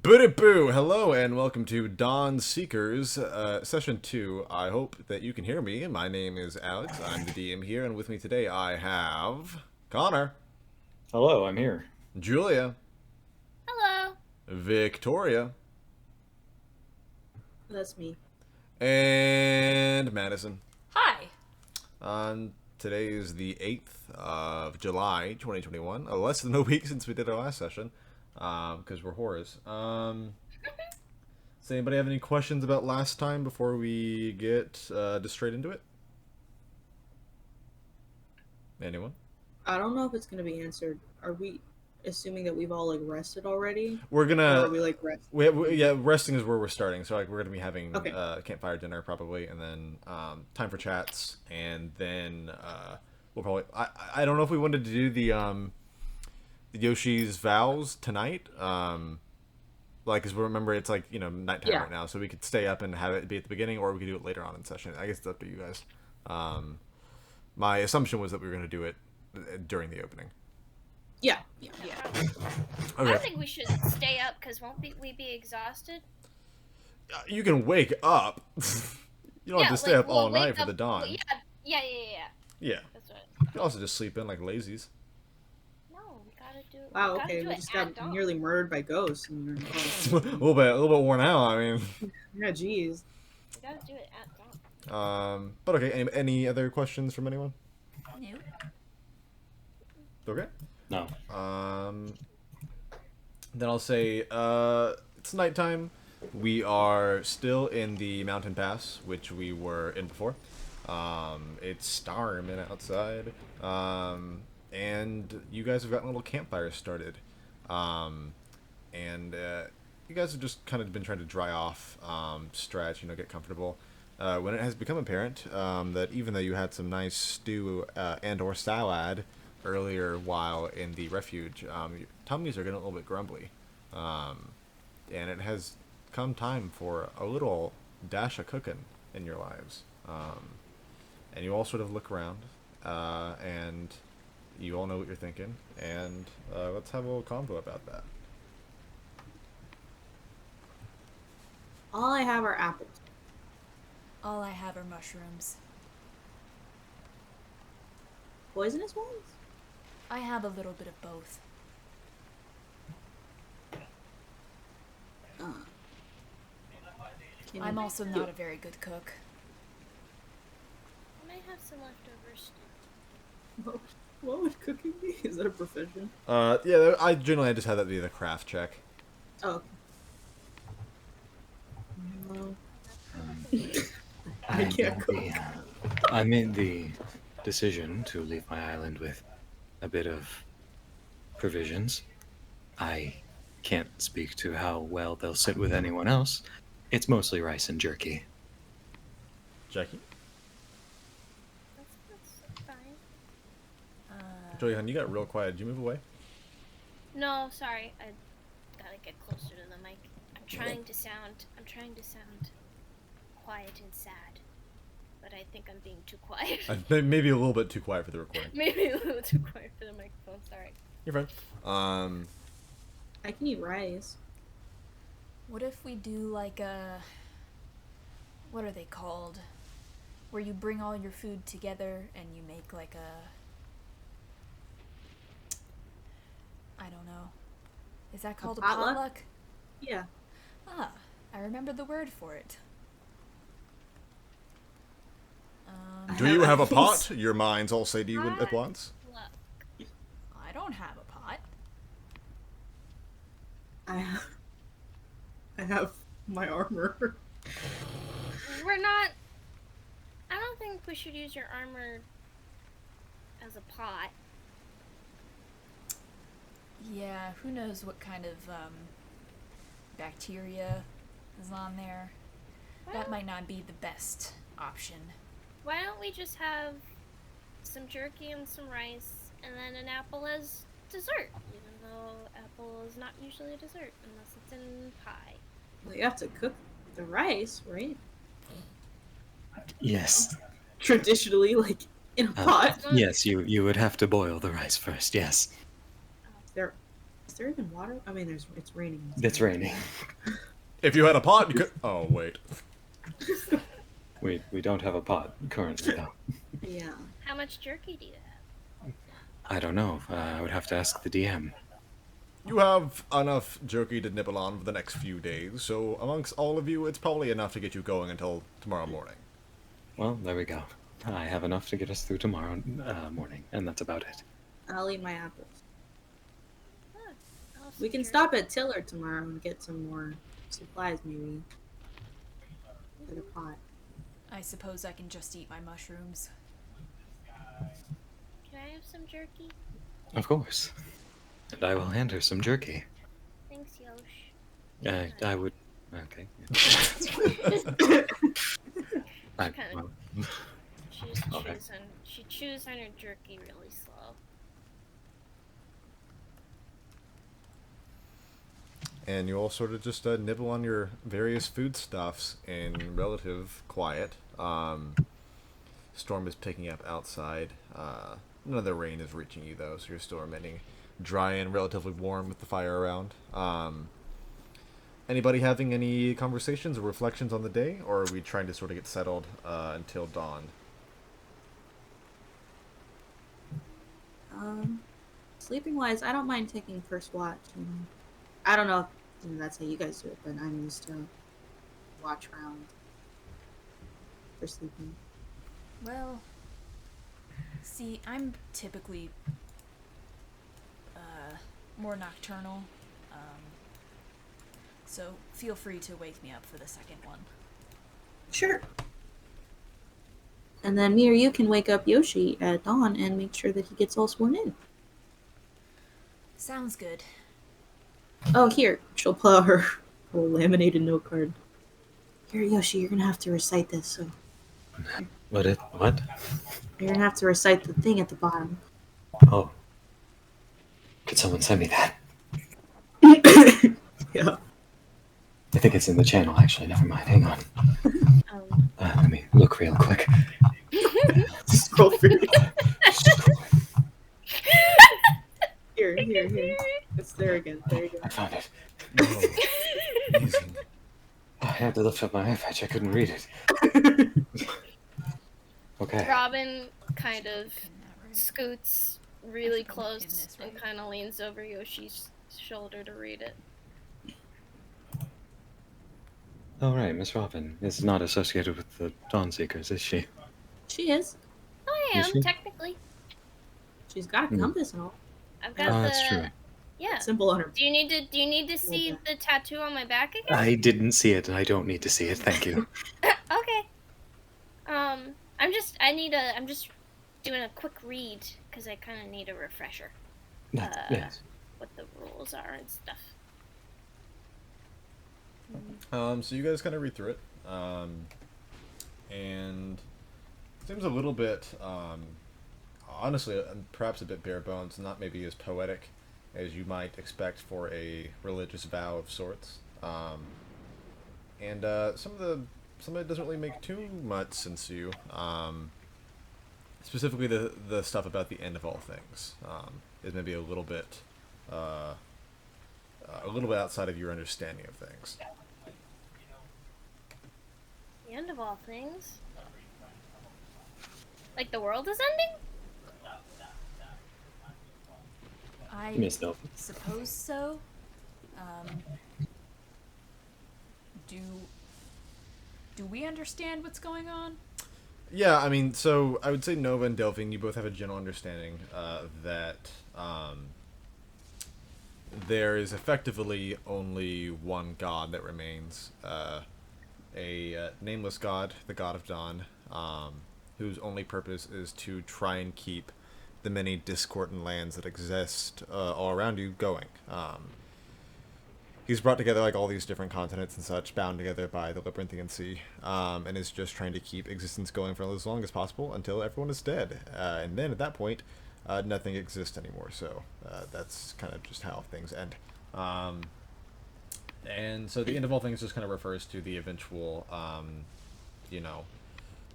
Booty boo! Hello and welcome to Dawnseekers, Session 2. I hope that you can hear me. My name is Alex, I'm the DM here, and with me today I have... Connor. Hello, I'm here. Julia. Hello. Victoria. That's me. And Madison. Hi. Today is the 8th of July, 2021. Less than a week since we did our last session, because we're whores. Does anybody have any questions about last time before we get just straight into it? Anyone? I don't know if it's gonna be answered. Are we assuming that we've all rested already? We're Or gonna... are we resting? Yeah, resting is where we're starting. So we're gonna be having Okay. campfire dinner probably, and then time for chats, and then we'll probably... I don't know if we wanted to do the Yoshi's vows tonight. Cause remember it's nighttime Yeah. right now, so we could stay up and have it be at the beginning, or we could do it later on in session. I guess it's up to you guys. My assumption was that we were gonna do it during the opening. Yeah. Okay. I think we should stay up because won't we be exhausted? You can wake up. You don't have to stay up all we'll night wake for the up- dawn. Yeah. Yeah. That's what. You can also just sleep in like lazies. No, we gotta do it. Wow. we gotta Okay. do We it just at got dawn. nearly murdered by ghosts. a little bit worn out. I mean, Yeah. Jeez. We gotta do it at dawn. but okay. Any other questions from anyone? No. Okay. No. Then I'll say it's nighttime. We are still in the mountain pass, which we were in before. It's storming outside. And you guys have gotten a little campfire started. And you guys have just kind of been trying to dry off, stretch, get comfortable. When it has become apparent that even though you had some nice stew and or salad earlier while in the refuge, your tummies are getting a little bit grumbly. And it has come time for a little dash of cooking in your lives. And you all sort of look around, and you all know what you're thinking, and let's have a little convo about that. All I have are apples. All I have are mushrooms. Poisonous ones? I have a little bit of both. I'm also not a very good cook. I might have some leftovers. What would cooking be? Is that a profession? Yeah, I generally just have that be the craft check. Oh. No. I can't cook. I made the decision to leave my island with a bit of provisions. I can't speak to how well they'll sit with anyone else. It's mostly rice and jerky. Jackie? That's fine. Joey, you got real quiet. Did you move away? No, sorry. I gotta get closer to the mic. I'm trying to sound quiet and sad, but I think I'm being too quiet. Maybe a little bit too quiet for the recording. Maybe a little too quiet for the microphone. Sorry. You're fine. I can eat rice. What if we do like a... What are they called? Where you bring all your food together and you make like a... I don't know. Is that called a potluck? potluck? Yeah. Ah, I remember the word for it. Do you have a pot? Your minds all say to you at once. Look, I don't have a pot. I have my armor. we're not. I don't think we should use your armor as a pot. Yeah, who knows what kind of bacteria is on there. That might not be the best option. Why don't we just have some jerky and some rice, and then an apple as dessert? Even though apple is not usually a dessert unless it's in pie. Well, you have to cook the rice, right? Yes. Traditionally, like in a pot. Yes, you would have to boil the rice first, yes. There Is there even water? I mean, it's raining. It's raining. If you had a pot, you could. Oh wait. We don't have a pot currently, though. Yeah. How much jerky do you have? I don't know. I would have to ask the DM. You have enough jerky to nibble on for the next few days, so amongst all of you, it's probably enough to get you going until tomorrow morning. Well, there we go. I have enough to get us through tomorrow morning, and that's about it. I'll eat my apples. Oh, I'll We can secure- stop at Tiller tomorrow and get some more supplies, maybe. Get a pot. I suppose I can just eat my mushrooms. Can I have some jerky? Of course. And I will hand her some jerky. Thanks, Yosh. I would. Okay. I, Kinda- well, Okay. She chews on her jerky really slow. And you all sort of just nibble on your various foodstuffs in relative quiet. Storm is picking up outside. None of the rain is reaching you, though, so you're still remaining dry and relatively warm with the fire around. Anybody having any conversations or reflections on the day, or are we trying to sort of get settled until dawn? Sleeping wise, I don't mind taking first watch. You know. I don't know if that's how you guys do it, but I'm used to watch round for sleeping. Well, see, I'm typically more nocturnal, so feel free to wake me up for the second one. Sure. And then me or you can wake up Yoshi at dawn and make sure that he gets all sworn in. Sounds good. Oh, here. She'll pull out her whole laminated note card. Here, Yoshi, you're gonna have to recite this. So what? you're gonna have to recite the thing at the bottom. Oh. Could someone send me that? Yeah. I think it's in the channel, actually. Never mind. Hang on. Let me look real quick. Scroll through. Here. It's there again. There you go. I found it. Oh, amazing. I had to lift up my eye patch. I couldn't read it. Okay. Robin kind of Isn't that right? scoots really I've close written this, and right? kind of leans over Yoshi's shoulder to read it. Oh, right. Miss Robin is not associated with the Dawnseekers, is she? She is. Oh, I Is am, she? technically. She's got a Hmm. compass and all. I've got Oh, the... that's true. Yeah. Symbol on her. Do you need to see Okay. the tattoo on my back again? I didn't see it, and I don't need to see it. Thank you. Okay. I'm just doing a quick read because I kind of need a refresher. Yes. What the rules are and stuff. So you guys kind of read through it, and it seems a little bit, honestly, perhaps a bit bare bones, not maybe as poetic as you might expect for a religious vow of sorts. And some of it doesn't really make too much sense to you. Specifically, the stuff about the end of all things is maybe a little bit outside of your understanding of things. The end of all things. Like the world is ending? I Miss Nova. suppose so. Do we understand what's going on? Yeah, I mean, so I would say Nova and Delphine, you both have a general understanding that there is effectively only one god that remains, a nameless god, the god of dawn, whose only purpose is to try and keep the many discordant lands that exist all around you going. He's brought together like all these different continents and such, bound together by the Labyrinthian Sea, and is just trying to keep existence going for as long as possible until everyone is dead. And then at that point, nothing exists anymore. So that's kind of just how things end. And so the end of all things just kind of refers to the eventual,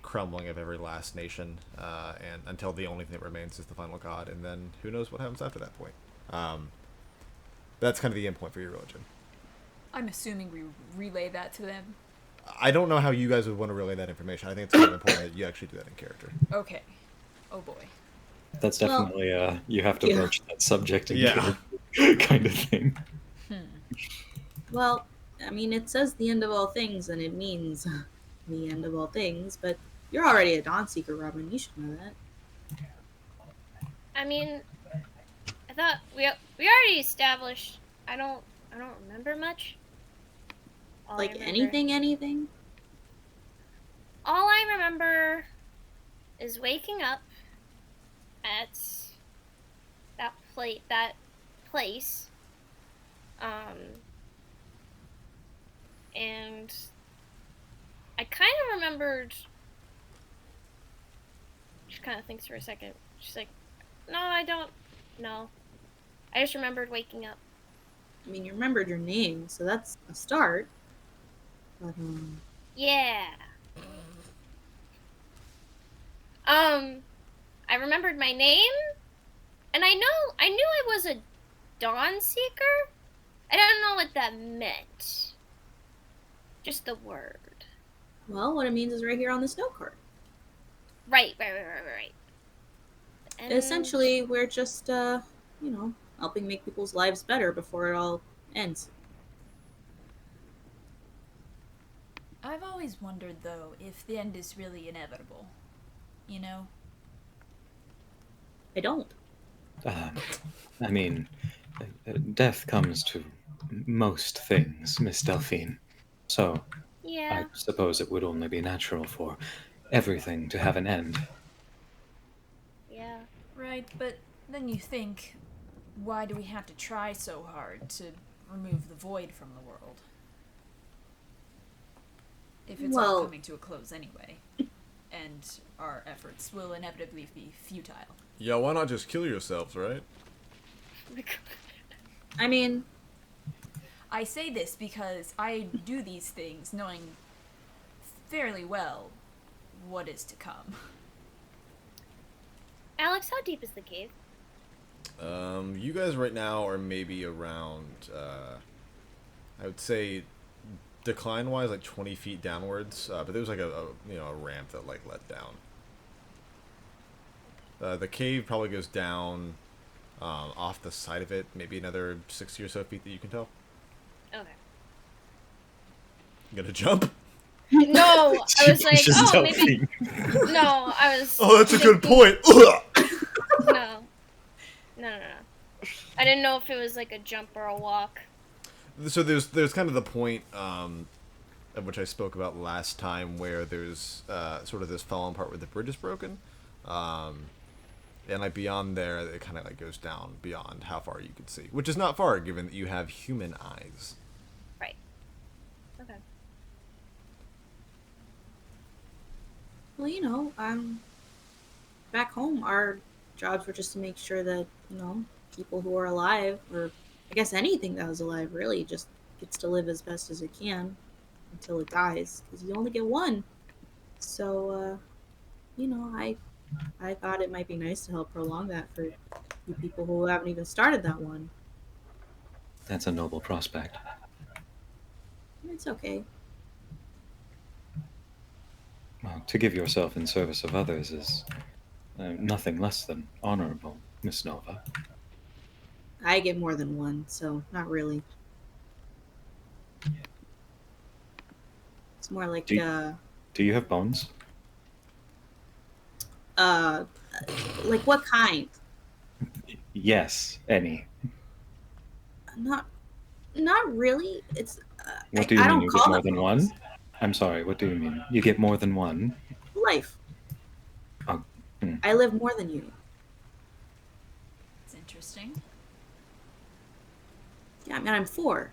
crumbling of every last nation, and until the only thing that remains is the final god. And then who knows what happens after that point. That's kind of the end point for your religion. I'm assuming we relay that to them. I don't know how you guys would want to relay that information. I think it's kind of important that you actually do that in character. Okay. Oh boy. That's Well, definitely you have to yeah. broach that subject in Yeah. character kind of thing. Well, I mean, it says the end of all things, and it means the end of all things. But you're already a Dawnseeker, Robin. You should know that. I mean, I thought we already established. I don't remember much. All I Like remember- anything. All I remember is waking up at that place, and I kind of remembered. She kind of thinks for a second. She's like, "No, I don't. No, I just remembered waking up." I mean, you remembered your name, so that's a start. But Yeah. I remembered my name, and I knew I was a Dawnseeker. I don't know what that meant. Just the word. well, what it means is right here on this note card. Right. And Essentially, we're just helping make people's lives better before it all ends. I've always wondered, though, if the end is really inevitable. You know? I don't. I mean, death comes to most things, Miss Delphine. So Yeah. I suppose it would only be natural for everything to have an end. Yeah. Right, but then you think, why do we have to try so hard to remove the void from the world? If it's all Well- coming to a close anyway. And our efforts will inevitably be futile. Yeah, why not just kill yourselves, right? I mean, I say this because I do these things knowing fairly well what is to come. Alex, how deep is the cave? You guys right now are maybe around, I would say, decline-wise, like 20 feet downwards. But there was like a ramp that like led down. The cave probably goes down off the side of it, maybe another 60 or so feet that you can tell. Okay. You gonna jump? No, I was like, Just oh, maybe. Delphine. No, I was. Oh, that's a good thinking- point. No. I didn't know if it was like a jump or a walk. So there's kind of the point of which I spoke about last time, where there's sort of this fallen part where the bridge is broken, and like beyond there, it kind of like goes down beyond how far you can see, which is not far given that you have human eyes. Right. Okay. well, back home, our jobs were just to make sure that, people who are alive, or I guess anything that was alive really, just gets to live as best as it can until it dies, because you only get one. So, I thought it might be nice to help prolong that for you people who haven't even started that one. That's a noble prospect. It's okay. Well, to give yourself in service of others is nothing less than honorable, Miss Nova. I get more than one, so not really. It's more like, Do you have bones? like what kind? Yes, any. Not really. It's What do you I mean don't you call get more them than bones. one? I'm sorry, what do you mean? You get more than one? Life. Oh, I live more than you. It's interesting. Yeah, I mean, I'm 4.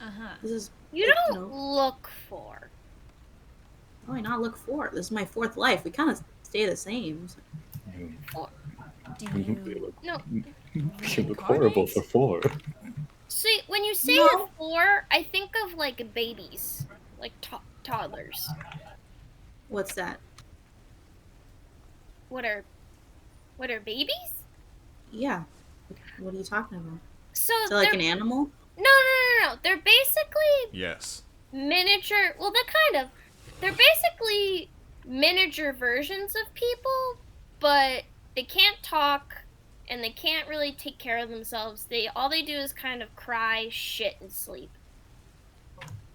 Uh-huh. This is You like, don't look for. Why not look 4? This is my 4th life. We kind of stay the same. you, Do you... No. you look horrible for 4. See, when you say No. you're 4, I think of like babies, like toddlers. What's that? What are babies? Yeah. What are you talking about? So So like they're an animal? no. They're basically Yes. miniature. Well, they're basically miniature versions of people, but they can't talk and they can't really take care of themselves. All they do is kind of cry, shit, and sleep.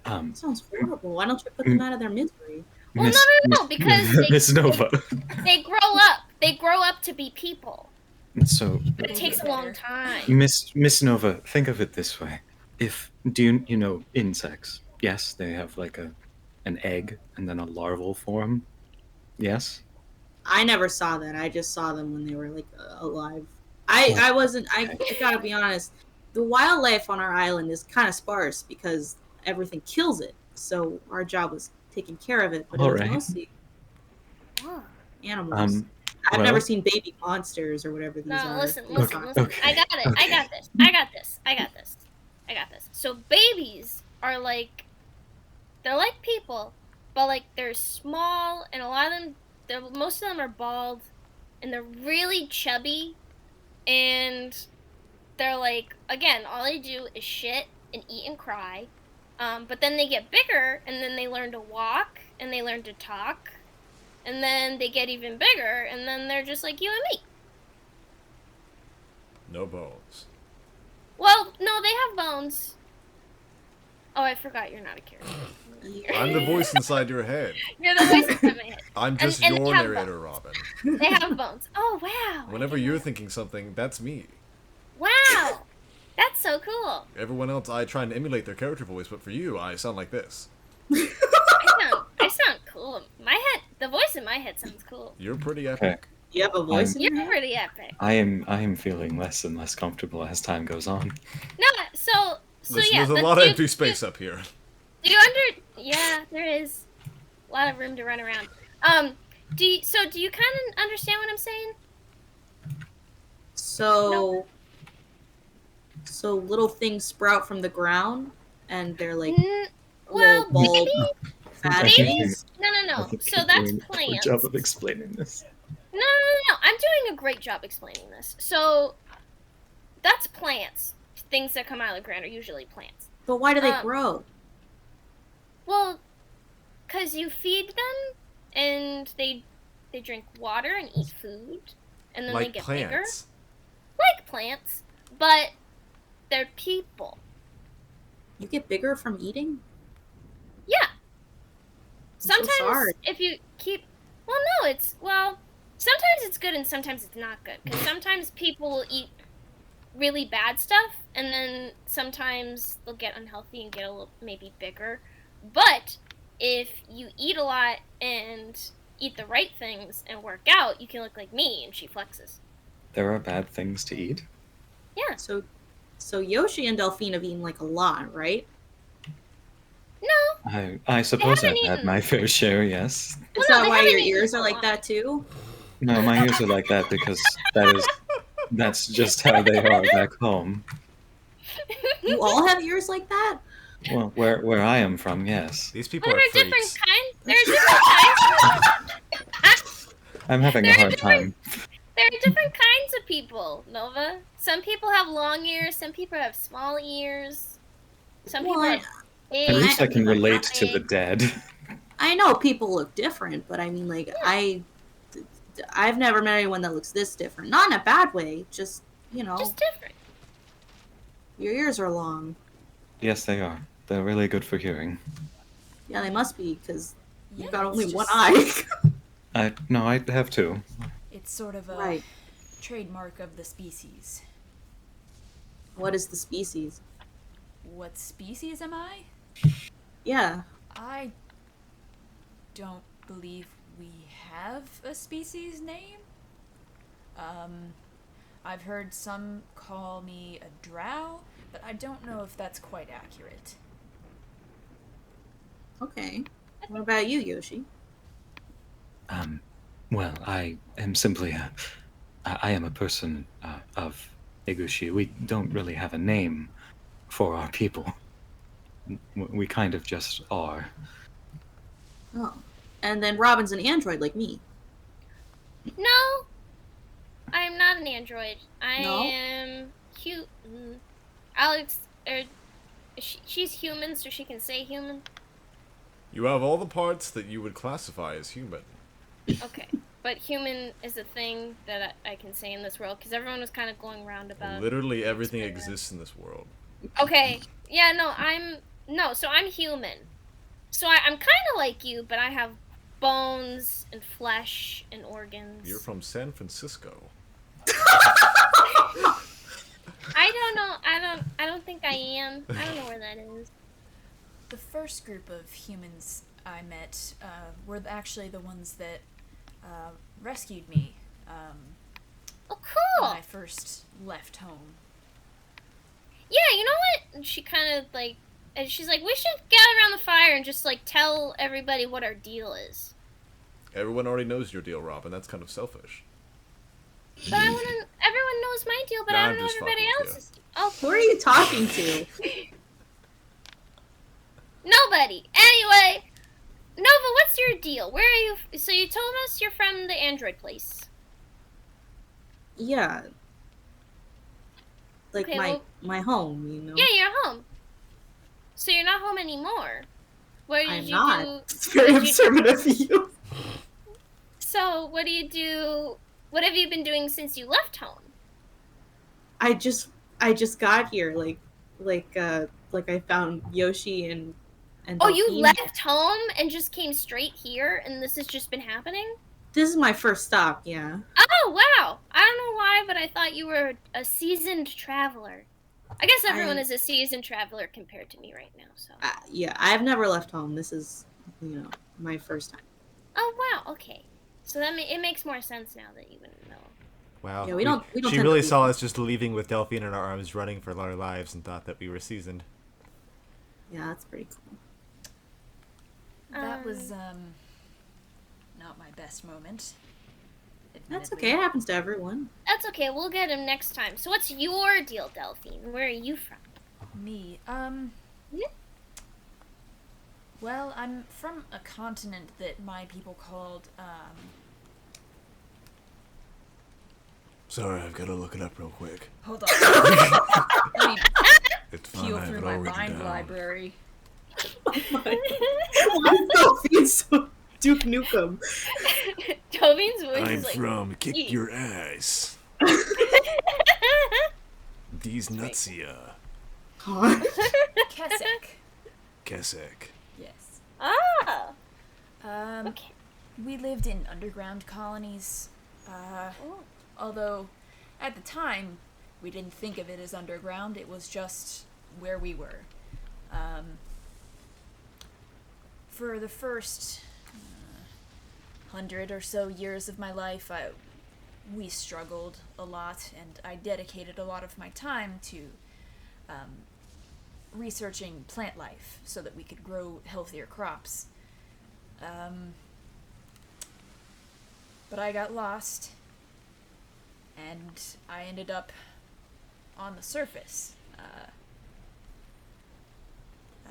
That sounds horrible. Why don't you put them out of their misery? Well, no, because Miss Nova. they grow up. They grow up to be people, So, but it takes a long time. Miss Nova, think of it this way: do you know insects? Yes, they have like an egg and then a larval form. Yes. I never saw that. I just saw them when they were like alive. I wasn't. I gotta be honest. The wildlife on our island is kind of sparse because everything kills it. So our job was taking care of it, but it was Alright. mostly Oh. animals. I've well- never seen baby monsters or whatever these No, are. listen. Okay. I got it. I got this. I got this. So babies are like, they're like people, but like they're small, and a lot of them, most of them are bald, and they're really chubby, and they're like, again, all they do is shit and eat and cry. But then they get bigger, and then they learn to walk, and they learn to talk, and then they get even bigger, and then they're just like you and me. No bones. Well, no, they have bones. Oh, I forgot you're not a character. I'm the voice inside your head. You're the voice inside my head. I'm just and your they have narrator, bones. Robin. They have bones. Oh, wow. Whenever you're thinking something, that's me. Wow. That's so cool. Everyone else, I try and emulate their character voice, but for you, I sound like this. I sound cool. The voice in my head sounds cool. You're pretty epic. You have a voice in your You're head? pretty epic. I am feeling less and less comfortable as time goes on. No, so Listen, yeah. there's a lot of empty space up here. Do you Yeah, there is a lot of room to run around. Do you kind of understand what I'm saying? So little things sprout from the ground, and they're like Well, little bulb maybe. fat I think trees. No. think So you're that's doing a good plants. job of explaining this. No. I'm doing a great job explaining this. So that's plants. Things that come out of the ground are usually plants. But why do they grow? Well, because you feed them, and they drink water and eat food, and then they Like get plants. bigger. Like plants, but they're people. You get bigger from eating? Yeah. so Sometimes sorry. if you keep sometimes it's good and sometimes it's not good, because sometimes people will eat really bad stuff, and then sometimes they'll get unhealthy and get a little maybe bigger. But if you eat a lot and eat the right things and work out, you can look like me. And she flexes. There are bad things to eat. Yeah. So Yoshi and Delphine have eaten like a lot, right? No. I suppose I've haven't had eaten- my fair share, yes. Is Well, no, that they why your haven't eaten ears a are like lot. that too? No, my ears are like that because that's just how they are back home. You all have ears like that? Well, where I am from, yes. These people Well, are there are different freaks. kinds. There are different kinds. I'm having a There are hard time. There are different kinds of people, Nova. Some people have long ears. Some people have small ears. Some people Well, have big. At least I some can people have relate not to the big. dead. I know people look different, but I mean, like, I've never met anyone that looks this different. Not in a bad way, just, Just different. your ears are long. Yes, they are. They're really good for hearing. Yeah, they must be, because Yeah, you've got it's only one just- eye. I have two. It's sort of a Right. trademark of the species. What is the species? What species am I? Yeah. I don't believe we have a species name. I've heard some call me a drow, but I don't know if that's quite accurate. Okay. What about you, Yoshi? Well, I am simply I am a person of Igushi. We don't really have a name for our people. We kind of just are. Oh. And then Robin's an android like me. No, I'm not an android. I No? am cute. Alex, she's human, so she can say human. You have all the parts that you would classify as human. Okay, but human is a thing that I can say in this world because everyone was kind of going around about. Literally everything exists in this world. Okay, yeah, so I'm human. So I'm kind of like you, but I have bones and flesh and organs. You're from San Francisco. I don't know. I don't think I am. I don't know where that is. The first group of humans I met were actually the ones that rescued me Oh, cool. when I first left home. Yeah, you know what? And she kind of like, and she's like, we should gather around the fire and just like tell everybody what our deal is. Everyone already knows your deal, Rob, and that's kind of selfish. But I want to. Everyone knows my deal, but Nah, I I'm don't know just everybody fucking with else's. Oh, Who are you talking to? nobody. Anyway, Nova, what's your deal? Where are you? So you told us you're from the android place. Yeah. Like Okay, my home, you know. Yeah, you're home. So you're not home anymore. What did I'm you not. do? It's very what did you do? observant of you. So what do you do? What have you been doing since you left home? I just got here, like I found Yoshi and Oh, you Delphine. left home and just came straight here, and this has just been happening? This is my first stop, yeah. Oh, wow. I don't know why, but I thought you were a seasoned traveler. I guess everyone is a seasoned traveler compared to me right now, so. Yeah, I've never left home. This is, my first time. Oh, wow, okay. So it makes more sense now that you wouldn't know. Wow. Yeah, we don't She tend really to- saw us just leaving with Delphine in our arms, running for our lives, and thought that we were seasoned. Yeah, that's pretty cool. That was not my best moment. That's admittedly. okay. It happens to everyone. That's okay, we'll get him next time. So what's your deal, Delphine? Where are you from? Me, Yeah. Well, I'm from a continent that my people called, Sorry, I've got to look it up real quick. hold on. Let me It's fine, peel I have through it my all written mind down. library. Delphine's so Duke Nukem. Delphine's voice I'm is like... from Kick "Eat." Your Ass. These Nutsia. Huh? Kesek. Kesek. Yes. Ah! Okay. We lived in underground colonies. Although, at the time, we didn't think of it as underground. It was just where we were. For the first 100 or so years of my life, we struggled a lot, and I dedicated a lot of my time to researching plant life so that we could grow healthier crops. But I got lost, and I ended up on the surface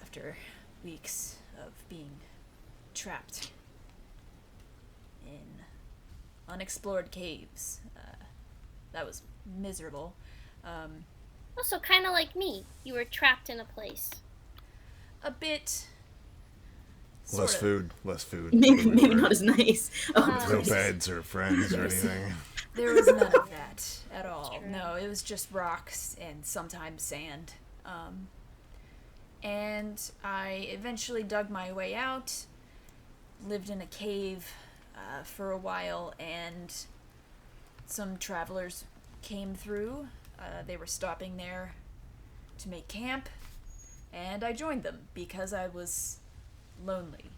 after weeks of being trapped in unexplored caves. That was miserable. Also, kind of like me. You were trapped in a place. A bit. Less sort of. food, less food. Maybe not as nice. Oh, No beds or friends or anything. There was none of that at all. True. No, it was just rocks and sometimes sand. And I eventually dug my way out, lived in a cave for a while, and some travelers came through. They were stopping there to make camp, and I joined them because I was lonely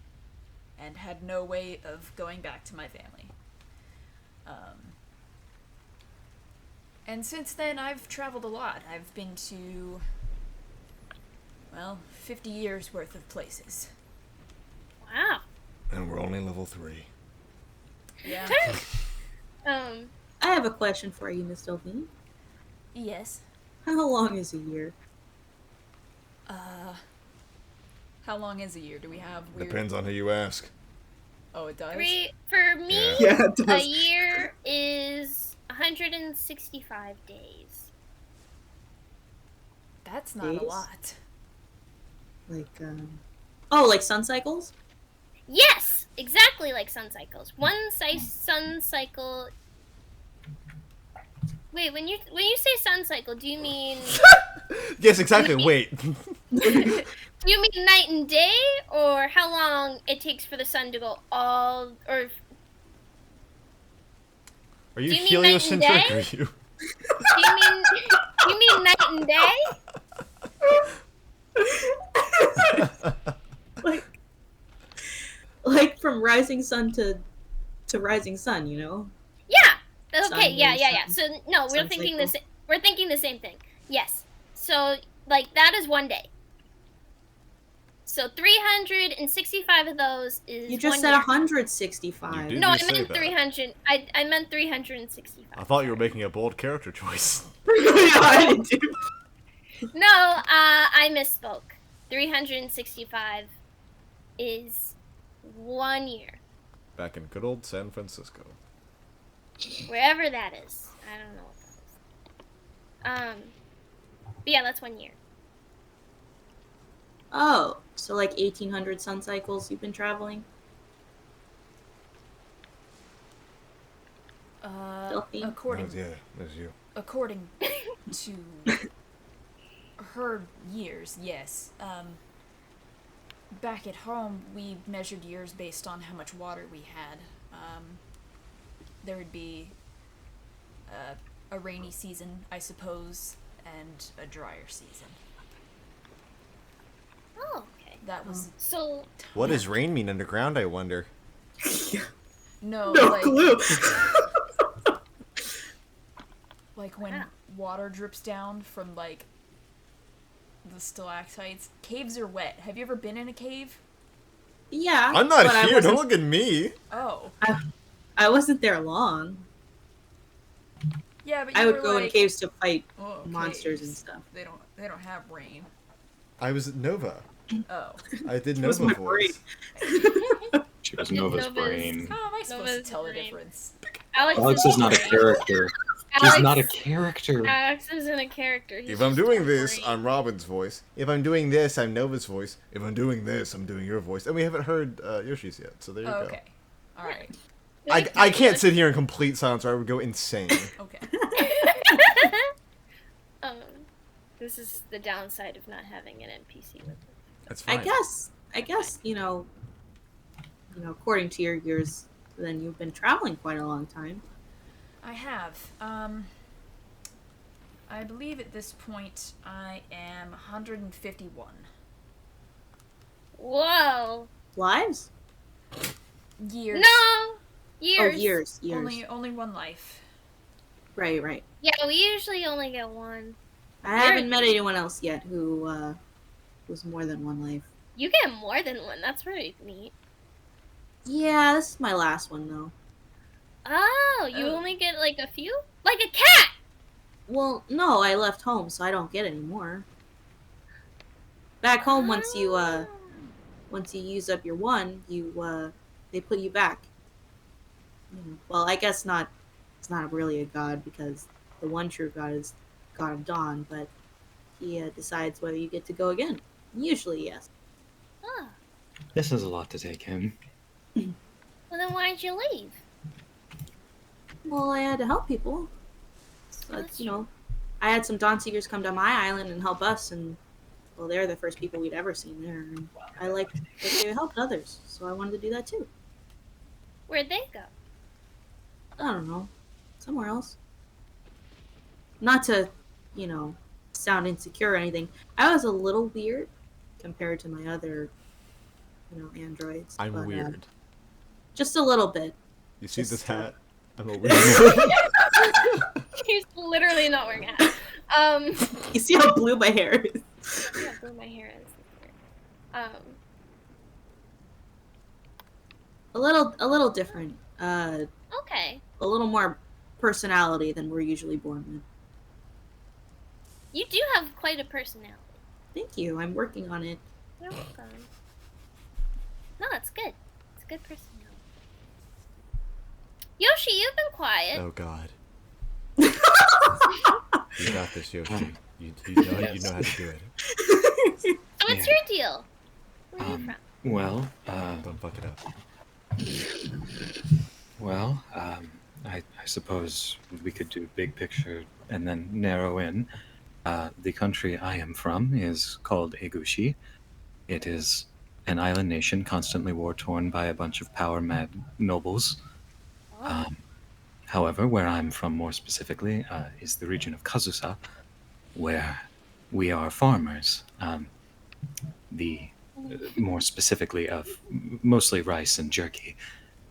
and had no way of going back to my family. And since then, I've traveled a lot. I've been to, 50 years worth of places. Wow. And we're only level 3. Yeah. I have a question for you, Miss Delphine. Yes. How long is a year? How long is a year? Do we have weird... Depends on who you ask. Oh, it does? For me, Yeah, it a does. year is 165 days. That's not days? a lot. Like, like sun cycles? Yes, exactly like sun cycles. Sun cycle. Wait, when you say sun cycle, do you mean Yes, exactly. Wait. do you mean night and day, or how long it takes for the sun to go all, or Are you Do you mean night and heliocentric? day? Or you? do you mean night and day? like from rising sun to rising sun, you know? Yeah. That's Sun, okay. Yeah. moon, So no, we're sun thinking cycle. this. We're thinking the same thing. Yes. So like that is one day. So 365 of those is. You just one said year. 165. You No, I say meant that. 300. I meant 365. I thought you were making a bold character choice. I didn't do. No, I misspoke. 365 is 1 year. Back in good old San Francisco. Wherever that is. I don't know what that is. But yeah, that's 1 year. Oh, so like 1800 sun cycles you've been traveling? Filthy. According There's you. according to her years, yes. Back at home, we measured years based on how much water we had. There would be a rainy season, I suppose, and a drier season. Oh, okay. That was So What does rain mean underground, I wonder? no, No like clue. like when water drips down from like the stalactites. Caves are wet. Have you ever been in a cave? Yeah. I'm not but I here. wasn't- Don't look at me. Oh, I wasn't there long. yeah, but I you would were go like, in caves to fight "Oh, monsters caves. and stuff. They don't have rain. I was at Nova. Oh, I did was Nova my voice. She was Nova's Nova's- brain. how am I supposed to Nova's tell the brain. difference? Alex is not a character. He's not a character. Alex isn't a character. He's If I'm just doing a this, brain. I'm Robin's voice. If I'm doing this, I'm Nova's voice. If I'm doing this, I'm doing your voice. And we haven't heard Yoshi's yet, so there you Oh, go. okay, all right, I can't sit here in complete silence or I would go insane. okay. This is the downside of not having an NPC with us. That's fine. I guess, you know, according to your years, then you've been traveling quite a long time. I have. I believe at this point I am 151 Whoa. Lives? years. No. Years. Oh, years. Only one life. Right. Yeah, we usually only get one. I haven't met anyone else yet who was more than one life. You get more than one. That's pretty neat. Yeah, this is my last one though. Oh, you Oh. only get like a few? Like a cat! Well, no, I left home, so I don't get any more. Back home, once you use up your one, they put you back. Well, I guess not. It's not really a god because the one true god is God of Dawn, but he decides whether you get to go again. Usually, yes. Oh. This is a lot to take in. Well, then why'd you leave? Well, I had to help people. So, That's I had some Dawnseekers come to my island and help us, and well, they're the first people we'd ever seen there. And I liked that they helped others, so I wanted to do that too. Where'd they go? I don't know, somewhere else. Not to, sound insecure or anything. I was a little weird compared to my other, androids. I'm but, weird. Just a little bit. You see just- this hat? I'm a weird. He's literally not wearing a hat. You see how blue my hair is? Yeah, blue my hair is. A little different. Okay. A little more personality than we're usually born with. You do have quite a personality. Thank you. I'm working on it. You're welcome. No, it's good. It's a good personality. Yoshi, you've been quiet. Oh God. You got this, Yoshi. You know how to do it. So what's your deal? Where are you from? Well, Don't fuck it up. well, I suppose we could do big picture and then narrow in. The country I am from is called Egushi. It is an island nation constantly war-torn by a bunch of power-mad nobles. Oh. However, where I'm from more specifically is the region of Kazusa, where we are farmers. More specifically of mostly rice and jerky.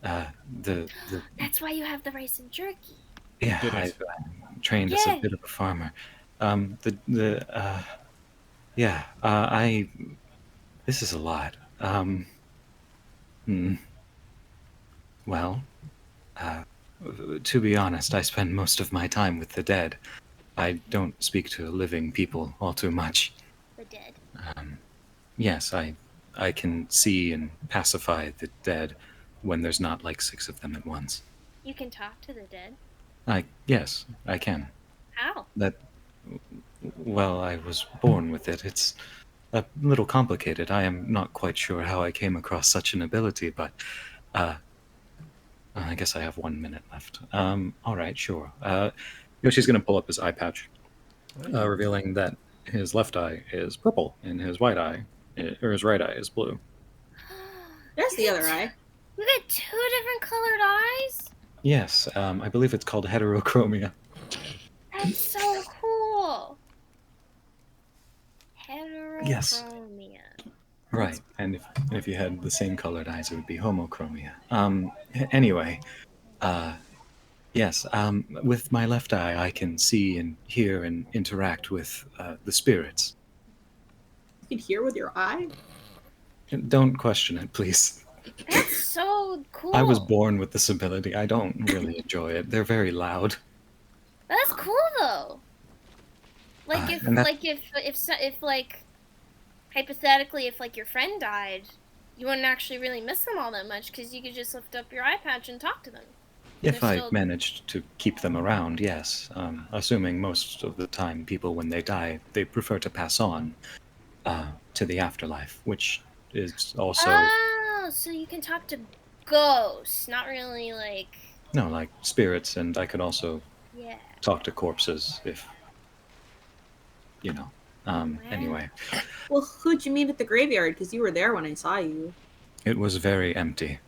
That's why you have the rice and jerky. Yeah, Did it. I've trained as a Yay. bit of a farmer. This is a lot. Well, to be honest, I spend most of my time with the dead. I don't speak to living people all too much. The dead. Yes, I can see and pacify the dead when there's not like 6 of them at once. You can talk to the dead. Yes, I can. How? Well, I was born with it. It's a little complicated. I am not quite sure how I came across such an ability, but I guess I have 1 minute left. All right, sure. Yoshi's going to pull up his eye patch, revealing that his left eye is purple and his right eye is blue. There's the other eye. We got 2 different colored eyes? Yes, I believe it's called heterochromia. That's so cool. Heterochromia. Yes. Right, and if you had the same colored eyes, it would be homochromia. Anyway, yes, with my left eye, I can see and hear and interact with the spirits. You can hear with your eye? Don't question it, please. That's so cool. I was born with this ability. I don't really enjoy it. They're very loud. That's cool though. Like if hypothetically if like your friend died, you wouldn't actually really miss them all that much because you could just lift up your eye patch and talk to them. If They're I still- managed to keep them around, yes. Assuming most of the time people, when they die, they prefer to pass on to the afterlife, which is also... Oh, so you can talk to ghosts, not really like... No, like spirits, and I could also Yeah. talk to corpses if... You know. Anyway, Well, who'd you meet at the graveyard? Because you were there when I saw you. it was very empty.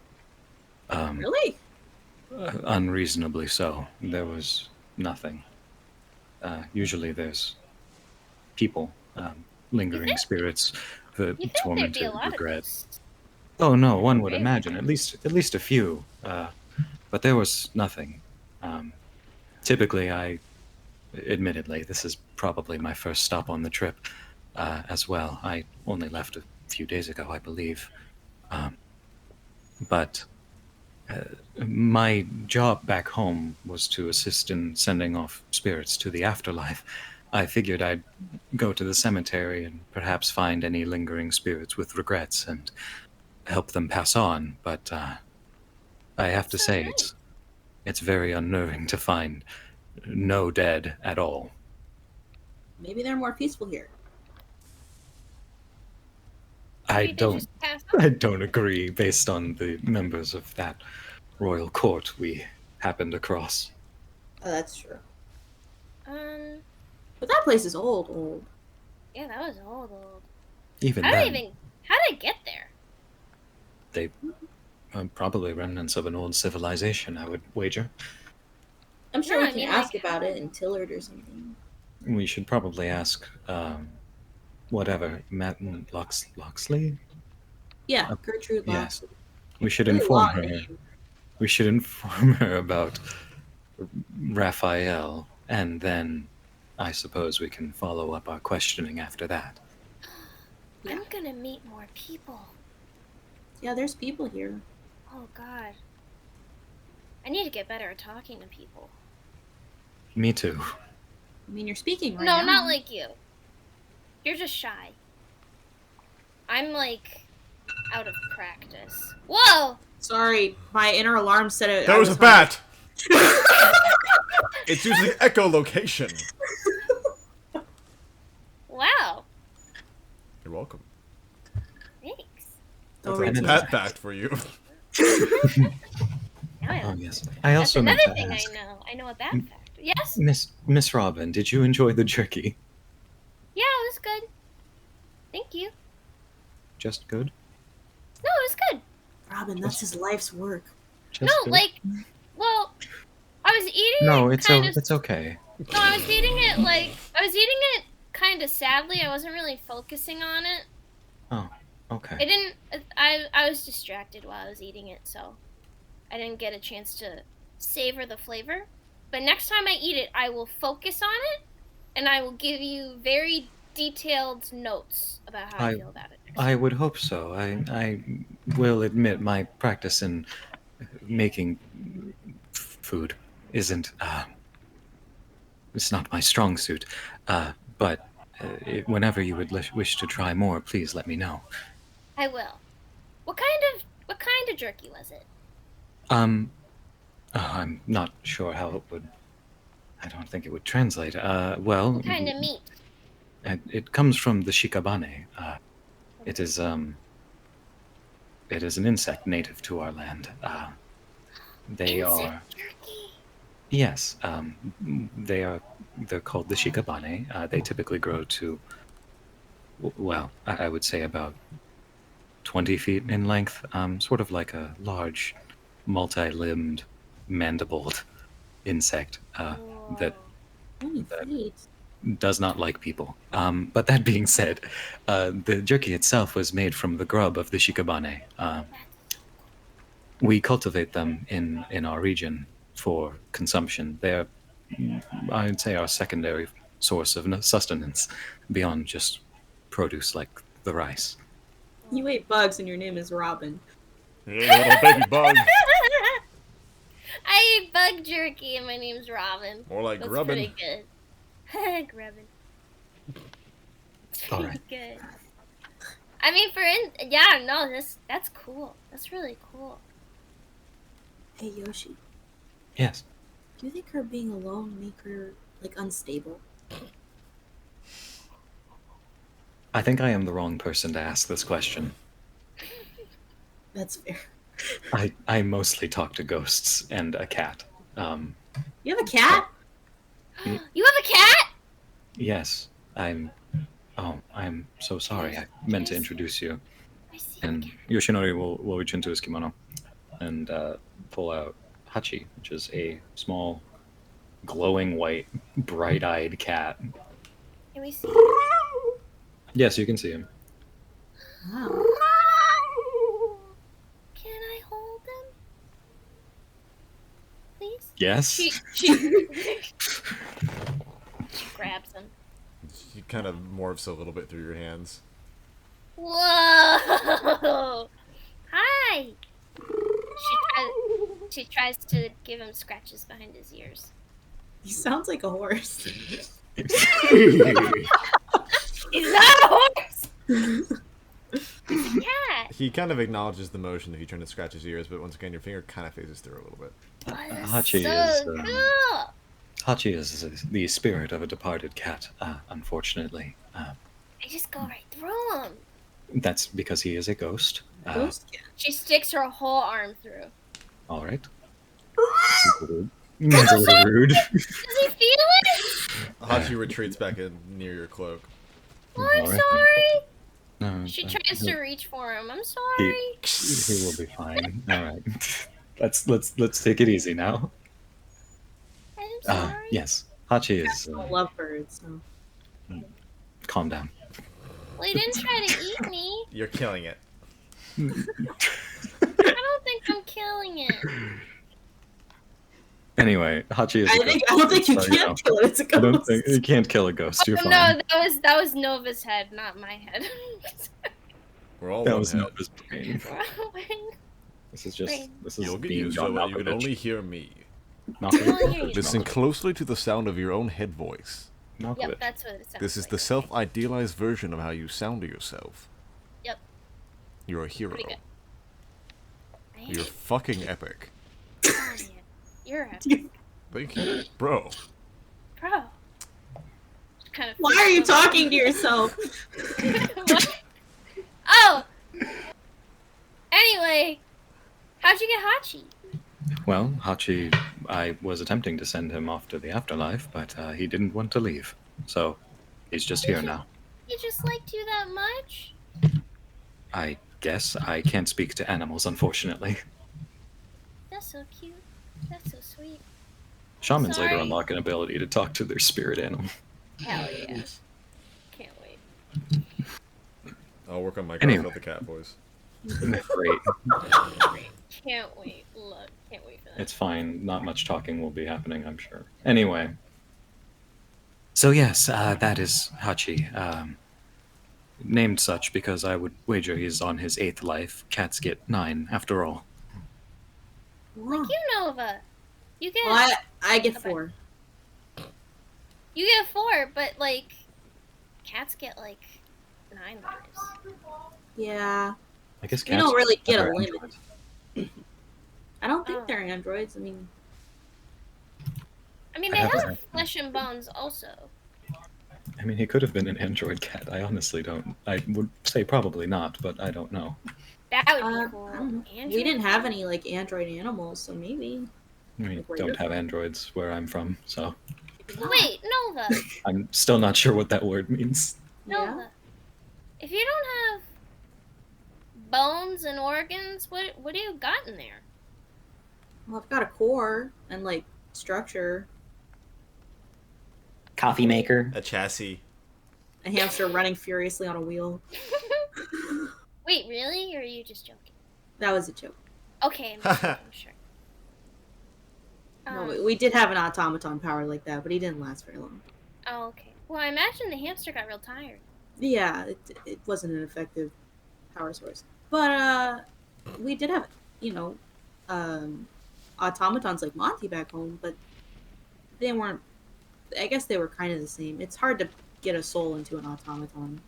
Really? Unreasonably so. There was nothing. Usually there's people, lingering spirits, the You think there'd be tormented a lot of regret. ghosts? Oh no, one would Really? imagine at least a few, but there was nothing. Typically, admittedly, this is probably my first stop on the trip, as well. I only left a few days ago, I believe, but my job back home was to assist in sending off spirits to the afterlife. I figured I'd go to the cemetery and perhaps find any lingering spirits with regrets and help them pass on, but I have to say it's very unnerving to find no dead at all. Maybe they're more peaceful here. I Maybe they don't just passed on. I don't agree based on the members of that royal court we happened across. Oh, that's true. Um, But that place is old. yeah, that was old. Even How then, did I get there? they are probably remnants of an old civilization, I would wager. I'm sure No, we I can mean, ask like, about it in Tillard or something. We should probably ask, whatever, Loxley? Yeah, Gertrude Yes. Loxley. We should Really inform long her. name. We should inform her about Raphael, and then I suppose we can follow up our questioning after that. Yeah. I'm gonna meet more people. Yeah, there's people here. Oh God. I need to get better at talking to people. Me too. I mean, you're speaking right No, now. not like you. You're just shy. I'm like out of practice. Whoa! Sorry, my inner alarm said it. That I was a hungry. bat! It's using echolocation. Thanks. Don't That's a reach pet out. fact for you. Now I Oh know. yes. I That's also another meant to thing ask, I know. I know a bat fact. Yes? Miss Robin, did you enjoy the jerky? Yeah, it was good. Thank you. Just good. No, it was good. Robin, that's his life's work. Just No, good. like, well, I was eating No, it kind of. it's okay. No, I was eating it like I was eating it kind of sadly. I wasn't really focusing on it. Oh, okay. I didn't. I was distracted while I was eating it, so I didn't get a chance to savor the flavor. But next time I eat it, I will focus on it, and I will give you very detailed notes about how I feel about it. I would hope so. I will admit my practice in making food isn't it's not my strong suit. But whenever you would wish to try more, please let me know. I will. What kind of jerky was it? I'm not sure how it would. I don't think it would translate. Well, What kind of meat? it comes from the shikabane. It is an insect native to our land. They Insect are jerky. yes. They're called the shikabane. They typically grow to, well, I would say about 20 feet in length. Sort of like a large, multi-limbed, mandibled insect that Holy feet. does not like people. But that being said, the jerky itself was made from the grub of the shikabane. We cultivate them in our region for consumption. They're, I'd say, our secondary source of sustenance beyond just produce like the rice. You ate bugs and your name is Robin. Yeah, little baby bug. I eat bug jerky and my name's Robin. More like That's grubbin. pretty good. Grubbin. It's pretty Alright. good. I mean, yeah, no, that's cool. That's really cool. Hey Yoshi, Yes. do you think her being alone make her like unstable? I think I am the wrong person to ask this question. That's fair. I mostly talk to ghosts and a cat. You have a cat? You have a cat? Yes, I'm so sorry. I meant to introduce you. I see. And Yoshinori will reach into his kimono and pull out Hachi, which is a small, glowing white, bright-eyed cat. Can we see? Yes, you can see him. Wow. Can I hold him? Please? Yes. She grabs him. He kind of morphs a little bit through your hands. Whoa! Hi! She tries to give him scratches behind his ears. He sounds like a horse. He's not a horse! He's a cat! He kind of acknowledges the motion that you trying to scratch his ears, but once again, your finger kind of phases through a little bit. Oh, that's Hachi so is, cool! Hachi is the spirit of a departed cat, unfortunately. I just go right through him. That's because he is a ghost. Ghost cat. She sticks her whole arm through. All right. That's a little rude. Does he feel it? Hachi retreats back in near your cloak. Oh, I'm All right. sorry. No, She uh, tries he'll- to reach for him. I'm sorry. He will be fine. All right. Let's take it easy now. I'm sorry. Yes, Hachi Cats is. don't love birds, so. Calm down. Well, he didn't try to eat me. You're killing it. I don't think I'm killing it. Anyway, Hachi is. I don't think you so, can kill it. It's a I ghost. don't think you can't kill a ghost. You're Oh, fine. no, that was Nova's head, not my head. We're all That one was head. Nova's brain. This is You'll get being used John to it. You can Malkovich. only hear me. Malkovich. Listen closely to the sound of your own head voice. Malkovich. Yep, that's what it sounds This is like. the self-idealized version of how you sound to yourself. Yep. You're a hero. Pretty good. I am. You're fucking epic. Oh, man. You're a Thank you, bro. pro. Kind of Why are you talking to yourself? What? Oh, How'd you get Hachi? Well, Hachi, I was attempting to send him off to the afterlife, but he didn't want to leave. So he's just here now. He just liked you that much? I guess I can't speak to animals, unfortunately. That's so cute. That's so sweet. Shamans later Sorry. unlock an ability to talk to their spirit animal. Hell yeah. Can't wait. I'll work on my Anyway. Garfield the cat voice. Great. Can't wait. Look, can't wait for that. It's fine. Not much talking will be happening, I'm sure. Anyway. So yes, that is Hachi. Named such because I would wager he's on his 8th life. Cats get 9, after all. Wow. You, Nova. You get Well, I get Okay. 4. you get 4, but like cats get like 9 lives. Yeah. I guess We cats don't really get a are limit. androids. I don't think Oh. they're androids. I mean, I mean, I they haven't- have flesh and bones also. I mean, he could have been an android cat. I honestly don't. I would say probably not, but I don't know. That would be I cool. don't know. Android We didn't have cat? any like android animals, so maybe. We Like where don't you're have androids where I'm from, so Wait, Nova. I'm still not sure what that word means. Yeah. Nova. If you don't have bones and organs, what do you got in there? Well, I've got a core and like structure. Coffee maker. A chassis. A hamster running furiously on a wheel. Wait, really? Or are you just joking? That was a joke. Okay, I'm joking, sure. No, we did have an automaton powered like that, but he didn't last very long. Oh, okay. Well, I imagine the hamster got real tired. Yeah, it wasn't an effective power source. But we did have, you know, automatons like Monty back home, but they weren't. I guess they were kind of the same. It's hard to get a soul into an automaton.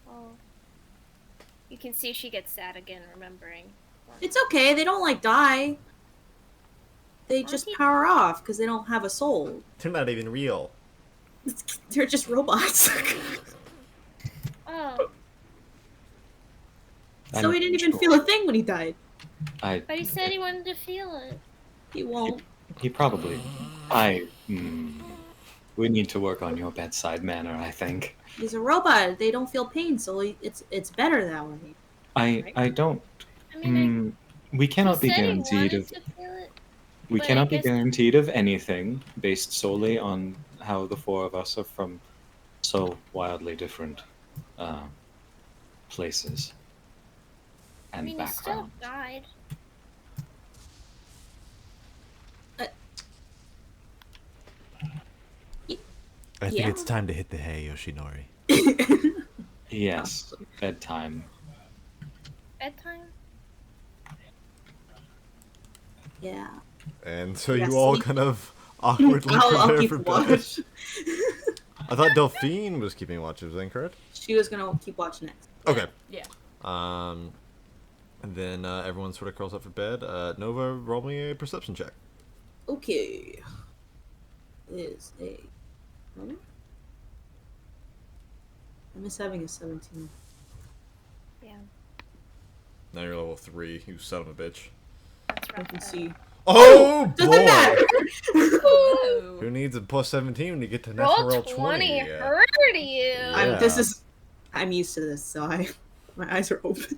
Oh. You can see she gets sad again, remembering. It's okay. They don't like die. They just Monty- power off because they don't have a soul. They're not even real. They're just robots. Oh, So he didn't even Sure. feel a thing when he died. but he said he wanted to feel it. He won't. He probably. We need to work on your bedside manner, I think. He's a robot. They don't feel pain, so it's better that way. I don't. I mean, We cannot be he said he guaranteed wanted of. to feel it. We but I cannot be guess- guaranteed of anything based solely on how the four of us are from so wildly different places I and mean, he still backgrounds. died. I think Yeah. it's time to hit the hay, Yoshinori. Yes, bedtime. Bedtime? Yeah. And so Yeah, you all sleep. kind of awkwardly I'll prepare keep for bed. watch. I thought Delphine was keeping watch. Is that incorrect? She was gonna keep watch next. Okay. Yeah. And then everyone sort of curls up for bed. Nova, roll me a perception check. Okay. Is a. Moment. I miss having a 17. Yeah, Now you're level 3. You son of a bitch. that's I rough. can see. Oh Doesn't boy! matter. Whoa. Who needs a plus 17 when you get to natural Roll 20? 20 Yeah. hurt you. Yeah. I'm used to this, so my eyes are open.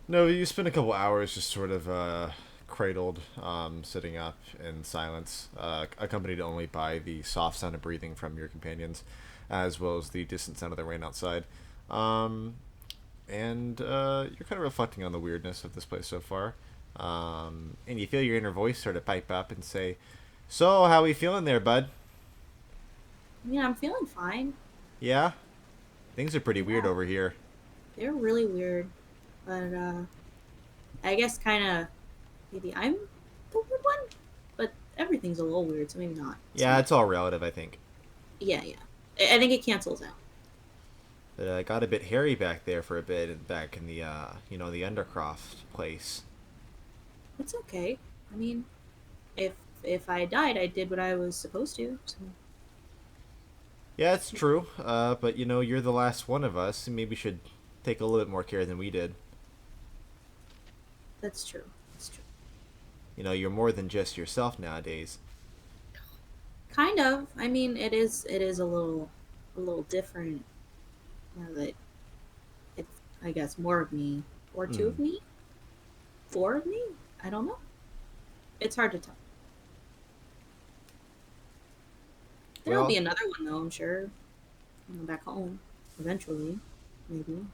No, you spend a couple hours just sort of cradled, sitting up in silence, accompanied only by the soft sound of breathing from your companions, as well as the distant sound of the rain outside. And you're kind of reflecting on the weirdness of this place so far. And you feel your inner voice sort of pipe up and say, "So, how we feeling there, bud? I mean, I'm feeling fine. Yeah? Things are pretty weird Yeah. over here." They're really weird, but I guess kind of maybe I'm the weird one, but everything's a little weird, so maybe not. Yeah, it's all relative, I think. Yeah. I think it cancels out. But I got a bit hairy back there for a bit, back in the, the Undercroft place. It's okay. I mean, if I died, I did what I was supposed to. So. Yeah, it's true. But you're the last one of us, and maybe should take a little bit more care than we did. That's true. That's true. You know, you're more than just yourself nowadays. Kind of. I mean, it is. It is a little different now that it's. I guess more of me, or two Hmm. of me, four of me. I don't know. It's hard to tell. There'll be Well, another one though. I'm sure. Back home, eventually, maybe.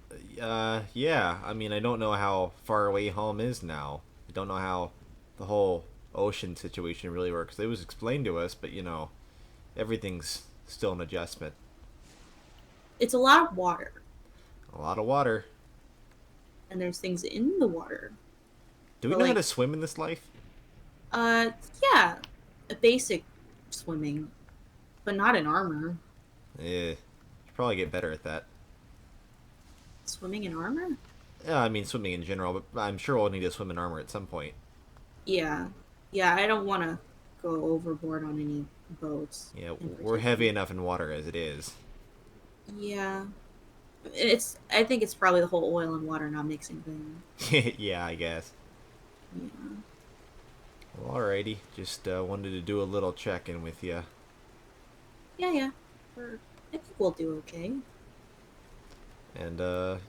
yeah. I mean, I don't know how far away home is now. I don't know how the whole ocean situation really works. It was explained to us, but you know, everything's still an adjustment. It's a lot of water, A lot of water. and there's things in the water. Do we But know how like, to swim in this life? uh, yeah, a basic swimming, but not in armor. Should probably get better at that. Swimming in armor? Yeah, I mean swimming in general, but I'm sure we'll need to swim in armor at some point. Yeah, yeah. I don't want to go overboard on any boats Yeah, in we're heavy particular. enough in water as it is. Yeah, it's. I think it's probably the whole oil and water not mixing thing. Yeah, I guess. Yeah, Well, alrighty. Just wanted to do a little check-in with you. yeah, yeah. I think we'll do okay. And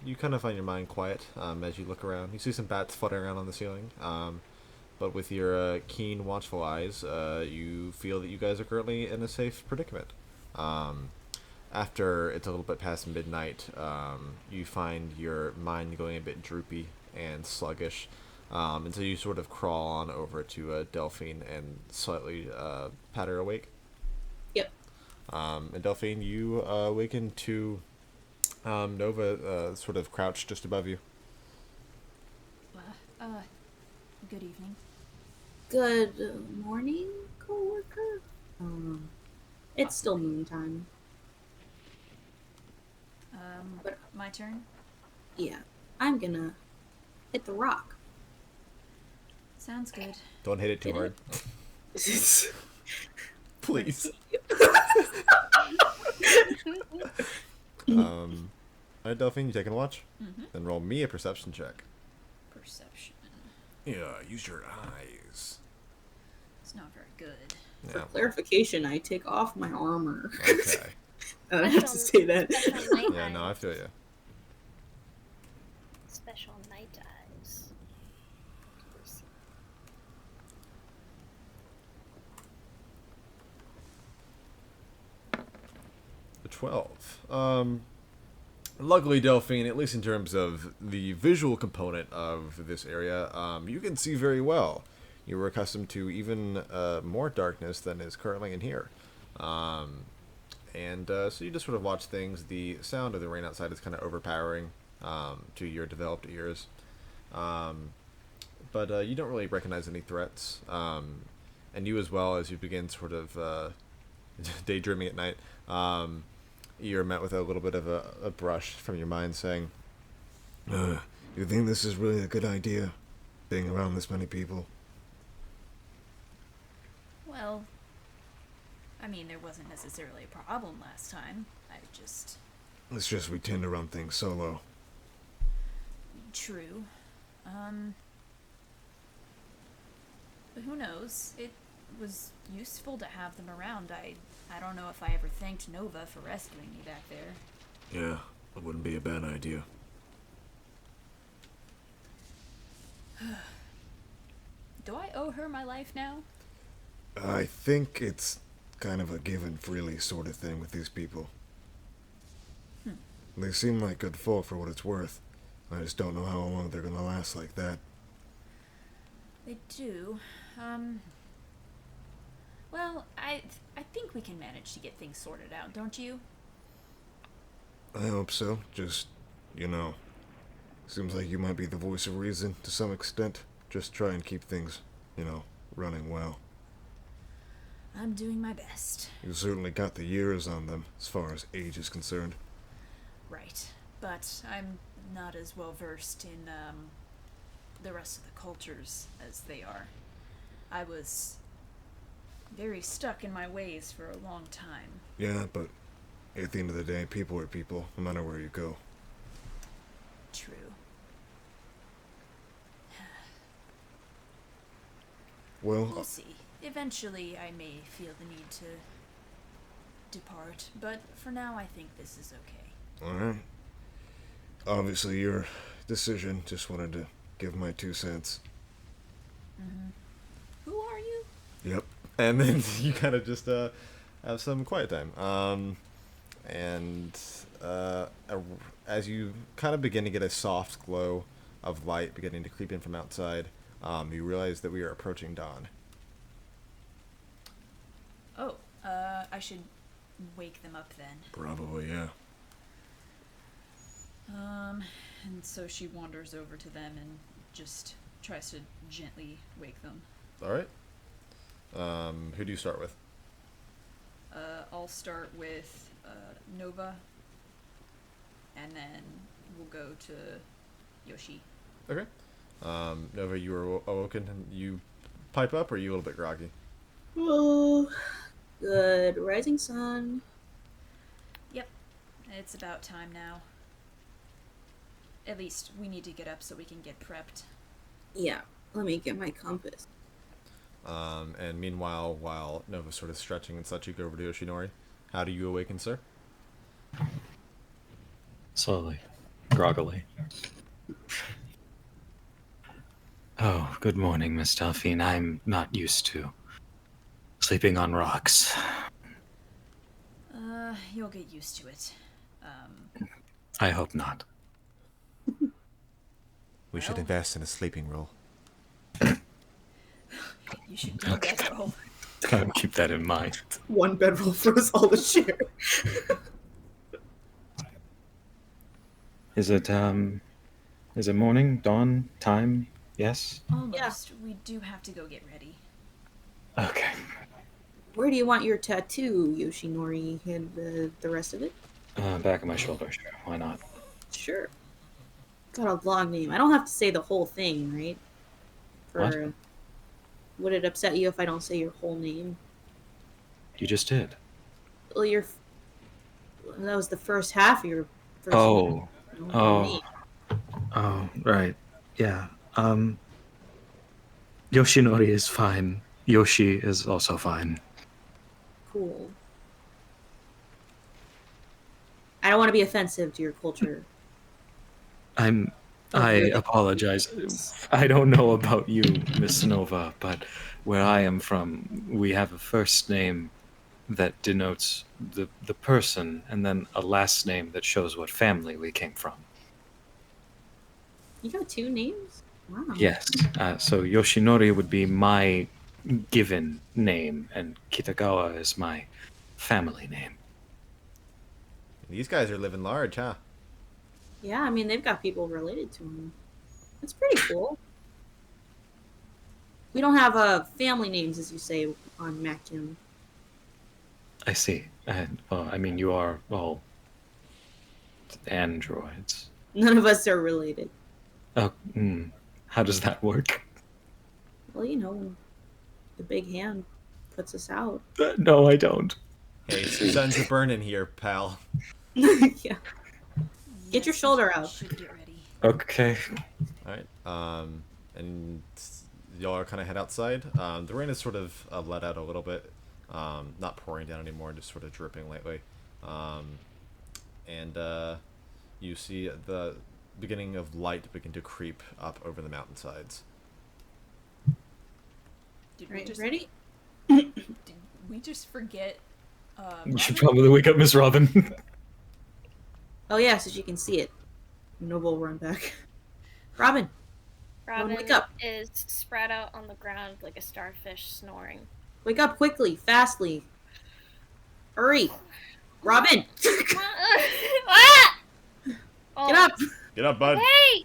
you kind of find your mind quiet as you look around. You see some bats fluttering around on the ceiling. But with your keen, watchful eyes, you feel that you guys are currently in a safe predicament. Um, After it's a little bit past midnight, you find your mind going a bit droopy and sluggish. Until you sort of crawl on over to Delphine and slightly pat her awake. Yep. And Delphine, you awaken to Nova sort of crouched just above you. Uh, good evening. Good morning, coworker. It's still noontime. But My turn? yeah, I'm gonna hit the rock. Sounds good. Don't hit it too Hit hard. it. Please. Alright, Delphine, you taking a watch? Mm-hmm. Then roll me a perception check. Perception. Yeah, use your eyes. It's not very good. For Yeah. clarification, I take off my armor. Okay. I have to say that. Special night Yeah, no, I eyes. feel you. Special night eyes. A 12. Luckily, Delphine, at least in terms of the visual component of this area, you can see very well. You were accustomed to even more darkness than is currently in here. And so you just sort of watch things. The sound of the rain outside is kind of overpowering to your developed ears. But you don't really recognize any threats. And you as well, as you begin sort of daydreaming at night, you're met with a little bit of a brush from your mind saying, you think this is really a good idea, being around this many people? Well, I mean, there wasn't necessarily a problem last time. I just... It's just we tend to run things solo. True. But who knows? It was useful to have them around. I don't know if I ever thanked Nova for rescuing me back there. Yeah, it wouldn't be a bad idea. Do I owe her my life now? I think it's kind of a given freely sort of thing with these people. They seem like good folk for what it's worth. I just don't know how long they're gonna last like that. They do. Well, I think we can manage to get things sorted out, don't you? I hope so. Just, you know, seems like you might be the voice of reason to some extent. Just try and keep things, you know, running well. I'm doing my best. You certainly got the years on them, as far as age is concerned. Right. But I'm not as well versed in, the rest of the cultures as they are. I was very stuck in my ways for a long time. Yeah, but at the end of the day, people are people, no matter where you go. True. Well, We'll see. Eventually, I may feel the need to depart, but for now, I think this is okay. alright. Obviously, your decision. Just wanted to give my 2 cents. Who are you? Yep. And then you kind of just have some quiet time. As you kind of begin to get a soft glow of light beginning to creep in from outside, you realize that we are approaching dawn. Oh, I should wake them up then. Probably, yeah. And so she wanders over to them and just tries to gently wake them. All right. Who do you start with? I'll start with Nova, and then we'll go to Yoshi. Okay. Nova, you are awoken and you pipe up, or are you a little bit groggy? Oh, good. Rising sun. Yep, it's about time now. At least we need to get up so we can get prepped. Yeah, let me get my compass. And meanwhile, while Nova's sort of stretching and such, you go over to Yoshinori. How do you awaken, sir? Slowly, groggily. Oh, good morning, Miss Delphine. I'm not used to sleeping on rocks. You'll get used to it. I hope not. We should invest in a sleeping roll. You should do that roll. I'll keep that in mind. One bedroll for us all to share. Is it morning, dawn, time? Yes? Almost. We do have to go get ready. Okay. Where do you want your tattoo, Yoshinori? And the rest of it? Back of my shoulder, sure. Why not? Sure. Got a long name. I don't have to say the whole thing, right? What? Would it upset you if I don't say your whole name? You just did. Well, that was the first half of your first Oh. name. Oh. Oh, right. Yeah. Yoshinori is fine. Yoshi is also fine. Cool. I don't want to be offensive to your culture. I apologize. I don't know about you, Miss Nova, but where I am from, we have a first name that denotes the person, and then a last name that shows what family we came from. You got two names? Wow. Yes. So Yoshinori would be my given name, and Kitagawa is my family name. These guys are living large, huh? Yeah, I mean, they've got people related to him. That's pretty cool. We don't have family names, as you say, on MacGym. I see. Well, I mean, you are all androids. None of us are related. Oh, how does that work? Well, you know, when the big hand puts us out. No, I don't. Hey, sun's a burning here, pal. Yeah. Get your shoulder out. Should get ready. Okay. Alright, and y'all are kind of head outside. The rain is sort of let out a little bit. Not pouring down anymore, just sort of dripping lightly. And you see the beginning of light begin to creep up over the mountainsides. Did we Right, just ready? Did we just forget? You should Robin? probably wake up Miss Robin. Oh, yeah, so she can see it. Noble will run back. Robin. Robin wake up. is spread out on the ground like a starfish snoring. Wake up quickly, fastly. Hurry. Robin! Ah! Oh, Get up! Get up, bud. Hey!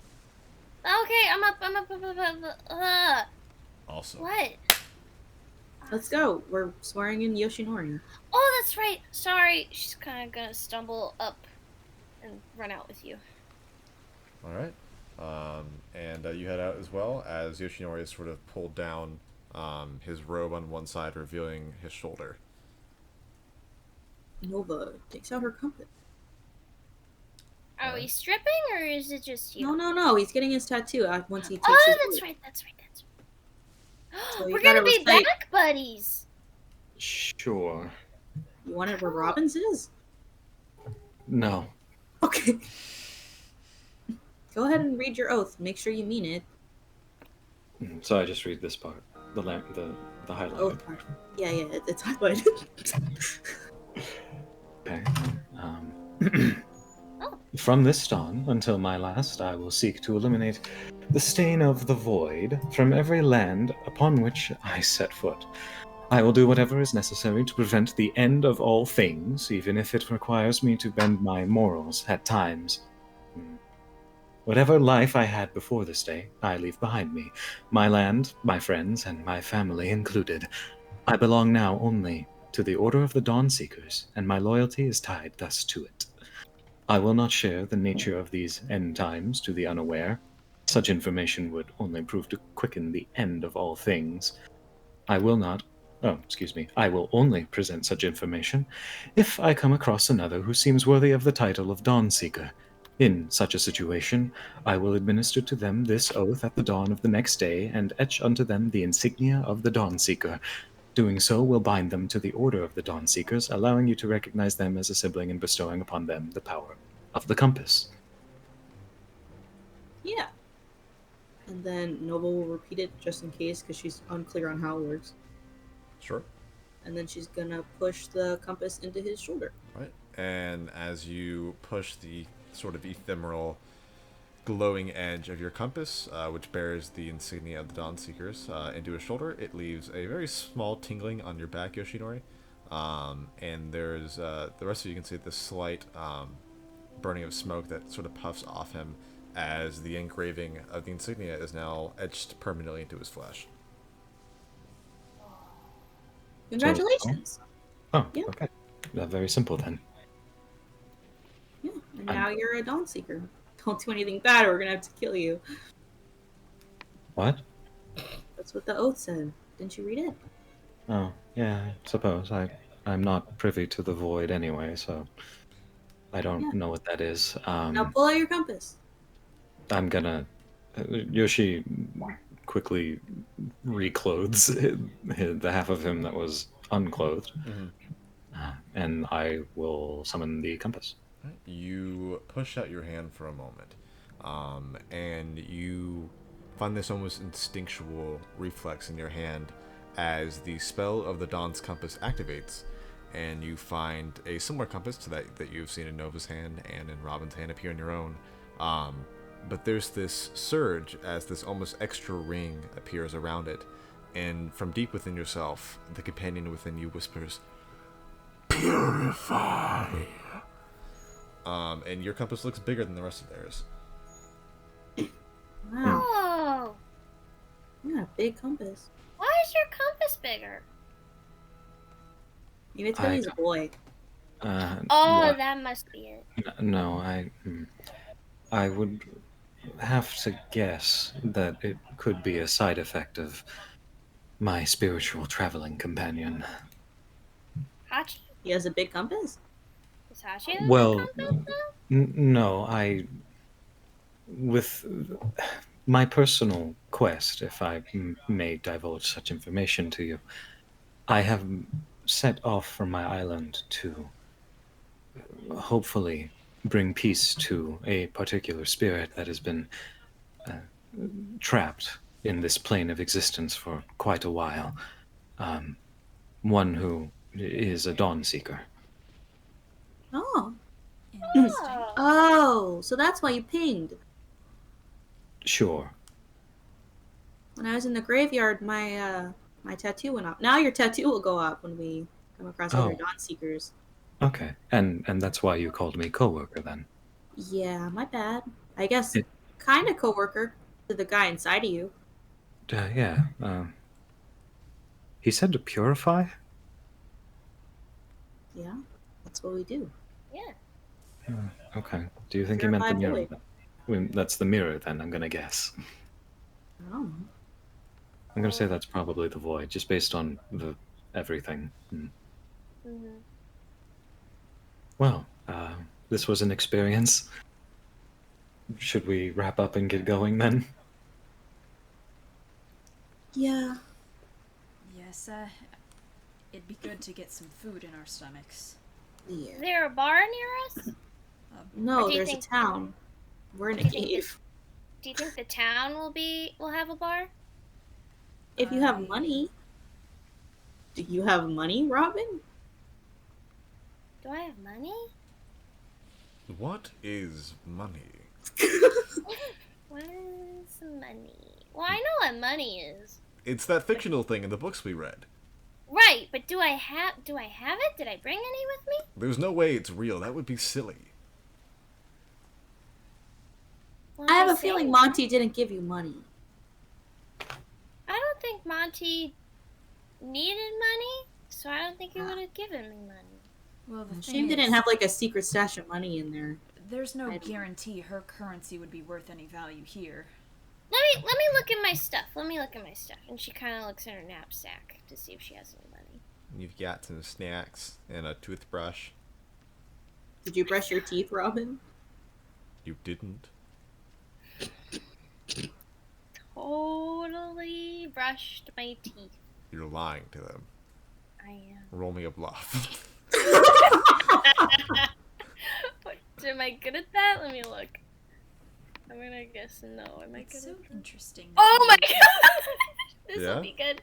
Okay, I'm up. Also. What? Let's go. We're swearing in Yoshinori. Oh, that's right. Sorry. She's kind of gonna stumble up and run out with you. Alright. And you head out as well as Yoshinori is sort of pulled down his robe on one side, revealing his shoulder. Nova takes out her compass. Are we stripping, or is it just you? No. He's getting his tattoo once he takes Oh, his that's robe. right. So you We're gotta gonna be recite. back buddies. Sure. You want it where Robbins is? No. Okay. Go ahead and read your oath. Make sure you mean it. So I just read this part, the highlighted. Oath part. Yeah, it's highlighted. Okay. From this dawn until my last, I will seek to eliminate the stain of the void from every land upon which I set foot. I will do whatever is necessary to prevent the end of all things, even if it requires me to bend my morals at times. Whatever life I had before this day, I leave behind me, my land, my friends, and my family included. I belong now only to the Order of the Dawnseekers, and my loyalty is tied thus to it. I will not share the nature of these end times to the unaware. Such information would only prove to quicken the end of all things. I will only present such information if I come across another who seems worthy of the title of Dawnseeker. In such a situation, I will administer to them this oath at the dawn of the next day and etch unto them the insignia of the Dawnseeker. Doing so will bind them to the Order of the Dawnseekers, allowing you to recognize them as a sibling and bestowing upon them the power of the compass. Yeah. And then Noble will repeat it just in case because she's unclear on how it works. Sure. And then she's gonna push the compass into his shoulder. Right. And as you push the sort of ephemeral glowing edge of your compass, which bears the insignia of the Dawnseekers, into his shoulder, it leaves a very small tingling on your back, Yoshinori. And there's the rest of you can see this slight burning of smoke that sort of puffs off him as the engraving of the insignia is now etched permanently into his flesh. Congratulations. Oh, Yeah. okay. Very simple then. Yeah. And now you're a Dawnseeker. Don't do anything bad or we're gonna have to kill you. What? That's what the oath said. Didn't you read it? Oh, yeah, I suppose. I'm not privy to the void anyway, so I don't know what that is. Now pull out your compass. I'm gonna... Yoshi quickly reclothes the half of him that was unclothed, and I will summon the compass. You push out your hand for a moment, and you find this almost instinctual reflex in your hand as the spell of the Dawn's compass activates, and you find a similar compass to that you've seen in Nova's hand and in Robin's hand appear in your own. But there's this surge as this almost extra ring appears around it, and from deep within yourself, the companion within you whispers, "Purify." And your compass looks bigger than the rest of theirs. Wow. Oh, You got a big compass. why is your compass bigger? Maybe it's because he's a boy. Oh, What? that must be it. No, I would have to guess that it could be a side effect of my spiritual traveling companion. Hachi? He has a big compass? Is Hachi the Well, compass though? no, with my personal quest, if I may divulge such information to you, I have set off from my island to hopefully bring peace to a particular spirit that has been trapped in this plane of existence for quite a while. One who is a Dawnseeker. Oh. Interesting. Oh, so that's why you pinged. Sure. When I was in the graveyard, my tattoo went off. Now your tattoo will go up when we come across other Oh. Dawnseekers. Okay, and that's why you called me coworker then. Yeah, my bad. I guess It- kind of coworker to the guy inside of you. Yeah. He said to purify. Yeah, that's what we do. Yeah. Okay. Do you think he meant the Purify mirror? void. That's the mirror then. I'm gonna guess. I don't know. I'm gonna say that's probably the void, just based on the everything. Mhm. Well, this was an experience. Should we wrap up and get going then? Yeah, Yes, it'd be good to get some food in our stomachs. Yeah. Is there a bar near us? Or No, do you there's think- a town. We're in a do you think cave. Do you think the town will have a bar? If you have money. Do you have money, Robin? Do I have money? What is money? What is money? Well, I know what money is. It's that fictional thing in the books we read. Right, but do I have it? Did I bring any with me? There's no way it's real. That would be silly. What I did have a say? feeling Monty didn't give you money. I don't think Monty needed money, so I don't think he would have given me money. Well, the Shame thing they is, didn't have like a secret stash of money in there. there's no I- guarantee her currency would be worth any value here. Let me look at my stuff. And she kind of looks in her knapsack to see if she has any money. You've got some snacks and a toothbrush. Did you brush your teeth, Robin? You didn't. Totally brushed my teeth. You're lying to them. I am. Roll me a bluff. What, am I good at that? Let me look. I'm gonna guess no. Am I It's good so at that? interesting. Oh my god! This Yeah? will be good.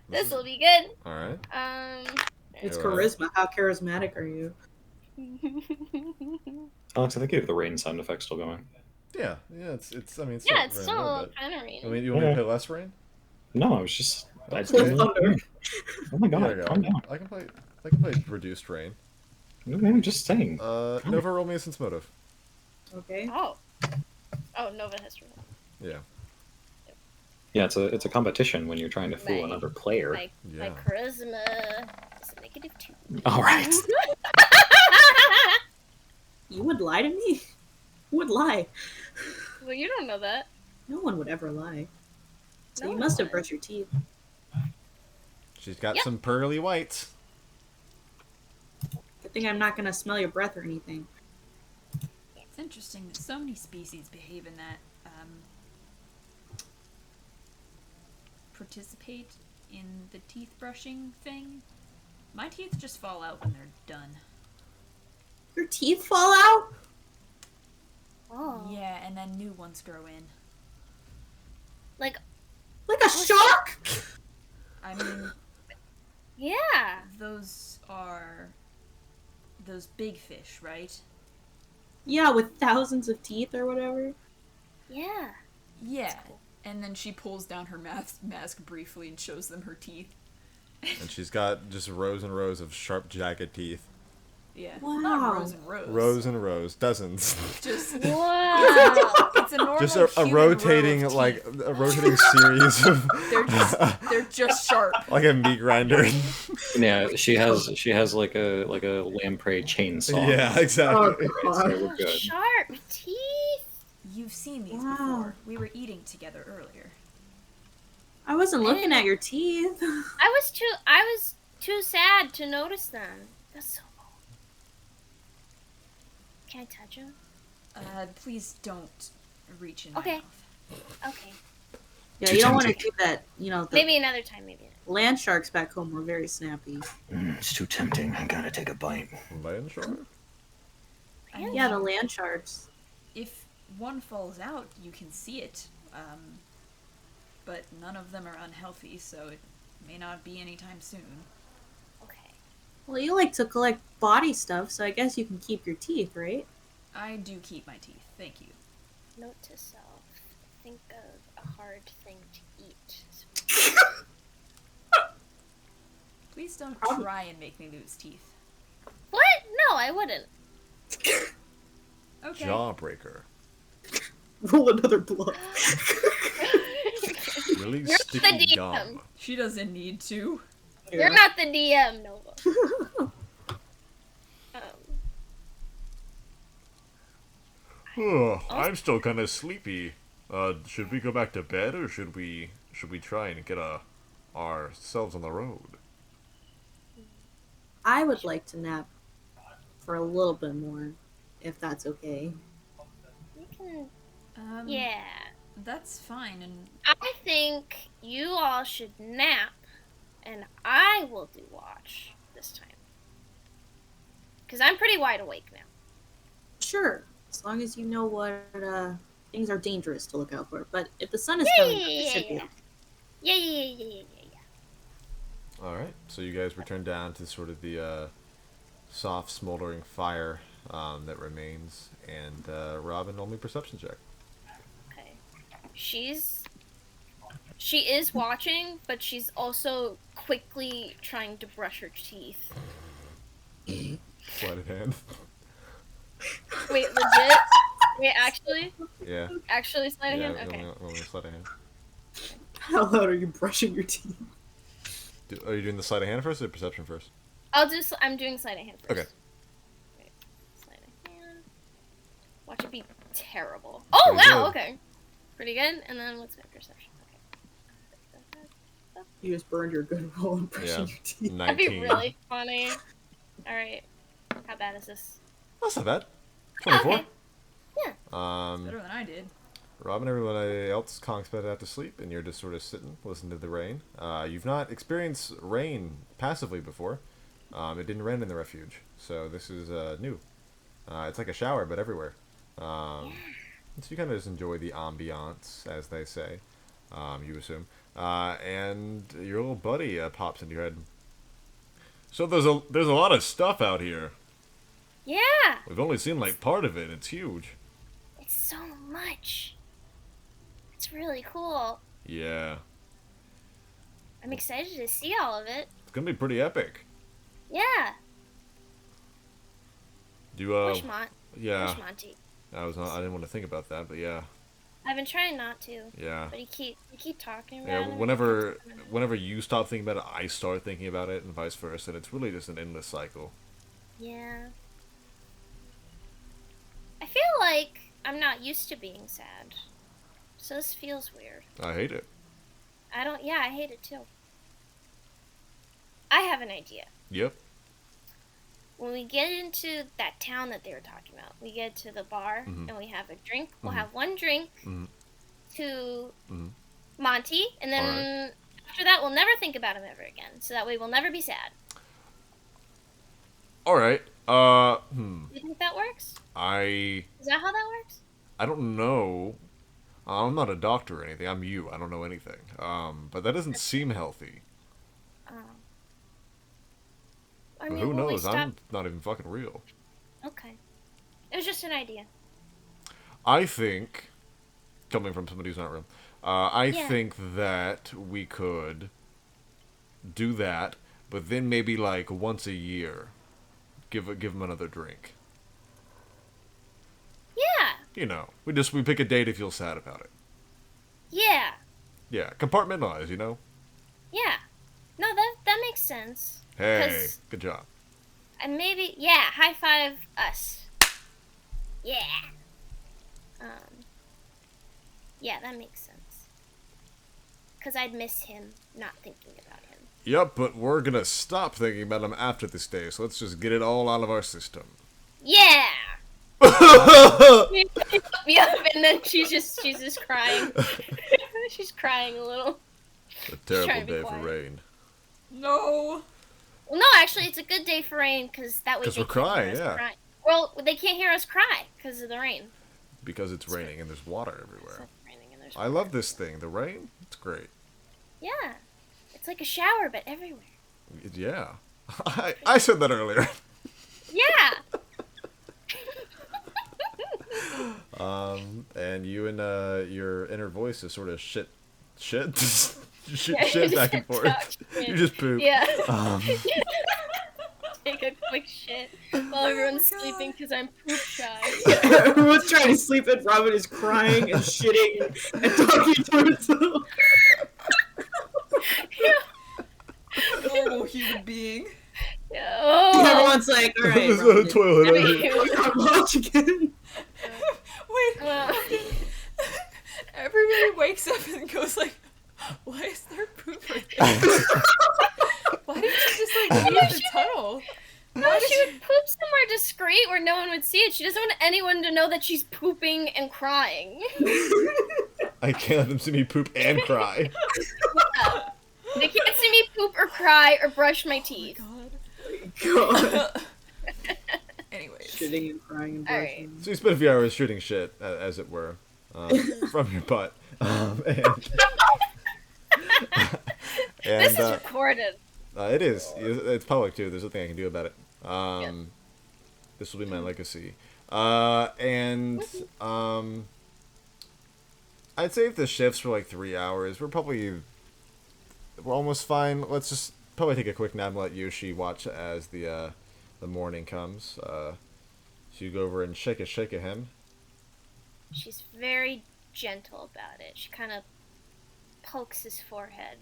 This will be good. All right. It's Go ahead. charisma. How charismatic are you? Alex, I think you have the rain sound effect still going. Yeah. It's. I mean, it's yeah, not it's rain a still little bit. kind of I raining. mean, you want me to play less rain? No, I was just. I That's didn't- Thunder. Oh my god, Yeah, yeah, calm down. I can play. I can play reduced rain. I'm just saying. Nova, roll me a sense motive. Okay. Oh. Oh, Nova has to roll. Yeah. Yeah, it's a competition when you're trying to fool My- another player. My Yeah. charisma is a -2. All right. You would lie to me? Who would lie? Well, you don't know that. No one would ever lie. So No you must have one. brushed your teeth. She's got Yep. some pearly whites. Good thing I'm not gonna smell your breath or anything. It's interesting that so many species behave in that, participate in the teeth brushing thing. My teeth just fall out when they're done. Your teeth fall out? Oh. Yeah, and then new ones grow in. Like, Like a shark? I mean, yeah. those are those big fish, right? Yeah, with thousands of teeth or whatever. Yeah. Yeah. And then she pulls down her mask briefly and shows them her teeth. And she's got just rows and rows of sharp, jagged teeth. Yeah. Wow. Not rows and rows. Rows and rows. Dozens. Just Wow. it's a normal Just a human rotating, row of like, teeth. a rotating series of... They're just sharp. like a meat grinder. Yeah, she has like a lamprey chainsaw. Yeah, exactly. Oh, So God. we're good. Sharp teeth. You've seen these Wow. before. We were eating together earlier. I wasn't looking at your teeth. I was too sad to notice them. That's so cool. Can I touch them? Please don't reach in my Okay. mouth. Okay. Yeah, Too you don't want to tempting. do that. You know, the Maybe another time. Maybe. land sharks back home were very snappy. It's too tempting. I gotta take a bite. Land shark? I mean, Yeah, the land sharks. if one falls out, you can see it. But none of them are unhealthy, so it may not be anytime soon. Okay. Well, you like to collect body stuff, so I guess you can keep your teeth, right? I do keep my teeth. Thank you. Note to self: think of a hard thing to eat. Please don't Probably- try and make me lose teeth. What? No, I wouldn't. Okay. Jawbreaker. Roll another bluff. Really You're the sticky DM. gum. She doesn't need to. You're not the DM, Nova. I'm still kind of sleepy. Should we go back to bed, or should we try and get ourselves on the road? I would like to nap for a little bit more, if that's okay. You can. Um, Yeah. That's fine, and I think you all should nap, and I will do watch this time. Because I'm pretty wide awake now. Sure, as long as you know what things are dangerous to look out for. But if the sun is Yeah, coming up, yeah, it yeah, should be. yeah. Yeah. All right. So you guys return down to sort of the soft, smoldering fire that remains, and Robin, only perception check. Okay. She is watching, but she's also quickly trying to brush her teeth. Sleight of hand. Wait, legit? Wait, actually? Yeah. Actually sleight of Yeah. hand? Okay. Only sleight of hand. How loud are you brushing your teeth? Are you doing the sleight of hand first or perception first? I'm doing sleight of hand first. Okay. Wait, sleight of hand. Watch it be terrible. Oh, Pretty wow, good. okay. Pretty good. And then what's my perception? Okay. You just burned your good roll on brushing your teeth. 19. That'd be really funny. Alright. How bad is this? That's not bad. 24. Okay. Better than I did. Robin, everybody else conks bedded out to sleep, and you're just sort of sitting, listening to the rain. You've not experienced rain passively before. It didn't rain in the refuge, so this is new. It's like a shower, but everywhere. So you kind of just enjoy the ambiance, as they say, you assume. And your little buddy pops into your head. So there's a lot of stuff out here. Yeah! We've only seen like part of it. It's huge. It's so much. It's really cool. Yeah. I'm excited to see all of it. It's gonna be pretty epic. Yeah. Do Wish yeah. Monty. I didn't want to think about that, but yeah. I've been trying not to. Yeah. But we keep talking about Yeah, it. whenever you stop thinking about it, I start thinking about it, and vice versa. And it's really just an endless cycle. Yeah. I feel like I'm not used to being sad. So this feels weird. I hate it. I hate it too. I have an idea. Yep. When we get into that town that they were talking about, we get to the bar Mhm. and we have a drink. We'll Mhm. have one drink Mhm. to Mhm. Monty, and then after that, we'll never think about him ever again. So that way, we'll never be sad. All right. Do you think that works? I Is that how that works? don't know. I'm not a doctor or anything. I'm you. I don't know anything. But that doesn't seem healthy. I But mean, who will we knows? stop? I'm not even fucking real. Okay. It was just an idea. I think, coming from somebody who's not real, I Yeah. think that we could do that, but then maybe like once a year, give him another drink. Yeah. You know, we pick a day to feel sad about it. Yeah. Yeah, compartmentalize. You know. Yeah. No, that makes sense. Hey, 'Cause- good job. And maybe, yeah, high five us. Yeah. Yeah, that makes sense. Because I'd miss him not thinking about him. Yep, but we're gonna stop thinking about him after this day, so let's just get it all out of our system. Yeah! Yep, and then she's just crying. She's crying a little. A trying terrible to be day for quiet. rain. No. Well, no, actually, it's a good day for rain because that way 'Cause they we're can't hear crying, us yeah. cry. Well, they can't hear us cry because of the rain. Because it's raining and there's water everywhere. It's raining and there's I love this thing. The rain, it's great. Yeah, it's like a shower, but everywhere. Yeah. I said that earlier. Yeah. And you and your inner voice is sort of shit Yeah, shit back and forth. shit. You just poop. Yeah. Um, Take a quick shit while everyone's God. sleeping because I'm poop shy. Everyone's trying to sleep and Robin is crying and shitting and talking to herself. Normal human being. Yeah. Oh. Everyone's like, alright, there's a Robin, toilet I out mean, here. watch again. Wait. Well. Everybody wakes up and goes like, "Why is there poop right there? Why didn't you just like leave the tunnel?" No, she would poop somewhere discreet where no one would see it. She doesn't want anyone to know that she's pooping and crying. I can't let them see me poop and cry. They can't see me poop or cry or brush my teeth. God. Anyways. Shitting and crying and All brushing. So you spent a few hours shooting shit, as it were, from your butt. And This is uh, recorded. it is. It's public too. There's nothing I can do about it. This will be my legacy. And I'd say if the shifts were like 3 hours, we're almost fine. Let's just probably take a quick nap and let Yoshi watch as the morning comes. So you go over and shake a him. She's very gentle about it. She kind of pokes his forehead.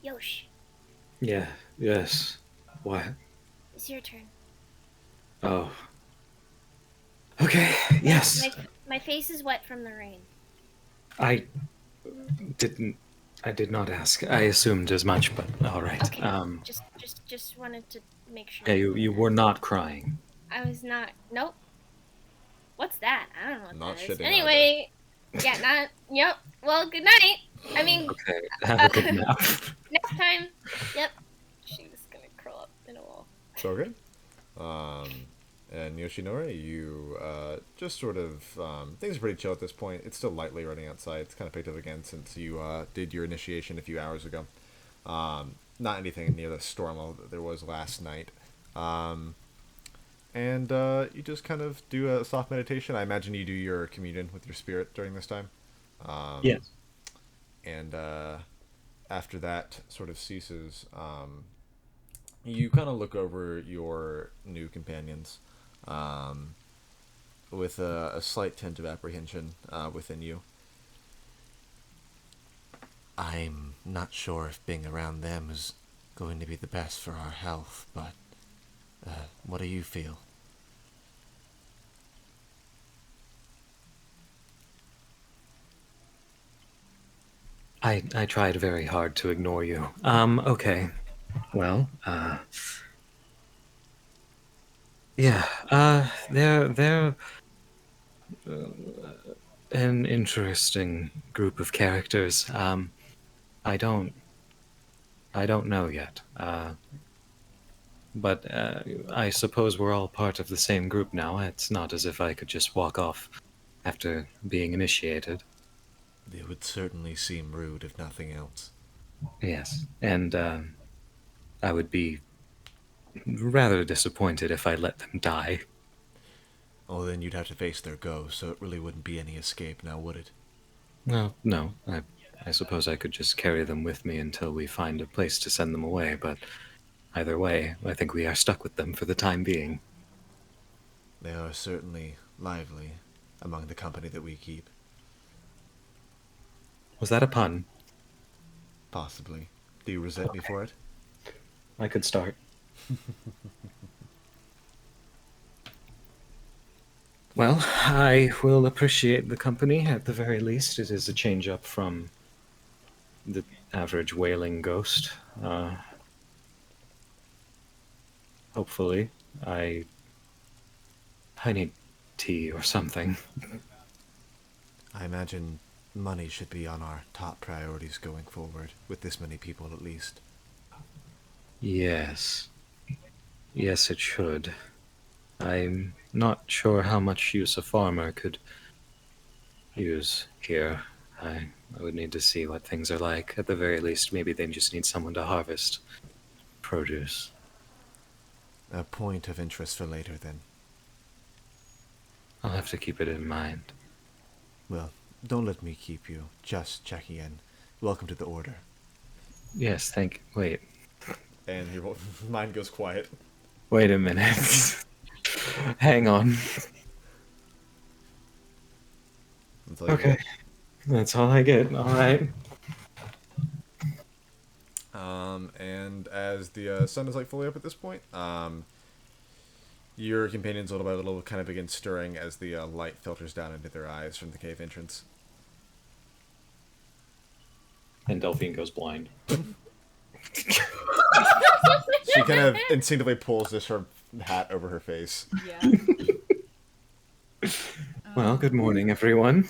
Yosh, Yeah, yes. What? it's your turn. Oh. Okay, yes. My face is wet from the rain. I did not ask. I assumed as much, but all right. Okay. Just wanted to make sure. Yeah, you were not crying. I was not. Nope. What's that? I don't know what Not that is. shitting Anyway, yeah, not. Yep. Well, good night. I mean, Okay, have a good nap. next time. Yep. She's gonna curl up in a ball. It's okay. And Yoshinori, you just sort of things are pretty chill at this point. It's still lightly raining outside. It's kind of picked up again since you did your initiation a few hours ago. Not anything near the storm level that there was last night. And you just kind of do a soft meditation. I imagine you do your communion with your spirit during this time. Yes. And after that sort of ceases, you kind of look over your new companions with a slight tint of apprehension within you. I'm not sure if being around them is going to be the best for our health, but what do you feel? I tried very hard to ignore you. Okay. Well, yeah, they're an interesting group of characters. I don't know yet. But I suppose we're all part of the same group now. It's not as if I could just walk off after being initiated. It would certainly seem rude if nothing else. Yes, and I would be rather disappointed if I let them die. Oh, then you'd have to face their ghost, so it really wouldn't be any escape now, would it? Well, no. I suppose I could just carry them with me until we find a place to send them away, but either way, I think we are stuck with them for the time being. They are certainly lively among the company that we keep. Was that a pun? Possibly. Do you resent me for it? I could start. Well, I will appreciate the company at the very least. It is a change up from the average wailing ghost. Hopefully, I need tea or something. I imagine money should be on our top priorities going forward, with this many people at least. Yes. Yes, it should. I'm not sure how much use a farmer could use here. I would need to see what things are like. At the very least, maybe they just need someone to harvest produce. A point of interest for later, then. I'll have to keep it in mind. Well, don't let me keep you. Just checking in. Welcome to the Order. Yes, wait. And your mind goes quiet. Wait a minute. Hang on. That's all you Okay. That's all I get. All right. And as the sun is like fully up at this point, your companions little by little kind of begin stirring as the light filters down into their eyes from the cave entrance. And Delphine goes blind. She kind of instinctively pulls her hat over her face. Yeah. Well, good morning, everyone.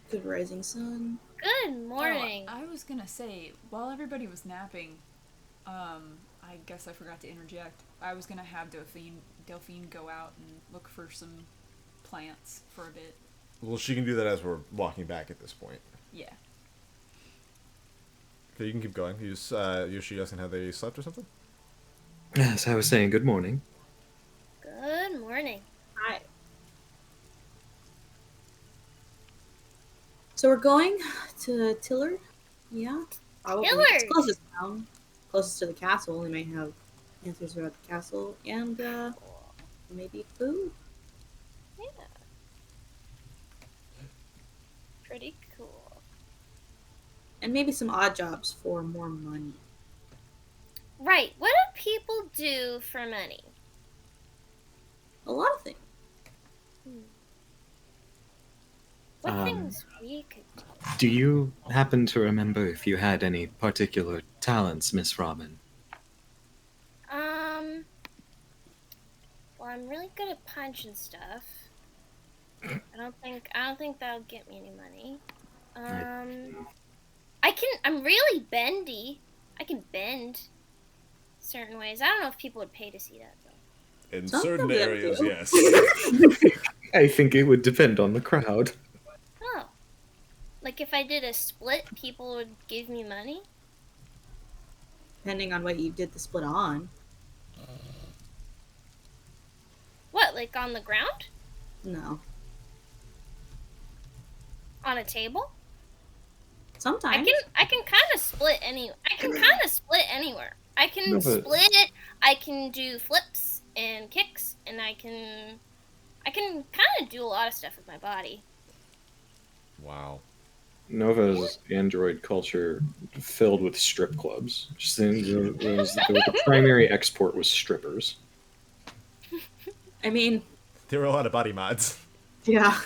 Good rising sun. Good morning. Oh, I was gonna say, while everybody was napping, I guess I forgot to interject. I was gonna have Delphine go out and look for some plants for a bit. Well, she can do that as we're walking back at this point. Yeah. Okay, you can keep going. You just, Yoshi asking how they slept or something? As I was saying, good morning. Good morning. Hi. So we're going to Tillard? Yeah? Probably. Tillard! It's closest town. Closest to the castle. We may have answers about the castle and maybe food. Yeah. Pretty cool. And maybe some odd jobs for more money. Right. What do people do for money? A lot of things. What things we could do? Do you happen to remember if you had any particular talents, Miss Robin? Well, I'm really good at punching stuff. I don't think that'll get me any money. I'm really bendy. I can bend certain ways. I don't know if people would pay to see that though. In Some certain of them areas, do. yes. I think it would depend on the crowd. Oh. Like if I did a split, people would give me money? Depending on what you did the split on. What, like on the ground? No. On a table? Sometimes. I can kind of split anywhere. I can No, but- split it. I can do flips and kicks, and I can kind of do a lot of stuff with my body. Wow. Nova's android culture filled with strip clubs. Just the primary export was strippers. I mean, There were a lot of body mods. yeah.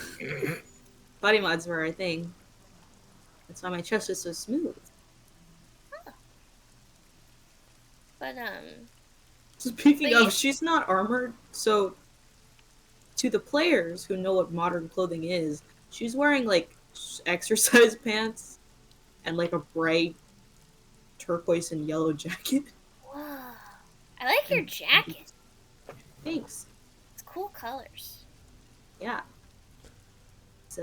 Body mods were our thing. That's why my chest is so smooth. But Speaking But of, she's not armored, so to the players who know what modern clothing is, she's wearing like exercise pants and like a bright turquoise and yellow jacket. whoa, I like your jacket. Thanks. It's cool colors. Yeah. It's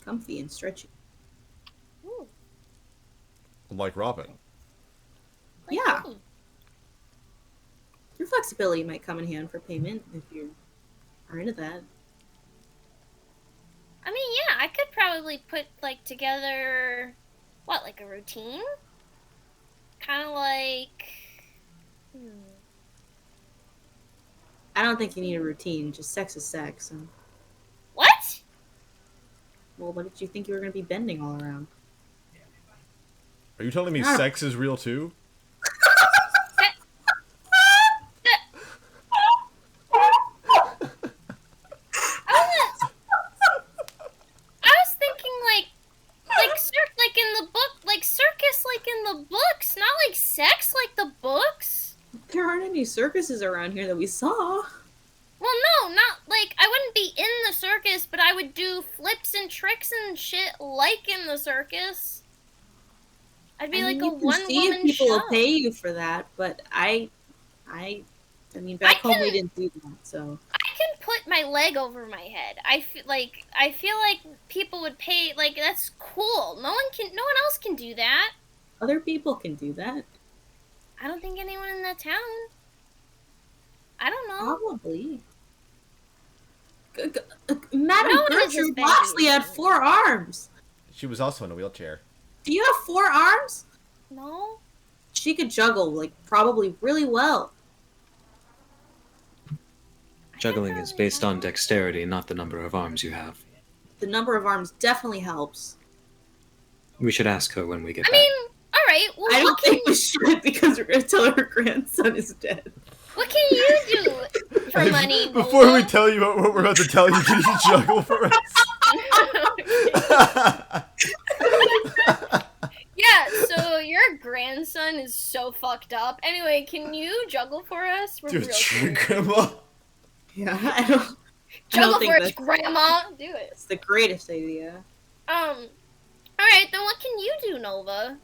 comfy and stretchy. Ooh, Like Robin. like Yeah. me. Your flexibility might come in hand for payment if you are into that. I mean, yeah, I could probably put like together like a routine, kind of like. I don't think you need a routine. Just sex is sex. So. What? Well, what did you think you were going to be bending all around? Are you telling me Ah. sex is real too? I was thinking like in the book, like circus, like in the books, not like sex, like the books. There aren't any circuses around here that we saw. Well, no, not like I wouldn't be in the circus, but I would do flips and tricks and shit like in the circus. I'd be I mean, like a you can see if one-woman people show. will pay you for that, but I mean, back home we can- didn't do that, so. I can put my leg over my head. I feel like people would pay. Like that's cool. No one else can do that. Other people can do that. I don't think anyone in that town. I don't know. Probably. Madam No one has Gertrude his Loxley babies. had 4 arms. She was also in a wheelchair. Do you have 4 arms? No. She could juggle, like, probably really well. Juggling is based on dexterity, not the number of arms you have. The number of arms definitely helps. We should ask her when we get I back. mean, all right. Well, I don't think we should because we're going to tell her grandson is dead. what can you do for money? Before we Noel? tell you what we're about to tell you, can you juggle for us? Yeah. So your grandson is so fucked up. Anyway, can you juggle for us? We're Do a real trick, curious. Grandma. Yeah, I don't Juggle think for us, that's- Grandma. Do it. It's the greatest idea. Alright, then what can you do, Nova?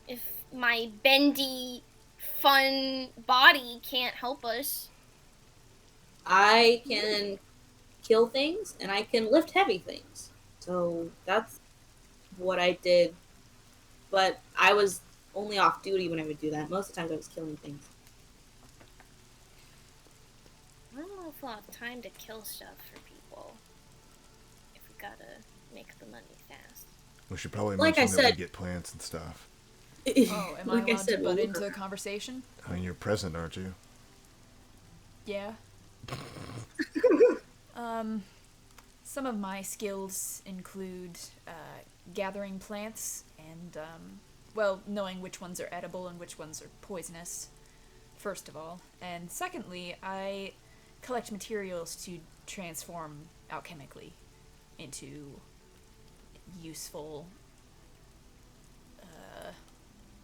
If my bendy, fun body can't help us. I can kill things and I can lift heavy things. So that's what I did. But I was only off duty when I would do that. Most of the times I was killing things. I don't know if we'll have time to kill stuff for people. If we gotta make the money fast. We should probably Like mention I that we said- get plants and stuff. Oh, am I Like allowed to we'll butt look into the around. conversation? I mean, you're present, aren't you? Yeah. Some of my skills include gathering plants and, well, knowing which ones are edible and which ones are poisonous, first of all. And secondly, I collect materials to transform alchemically into useful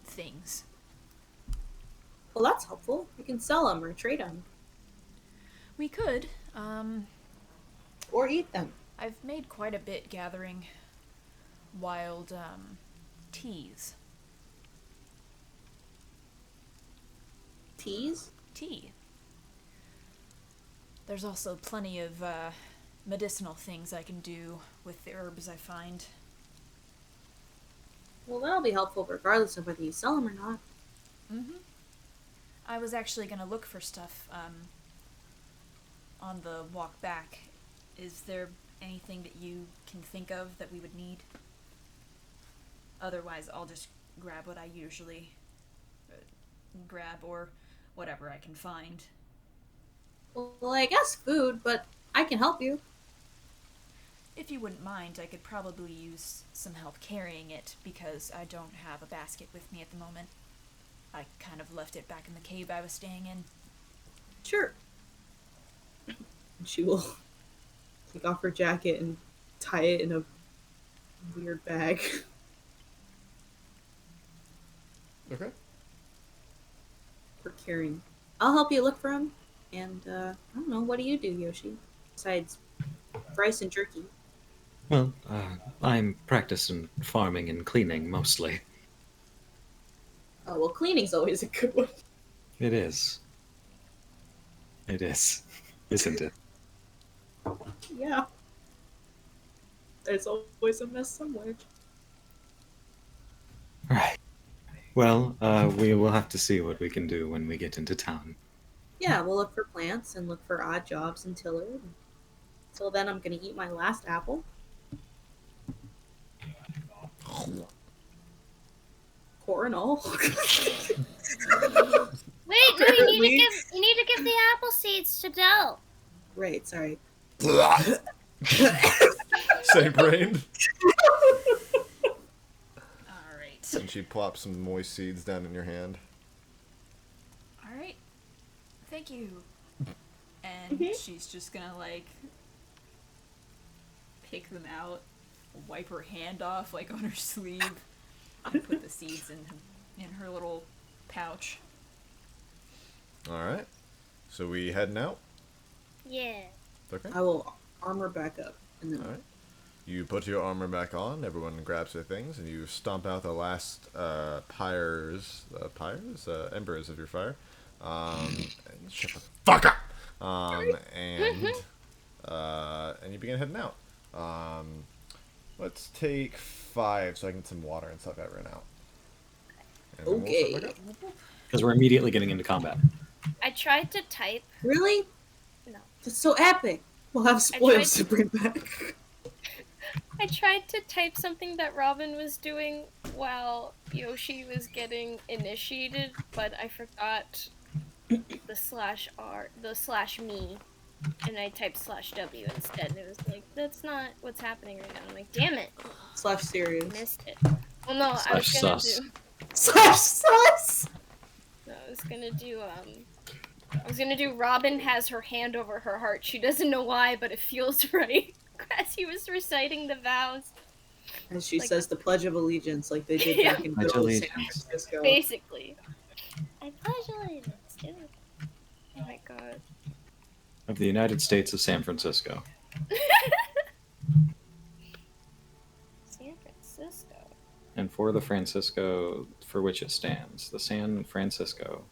things. Well, that's helpful. You can sell them or trade them We could. or eat them. I've made quite a bit gathering wild teas. Teas? Tea. There's also plenty of medicinal things I can do with the herbs I find. Well, that'll be helpful regardless of whether you sell them or not. Mm-hmm. I was actually gonna look for stuff on the walk back. Is there anything that you can think of that we would need? Otherwise, I'll just grab what I usually grab or whatever I can find. Well, I guess food, but I can help you. If you wouldn't mind, I could probably use some help carrying it because I don't have a basket with me at the moment. I kind of left it back in the cave I was staying in. Sure. And she will take off her jacket and tie it in a weird bag. Okay. For carrying. I'll help you look for them. And, I don't know, what do you do, Yoshi? Besides rice and jerky. Well, I'm practicing farming and cleaning mostly. Oh, well, cleaning's always a good one. It is. It is. Isn't it? Yeah. There's always a mess somewhere. Right. Well, we will have to see what we can do when we get into town. Yeah, we'll look for plants and look for odd jobs in Tiller. Till then, I'm gonna eat my last apple. Core and all. Wait, no, you need to give the apple seeds to Dell. Right, sorry. Same brain. Alright. And she plops some moist seeds down in your hand. Alright. Thank you. And she's just gonna, like, pick them out, wipe her hand off, like, on her sleeve, and put the seeds in her little pouch. Alright. So we heading out? Yeah. Okay. I will armor back up. And then Alright. You put your armor back on, everyone grabs their things, and you stomp out the last embers of your fire. And shut the fuck up! And you begin heading out. Let's take 5 so I can get some water and stuff that ran out. And then we'll Okay. start back up. Because we're immediately getting into combat. I tried to type. Really? No. That's so epic. We'll have spoils to bring back. I tried to type something that Robin was doing while Yoshi was getting initiated, but I forgot the /me, and I typed /w instead, and it was like, that's not what's happening right now. I'm like, damn it, /serious. missed it. Well, no, I was gonna /sus. do. /sus. No, I was gonna do. Robin has her hand over her heart. She doesn't know why, but it feels right. As he was reciting the vows. As she Like- says the Pledge of Allegiance, like they did Yeah. back in Pledge good old San allegiance. Francisco. Basically. I pledge allegiance to it. Oh my god. Of the United States of San Francisco. San Francisco. And for the Francisco for which it stands, the San Francisco.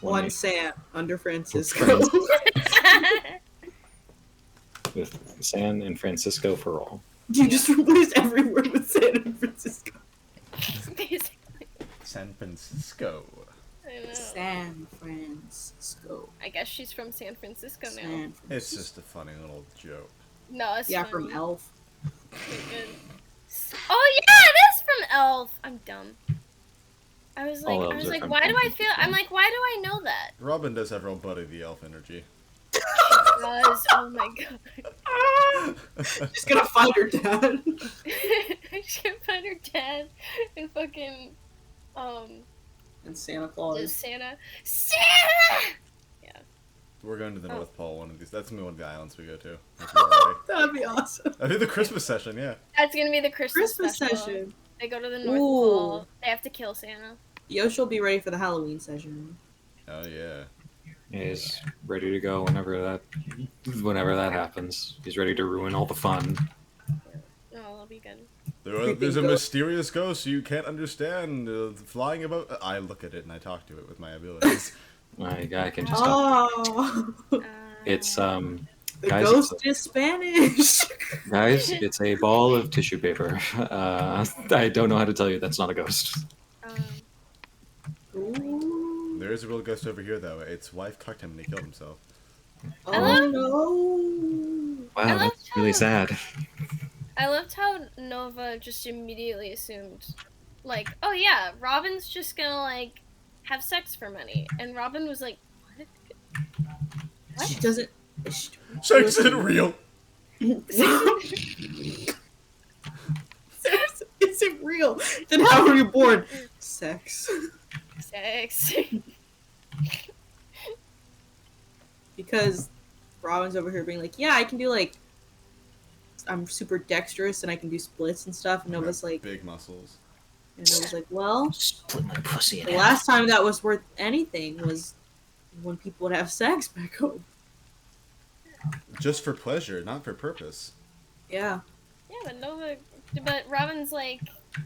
One San under Francisco. With San and Francisco for all. You just replaced every word with San and Francisco. Basically. San Francisco. I know. San Francisco. I guess she's from San Francisco now. San Francisco. It's just a funny little joke. No, it's Yeah, funny. from Elf. Okay, good. Oh yeah, it is from Elf. I'm dumb. I was All like, elves are from why do I San feel? I'm like, why do I know that? Robin does have real Buddy the Elf energy. Because, oh my god. She's gonna find her dad. I should find her dad and fucking, And Santa Claus. just Santa. Santa! We're going to the Oh. North Pole one of these. That's gonna be one of the islands we go to. If you're ready. That'd be awesome. I think the Christmas session, yeah. That's gonna be the Christmas special. session. They go to the North Ooh. Pole. They have to kill Santa. Yoshi will be ready for the Halloween session. Oh yeah. He's ready to go whenever that happens. He's ready to ruin all the fun. Oh, that'll be good. There's a Ghost. mysterious ghost you can't understand flying about. I look at it and I talk to it with my abilities. I can just talk. Oh, It's the guys, ghost is Spanish. guys, it's a ball of tissue paper. I don't know how to tell you that's not a ghost. Ooh. There is a real ghost over here though. Its wife cucked him and he killed himself. Oh no. Wow, love that's really how- sad. I loved how Nova just immediately assumed, like, oh yeah, Robin's just gonna, like, have sex for money. And Robin was like, what? She doesn't. Sex isn't real. Sex isn't real. Then how were you born? Sex. Sex. Because Robin's over here being like, yeah, I can do like, I'm super dexterous and I can do splits and stuff. And Nova's like, Big muscles. well, Split my pussy in the half. last time that was worth anything was when people would have sex back home. Just for pleasure, not for purpose. Yeah. Yeah, but Robin's like,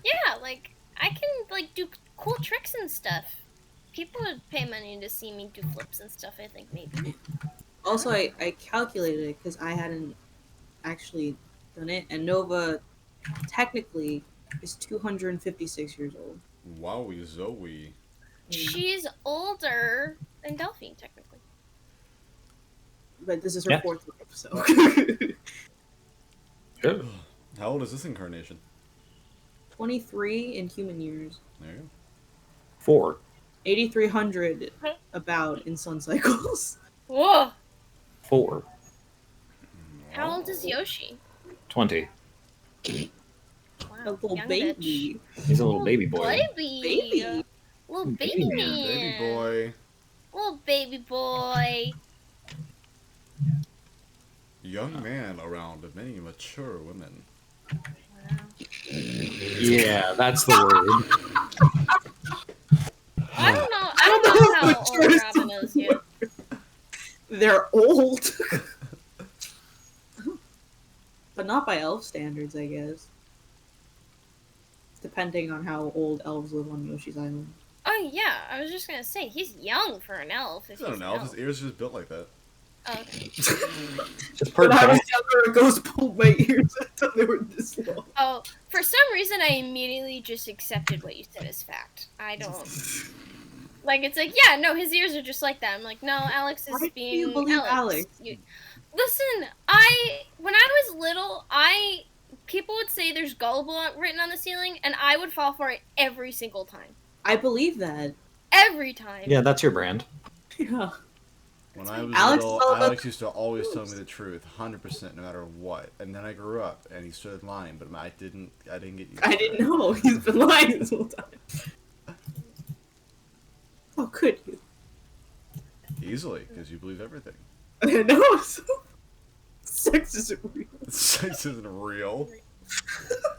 yeah, like, I can, like, do cool tricks and stuff. People would pay money to see me do flips and stuff, I think, maybe. Also, I calculated it because I hadn't actually done it, and Nova technically is 256 years old. Wowie Zoe. She's older than Delphine, technically. But this is her Yeah. fourth life, so. Good. How old is this incarnation? 23 in human years. There you go. 4. 8,300 about in sun cycles. Whoa! 4. How old is Yoshi? 20. Wow, A little young baby. He's a little baby boy. Baby! Baby. Little baby Baby man. Baby boy. Little baby boy. Young man around many mature women. Yeah, that's the word. I don't know how old Mature is Robin the is yet. They're old. But not by elf standards, I guess. Depending on how old elves live on Yoshi's Island. Oh yeah, I was just gonna say, he's young for an elf. If He's not an elf. His ears are just built like that. Oh, okay. Just When I was perfect. younger, a ghost pulled my ears until they were this long. Oh, for some reason, I immediately just accepted what you said as fact. I don't. Like, it's like, yeah, no, his ears are just like that. I'm like, no, Alex is Why do being you believe Alex? Listen, when I was little, people would say there's gullible written on the ceiling, and I would fall for it every single time. I believe that. Every time. Yeah, that's your brand. Yeah. When I was Alex is little, all about Alex used to always tell me the truth, 100%, no matter what. And then I grew up, and he started lying, but I didn't get used to I it. didn't know. He's been lying this whole time. How could you? Easily, because you believe everything. I know. So... Sex isn't real. Sex isn't real.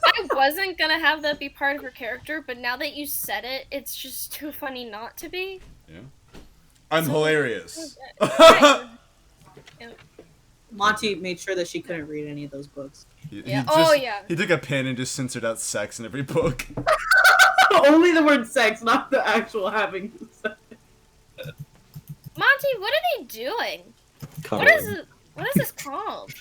I wasn't gonna have that be part of her character, but now that you said it, it's just too funny not to be. I'm hilarious. Right. Monty made sure that she couldn't read any of those books. Yeah. Oh, yeah. He took a pen and just censored out sex in every book. Only the word sex, not the actual having sex. Monty, what are they doing? What is this called?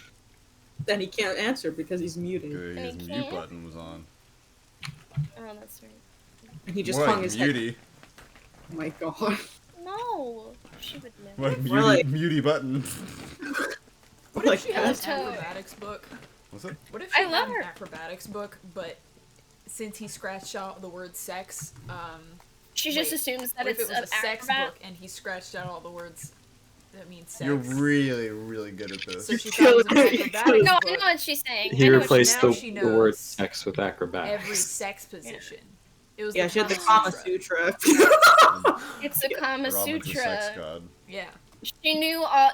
Then he can't answer because he's muted. His He mute can't? button was on. Oh, that's right. And he just More hung like his head. muty. Oh my god. No. She would never. More like More like- muty button. What Like if she had an that. acrobatics book? What's it? What if she I had love an her. acrobatics book, but since he scratched out the word sex, She just wait, assumes that what if it's it was an a sex acrobat. book and he scratched out all the words that mean sex? You're really, really good at this. So she thought it was an You're acrobatics No, I book. know what she's saying. He I know what replaced she's now the, she the word knows sex with acrobatics. Every sex position. It was Yeah, the she had the Kama Kama Sutra. Sutra. It's the Kama Robin's a sex Sutra. god. Yeah.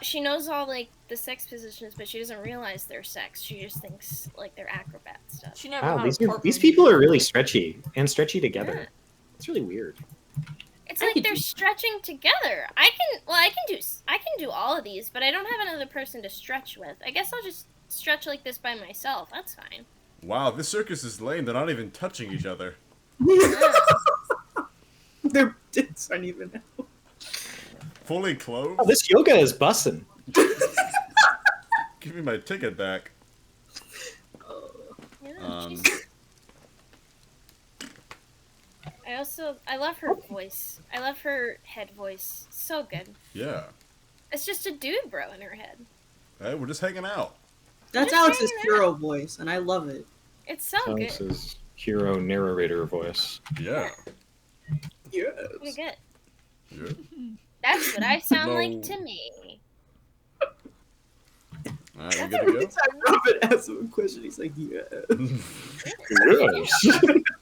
She knows all like the sex positions, but she doesn't realize they're sex. She just thinks like they're acrobat stuff. She never Wow, thought these, of these corporal people are needle. really stretchy and stretchy together. Yeah. It's really weird. It's I like could they're do- stretching together. I can do all of these, but I don't have another person to stretch with. I guess I'll just stretch like this by myself. That's fine. Wow, this circus is lame. They're not even touching each other. Their dicks aren't even out. Fully clothed? Oh, this yoga is bussin'. Give me my ticket back. Yeah, I love her voice. I love her head voice. So good. Yeah. It's just a dude bro in her head. Hey, we're just hanging out. That's Just Alex's hanging hero voice, and I love it. It's so Sounds good. his hero narrator voice. Yeah. Yes. Pretty good. Yeah. That's what I sound No. like to me. Alright, we That's good to go? Every time Robin asks him a question, he's like, yeah. Yes.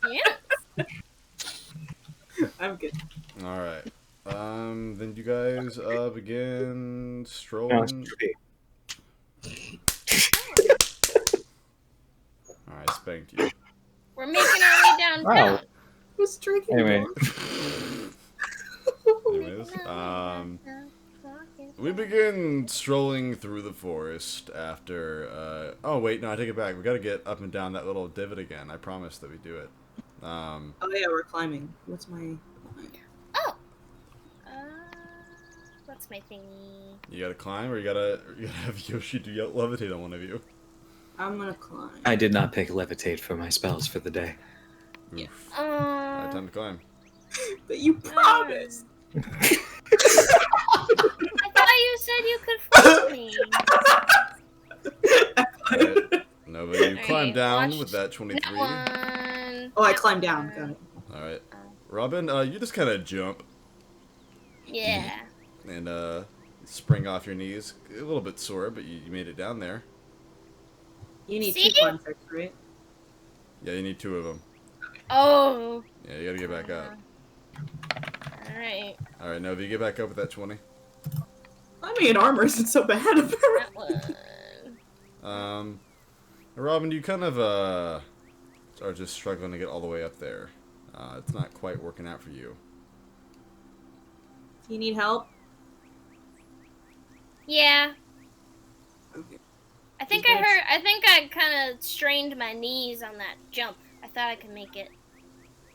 Yeah. I'm good. Alright. Then you guys begin No, strolling. Alright, spanked you. We're making our way downtown. Wow. Who's drinking? Anyway. Anyways, we begin strolling through the forest after, oh wait, no, I take it back. We gotta get up and down that little divot again. I promised that we do it. Oh yeah, we're climbing. What's my... Oh. What's my thingy? You gotta climb, or you gotta have Yoshi do levitate on one of you. I'm gonna climb. I did not pick levitate for my spells for the day. Oof. Alright, Oh. time to climb. But you promised! I thought you said you could float me. Alright. Nova, you Alright, climb down watch with that 23. That one. Oh, I climbed down. Got it. Alright. Robin, you just kind of jump Yeah. and spring off your knees. A little bit sore, but you made it down there. You need See? 2 context, right? Yeah, you need 2 of them. Oh. Yeah, you gotta get back up. Alright. Alright, Nova, you get back up with that 20. Climbing in armor isn't so bad, apparently. That one. Robin, you kind of are just struggling to get all the way up there. It's not quite working out for you. Do you need help? Yeah. Okay. I think I kind of strained my knees on that jump. I thought I could make it.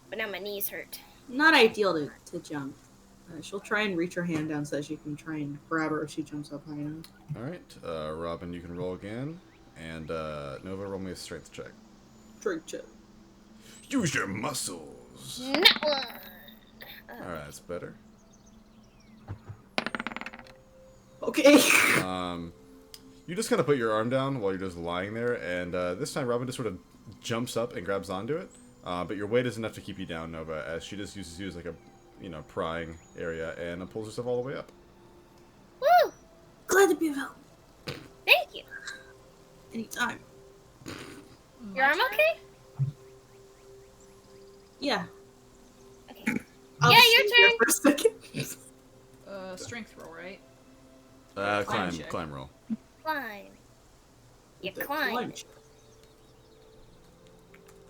But now my knees hurt. Not ideal to jump. She'll try and reach her hand down so that she can try and grab her if she jumps up high enough. Alright, Robin, you can roll again. And Nova, roll me a strength check. Drink chip. Use your muscles! That one. Alright, that's better. Okay. You just kind of put your arm down while you're just lying there, and this time Robin just sort of jumps up and grabs onto it. But your weight is enough to keep you down, Nova, as she just uses you as like a, prying area and pulls herself all the way up. Woo! Glad to be of help. Thank you. Anytime. Your arm okay? Yeah. Okay. I'll Yeah, just your stay here turn. for a second. Strength roll, right? Climb check. roll. Climb. You The climb. lunch.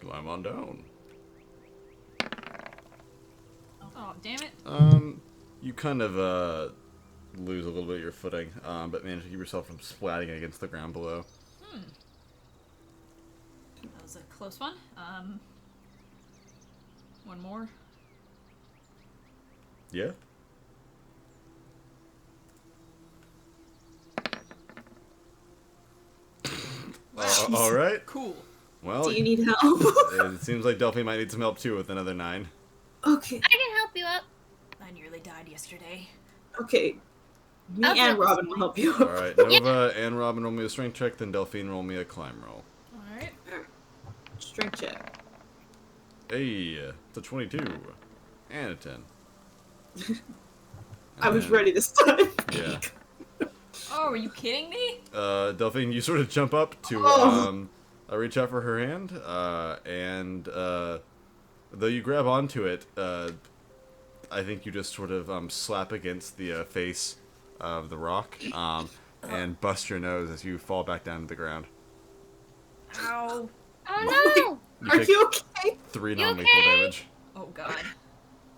Climb on down. Oh, damn it. You kind of, lose a little bit of your footing, but manage to keep yourself from splatting against the ground below. That was a close one. One more. Yeah. All right. Cool. Well, Do you need help? it seems like Delphine might need some help too with another 9. Okay. I can help you up. I nearly died yesterday. Okay. Me I'll and do it. Robin will help you. All right, Nova and Robin roll me a strength check, then Delphine roll me a climb roll. Alright. Strength check. Hey, it's a 22 and a 10. I was And- ready this time. Yeah. Oh, are you kidding me? Delphine, you sort of jump up to Oh. reach out for her hand, and though you grab onto it, I think you just sort of slap against the face of the rock and bust your nose as you fall back down to the ground. Ow. Oh no! Are take you okay? 3 You non-lethal okay? damage. Oh god.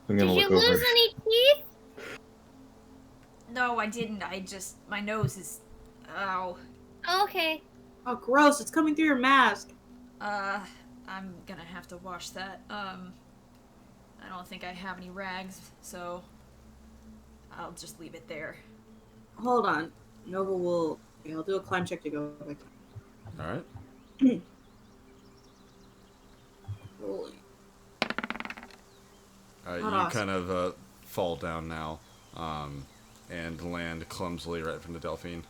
I'm Did gonna you look over. lose any teeth? No, I didn't. My nose is... Ow. Oh, okay. Oh, gross. It's coming through your mask. I'm gonna have to wash that. I don't think I have any rags, so... I'll just leave it there. Hold on. Nova will... Okay, I'll do a climb check to go back. All right. Rolling. All right, Not you awesome. kind of fall down now, and land clumsily right from the Delphine.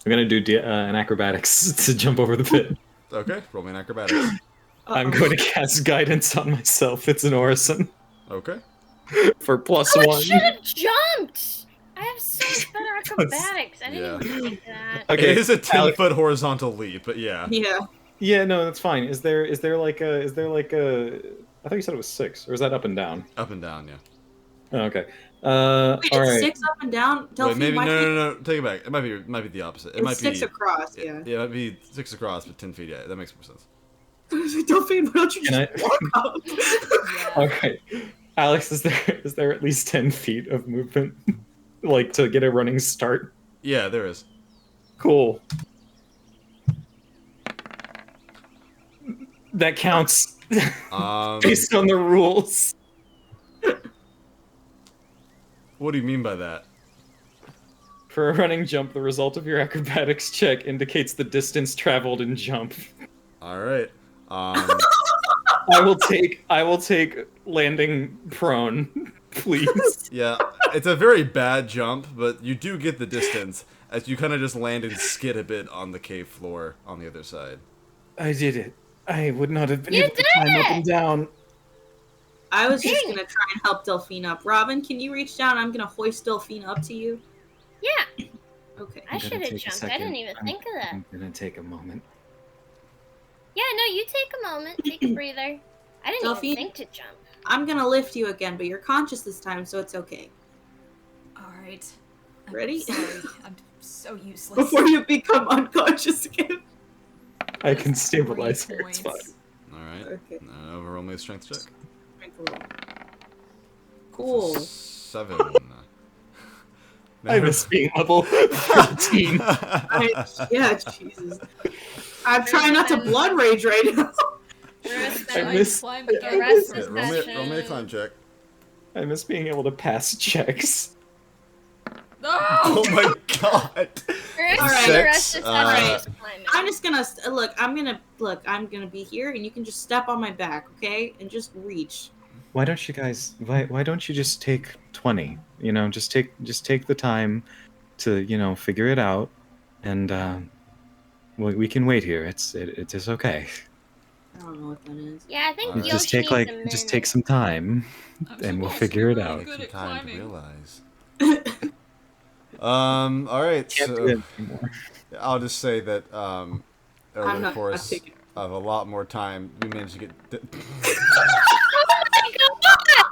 I'm gonna do an acrobatics to jump over the pit. Okay, roll me an acrobatics. I'm going to cast guidance on myself. It's an Orison Okay. for plus Oh, I 1. should have jumped! I have so much better acrobatics. I didn't even think of that. Okay, It is a 10 Alex- foot horizontal leap, but yeah. Yeah. Yeah, no, that's fine. Is there like a I thought you said it was 6, or is that up and down? Up and down, yeah. Oh, okay. Wait, All it's right. 6 up and down? Wait, Delphine, maybe why can't- no. Take it back. It might be the opposite. It It's might 6 be across, yeah. Yeah, it might be 6 across, but 10 feet. Yeah, that makes more sense. Delphine, why don't you Can just walk up? Yeah. Okay. Alex, is there at least 10 feet of movement, like to get a running start? Yeah, there is. Cool. That counts based on the rules. What do you mean by that? For a running jump, the result of your acrobatics check indicates the distance traveled in jump. All right. I will take landing prone, please. Yeah, it's a very bad jump, but you do get the distance as you kind of just land and skid a bit on the cave floor on the other side. I did it. I would not have been You able to did climb up it! and down. I was just Dang. gonna try and help Delphine up. Robin, can you reach down? I'm gonna hoist Delphine up to you. Yeah, Okay. I I'm should gonna have take a jumped. I second. didn't even think of that. I'm gonna take a moment. Yeah, no, you take a moment. Take a breather. I didn't Delphine? even think to jump. I'm gonna lift you again, but you're conscious this time, so it's okay. Alright. I'm Ready? Sorry. I'm so useless. Before you become unconscious again. I can That's stabilize 3 her. It's points. fine. All right. Okay. Roll me a strength check. Cool. 7. I miss being level 13. Yeah, Jesus. I'm trying not to blood rage right now. We're gonna I spend miss- Climb the again. rest Yeah, of roll me a climb check. I miss being able to pass checks. No! Oh my god! We're gonna Alright. spend the rest Six, of the session uh, just climbing. I'm just gonna look. I'm gonna be here, and you can just step on my back, okay? And just reach. Why don't you guys? Why don't you just take 20? You know, just take the time to figure it out, and we can wait here. It is okay. I don't know what that is. Yeah, I think Alright. Yoshi Just take needs a just minute. take some time, I'm and we'll supposed figure it be out. really good Some at time to climbing. realize. All right. Can't do So it anymore. I'll just say that over I'm the not course taking it. of a lot more time, we managed to get. It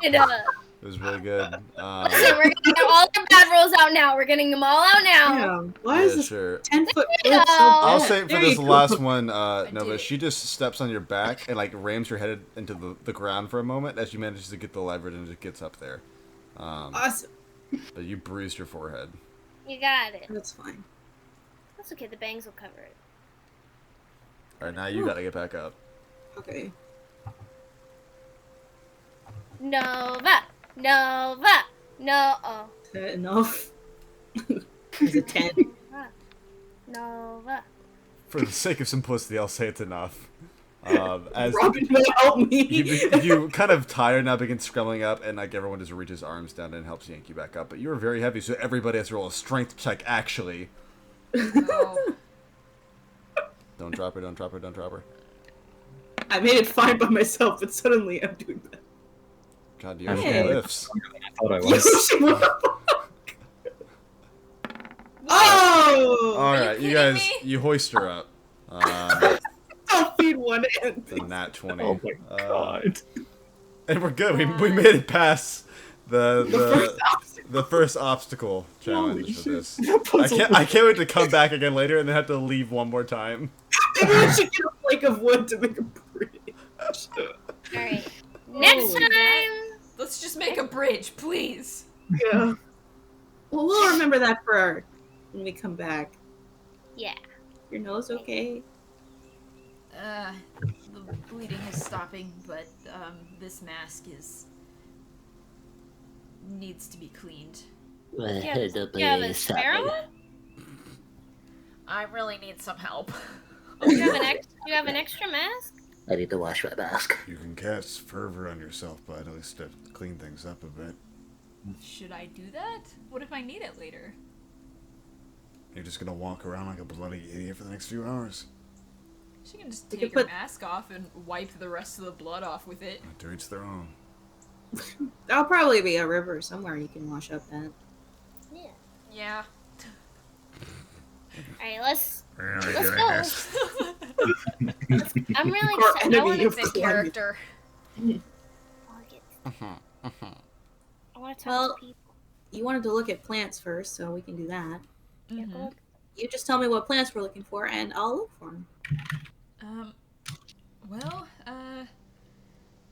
Oh my god! was really good. Okay, we're getting all our bad rolls out now. We're getting them all out now. Damn. Why yeah, is this sure. 10-foot you cliff so go. I'll bad? say for There this you go. last one, did Nova, it. she just steps on your back and like rams your head into the ground for a moment as she manages to get the leverage and just gets up there. Awesome. But you bruised your forehead. You got it. That's fine. That's okay. The bangs will cover it. All right, now you gotta get back up. Okay. Nova, Nova, no. Oh. Is that enough? Is it 10? Nova, Nova. For the sake of simplicity, I'll say it's enough. As Robin will help me. you kind of tired now, begin scrambling up, and like everyone just reaches arms down and helps yank you back up. But you are very heavy, so everybody has to roll a strength check. Actually, Oh. don't drop her, don't drop her, don't drop her. I made it fine by myself, but suddenly I'm doing that. God, you I'm actually Hey. lifts. I thought I was. Oh! All you right, you kidding guys, me? you hoist her up. I'll feed one end. The nat 20. Oh my god. And we're good. We made it past the first obstacle. the first obstacle challenge Holy for shit. this. That I can't wait to come back again later and then have to leave one more time. Maybe we should get a plank of wood to make a bridge. Alright. Next Holy time! Let's just make a bridge, please. Yeah. Well, we'll remember that for when we come back. Yeah. Your nose okay? The bleeding is stopping, but this mask needs to be cleaned. You have a sparrow? I really need some help. You have an extra mask? I need to wash my mask. You can cast fervor on yourself, but at least to clean things up a bit. Should I do that? What if I need it later? You're just gonna walk around like a bloody idiot for the next few hours. She can just You take can her put- mask off and wipe the rest of the blood off with it. To each their own. There'll probably be a river somewhere you can wash up at. Yeah. Yeah. Alright, let's Let's go. I'm really Or excited. I enemy want to of It's in climate. character. I want to talk Well- to people. You wanted to look at plants first, so we can do that. Yeah, go Mhm. look. You just tell me what plants we're looking for, and I'll look for them. Well,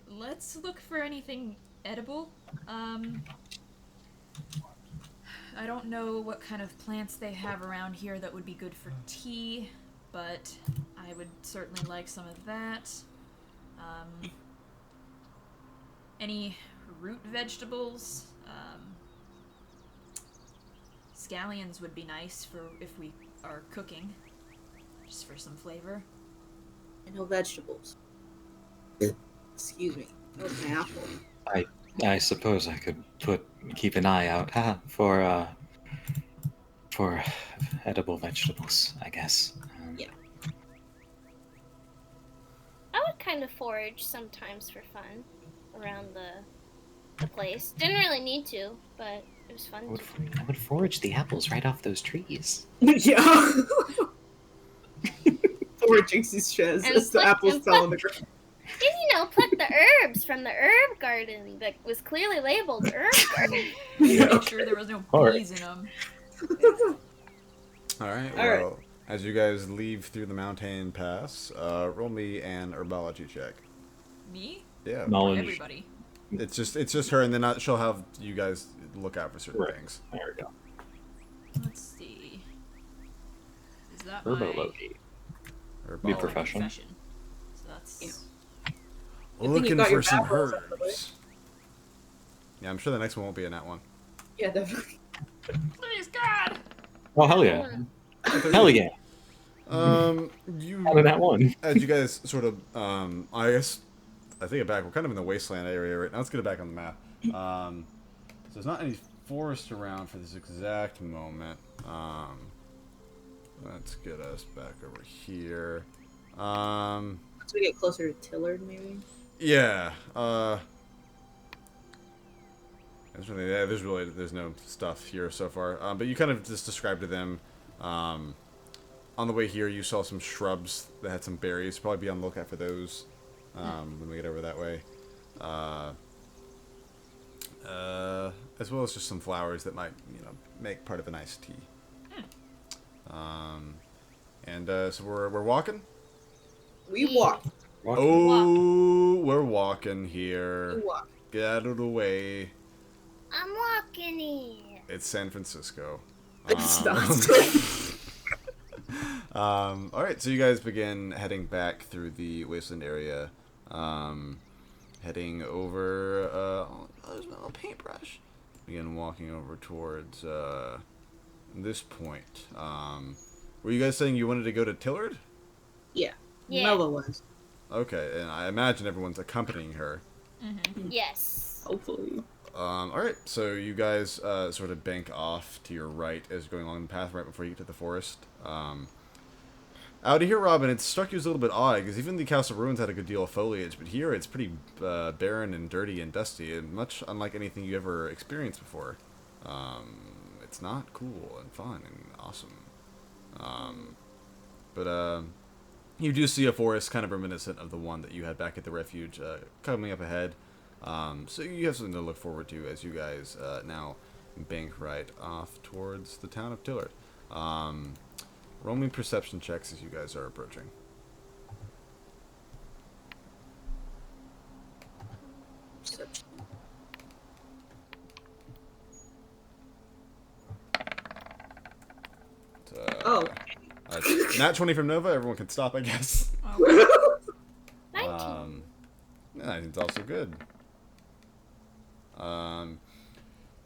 let's look for anything edible. I don't know what kind of plants they have around here that would be good for tea, but I would certainly like some of that. Any root vegetables? Scallions would be nice for if we are cooking, just for some flavor. And no vegetables. Excuse me. That was my apple. I suppose I could keep an eye out for edible vegetables, I guess. I would kind of forage sometimes for fun around the place. Didn't really need to, but it was fun. I would forage the apples right off those trees. Yeah. Foraging these sheds And as the put- apples and fell put- on the ground. And pluck the herbs from the herb garden that was clearly labeled herb garden. Make sure there was no Alright. bees in them. Alright, All right. well, as you guys leave through the mountain pass, roll me an herbology check. Me? Yeah. Knowledge. Everybody. It's just her, and then she'll have you guys look out for certain Right. things. There we go. Let's see. Is that my Herbology. Be Herbology. professional. profession? So that's Yeah. We're Good thing you looking got for your some apples out of the way. herbs. Yeah, I'm sure the next one won't be a nat one. Yeah, definitely. Please God. Oh hell yeah! Hell yeah! You Out of that one. as you guys sort of, I take it back. We're kind of in the wasteland area right now. Let's get it back on the map. So there's not any forest around for this exact moment. Let's get us back over here. Once we get closer to Tillard, maybe. Yeah. There's no stuff here so far. But you kind of just described to them. On the way here, you saw some shrubs that had some berries. Probably be on the lookout for those when we get over that way. As well as just some flowers that might, make part of a nice tea. So we're walking. We walk. Oh, we're walking here. We walk. Get out of the way. I'm walking here. It's San Francisco. It's not. All right, so you guys begin heading back through the wasteland area, heading over. There's my little paintbrush. Begin walking over towards this point. Were you guys saying you wanted to go to Tillard? Yeah. Yeah. Nova was. Okay, and I imagine everyone's accompanying her. Yes. Hopefully. All right, so you guys sort of bank off to your right as you're going along the path right before you get to the forest. Out here, Robin, it struck you as a little bit odd because even the Castle Ruins had a good deal of foliage, but here it's pretty barren and dirty and dusty, and much unlike anything you ever experienced before. It's not cool and fun and awesome. But you do see a forest kind of reminiscent of the one that you had back at the refuge coming up ahead. So you have something to look forward to as you guys now bank right off towards the town of Tillard. Roll me perception checks as you guys are approaching. Perception. Oh. Nat 20 from Nova. Everyone can stop, I guess. 19. 19's also good.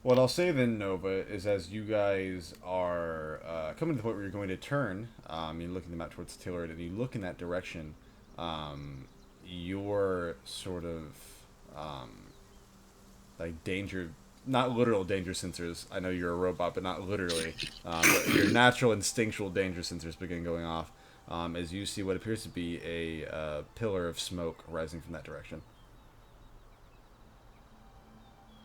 What I'll say then, Nova, is as you guys are coming to the point where you're going to turn, you're looking the map towards Tillard, and you look in that direction, your sort of like danger, not literal danger sensors. I know you're a robot, but not literally. But your natural instinctual danger sensors begin going off as you see what appears to be a pillar of smoke rising from that direction.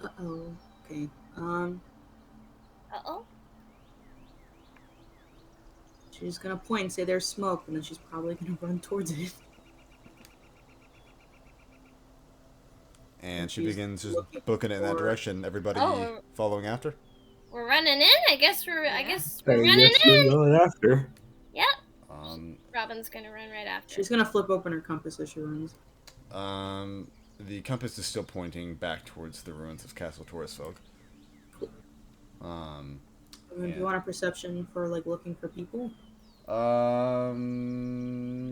Uh-oh. Okay. Uh-oh. She's gonna point and say there's smoke, and then she's probably gonna run towards it. And she She's begins just looking booking it in that for- direction. Everybody Oh. following after? We're running in. I guess we're I running guess we're in. going after. Yep. Um, Robin's gonna run right after. She's gonna flip open her compass as she runs. the compass is still pointing back towards the ruins of Castle Torresfolk. Do you want a perception for like looking for people?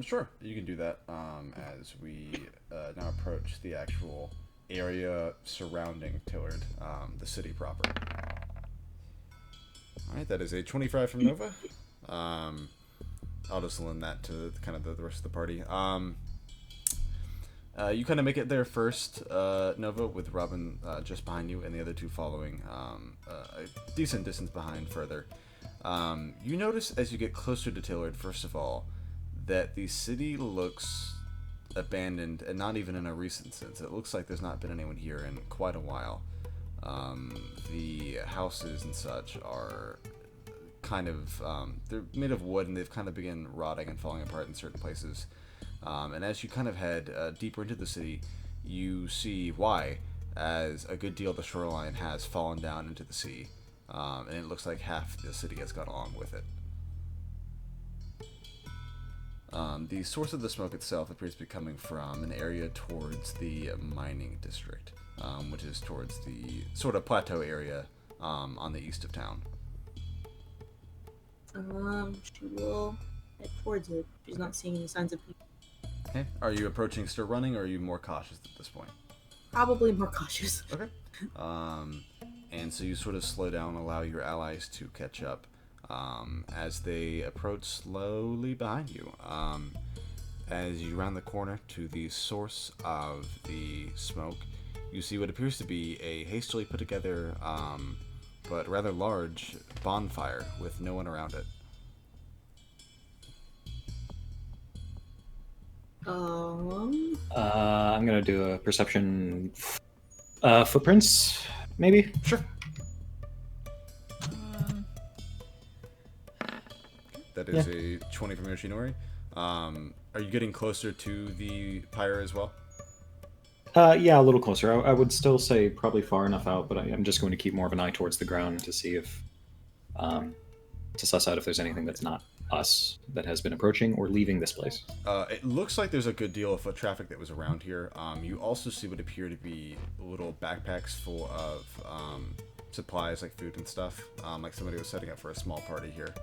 Sure, you can do that. As we now approach the actual area surrounding Tillard, the city proper. All right, that is a 25 from Nova. I'll just lend that to kind of the rest of the party. You kind of make it there first, Nova, with Robin just behind you and the other two following a decent distance behind further. You notice as you get closer to Tillard, first of all, that the city looks abandoned, and not even in a recent sense. It looks like there's not been anyone here in quite a while. The houses and such are kind of, they're made of wood, and they've kind of begun rotting and falling apart in certain places. And as you kind of head deeper into the city, you see why, as a good deal of the shoreline has fallen down into the sea. And it looks like half the city has gone along with it. The source of the smoke itself appears to be coming from an area towards the mining district, which is towards the sort of plateau area on the east of town. She will head towards it. She's not seeing any signs of people. Okay. Are you approaching still running, or are you more cautious at this point? Probably more cautious. Okay. And so you sort of slow down, allow your allies to catch up as they approach slowly behind you. As you round the corner to the source of the smoke, you see what appears to be a hastily put together but rather large bonfire with no one around it. I'm gonna do a perception. Footprints, maybe. Sure. That is a 20 from Yoshinori. Are you getting closer to the pyre as well? Yeah, a little closer. I would still say probably far enough out, but I'm just going to keep more of an eye towards the ground to see if to suss out if there's anything that's not us that has been approaching or leaving this place. It looks like there's a good deal of foot traffic that was around here. You also see what appear to be little backpacks full of supplies like food and stuff. Like somebody was setting up for a small party here.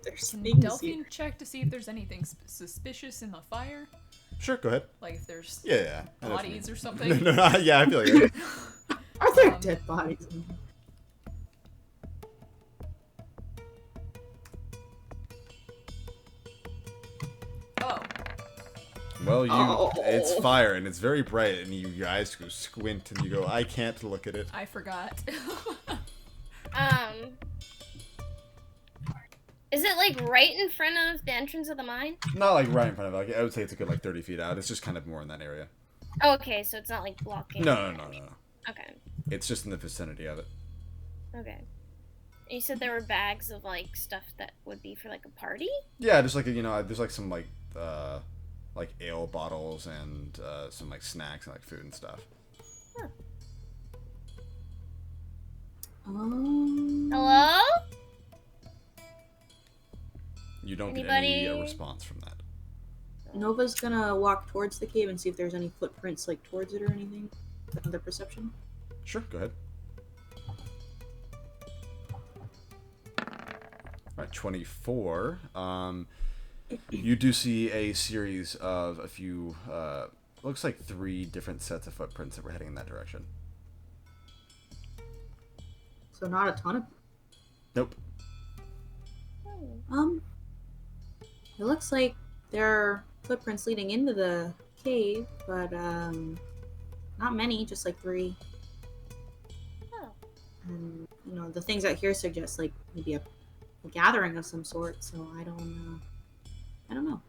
There's Can things Delphine here. check to see if there's anything suspicious in the fire? Sure, go ahead. Like if there's Yeah. bodies or No, something? no, yeah, I feel like it. Are there dead bodies in here? Oh, Well, Oh. it's fire and it's very bright, and you guys go squint and you go, I can't look at it. I forgot. Is it like right in front of the entrance of the mine? Not like right in front of it. I would say it's a good like 30 feet out. It's just kind of more in that area. Oh, okay, so it's not like blocking. No. Okay. It's just in the vicinity of it. Okay. You said there were bags of like stuff that would be for like a party? Yeah, just like there's like some like ale bottles and some like snacks and like food and stuff. Hello? You don't get Anybody? any response from that. Nova's gonna walk towards the cave and see if there's any footprints like towards it or anything. Another perception. Sure, go ahead. Alright, 24. You do see a series of a few, looks like 3 different sets of footprints that were heading in that direction. So not a ton of. Nope. It looks like there are footprints leading into the cave, but not many, just like 3. Oh. And the things out here suggest like maybe a gathering of some sort. So I don't know.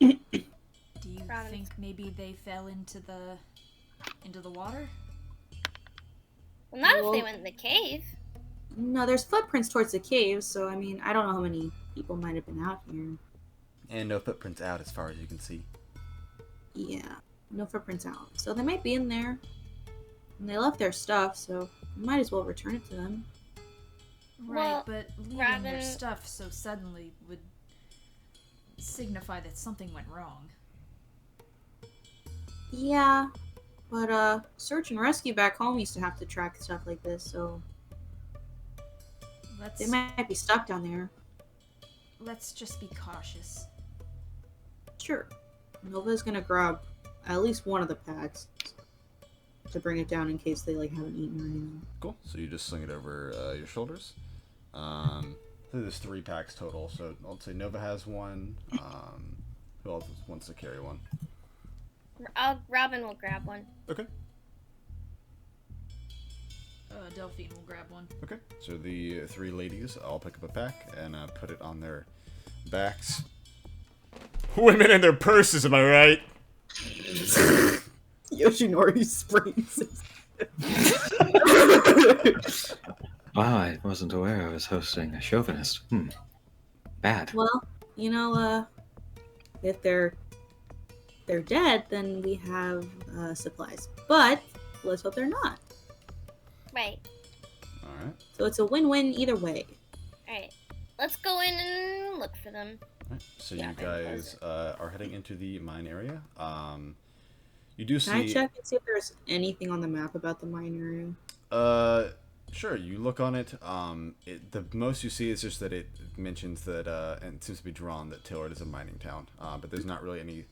Do you Robin. think maybe they fell into the water? Well, not if Well- they went in the cave. No, there's footprints towards the cave, so I mean, I don't know how many people might have been out here. And no footprints out as far as you can see. Yeah, no footprints out. So they might be in there. And they left their stuff, so we might as well return it to them. Right, Well, but leaving Robin- their stuff so suddenly would signify that something went wrong. Yeah, but search and rescue back home used to have to track stuff like this, so they might be stuck down there. Let's just be cautious. Sure. Nova's gonna grab at least one of the packs to bring it down in case they haven't eaten or anything. Cool. So you just sling it over your shoulders. So there's 3 packs total. So I'll say Nova has one. Who else wants to carry one? Robin will grab one. Okay. Delphine will grab one. Okay. So the 3 ladies all pick up a pack and put it on their backs. Women and their purses, am I right? Yoshinori springs. Wow, I wasn't aware I was hosting a chauvinist. Bad. Well, if they're dead, then we have supplies. But let's hope they're not. Right. Alright. So it's a win-win either way. Alright. Let's go in and look for them. Alright. So Yeah, you very guys are heading into the mine area. You do Can I see... check and see if there's anything on the map about the mine area? Sure, you look on it. The most you see is just that it mentions that, and it seems to be drawn that Tillard is a mining town. But there's not really any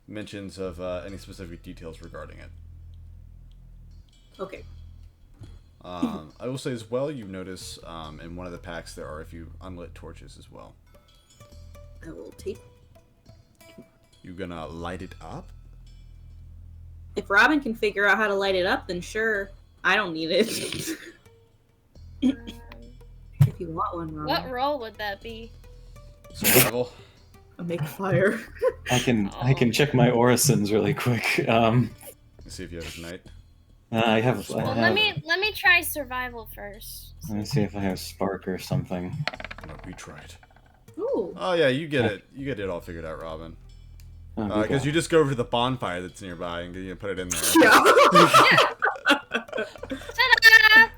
mentions of any specific details regarding it. Okay. I will say as well, you notice in one of the packs there are a few unlit torches as well. I will take. You gonna light it up? If Robin can figure out how to light it up, then sure. I don't need it. If you want one, Robin. What role would that be? Survival. I'll make a fire. I can check my orisons really quick. Let's see if you have Ignite. I have. Well, let me try survival first. Let me see if I have spark or something. No, we tried. Ooh. Oh yeah, you get it. You get it all figured out, Robin. Oh, Because you just go over to the bonfire that's nearby and you put it in there. Yeah. Ta-da!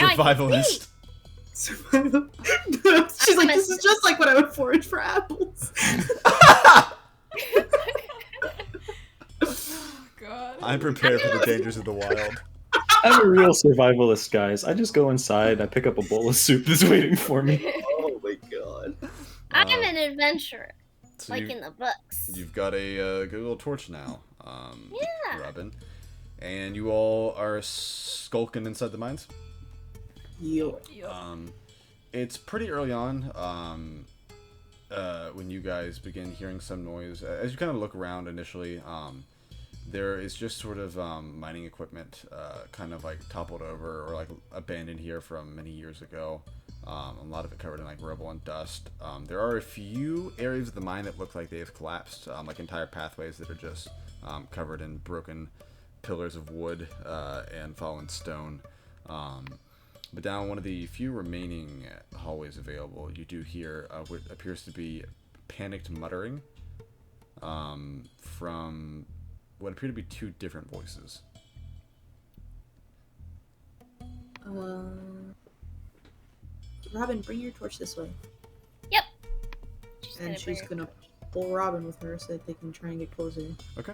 Now I can Survivalist. Survival. She's like, this is just like when I would forage for apples. God. I'm prepared for the dangers of the wild. I'm a real survivalist, guys. I just go inside, I pick up a bowl of soup that's waiting for me. Oh my god. I'm an adventurer, So like in the books. you've got a good little torch now, Yeah. Robin. And you all are skulking inside the mines? Yo. Yup. It's pretty early on when you guys begin hearing some noise. As you kind of look around initially, there is just sort of mining equipment kind of like toppled over or like abandoned here from many years ago. A lot of it covered in like rubble and dust. There are a few areas of the mine that look like they've collapsed, like entire pathways that are just covered in broken pillars of wood and fallen stone. But down one of the few remaining hallways available, you do hear what appears to be panicked muttering from what appear to be two different voices. Robin, bring your torch this way. Yep. And she's gonna pull Robin with her so that they can try and get closer. Okay.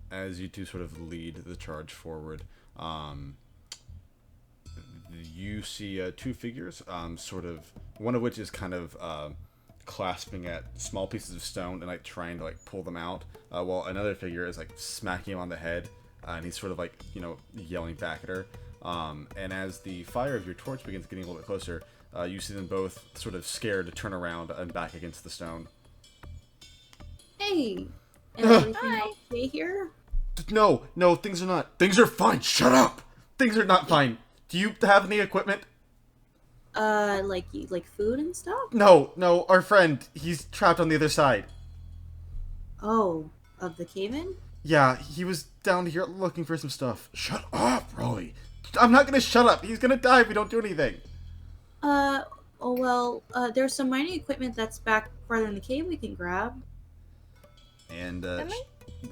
As you two sort of lead the charge forward, you see two figures, sort of, one of which is kind of clasping at small pieces of stone and like trying to like pull them out, while another figure is like smacking him on the head, and he's sort of like, you know, yelling back at her. And as the fire of your torch begins getting a little bit closer, you see them both sort of scared to turn around and back against the stone. Hey! Everything Hi. okay here? No, things are not. Things are fine. Shut up. Things are not fine. Do you have any equipment? Like food and stuff? No, our friend, he's trapped on the other side. Oh, of the cave-in? Yeah, he was down here looking for some stuff. Shut up, Rolly. I'm not gonna shut up. He's gonna die if we don't do anything. There's some mining equipment that's back farther in the cave we can grab. And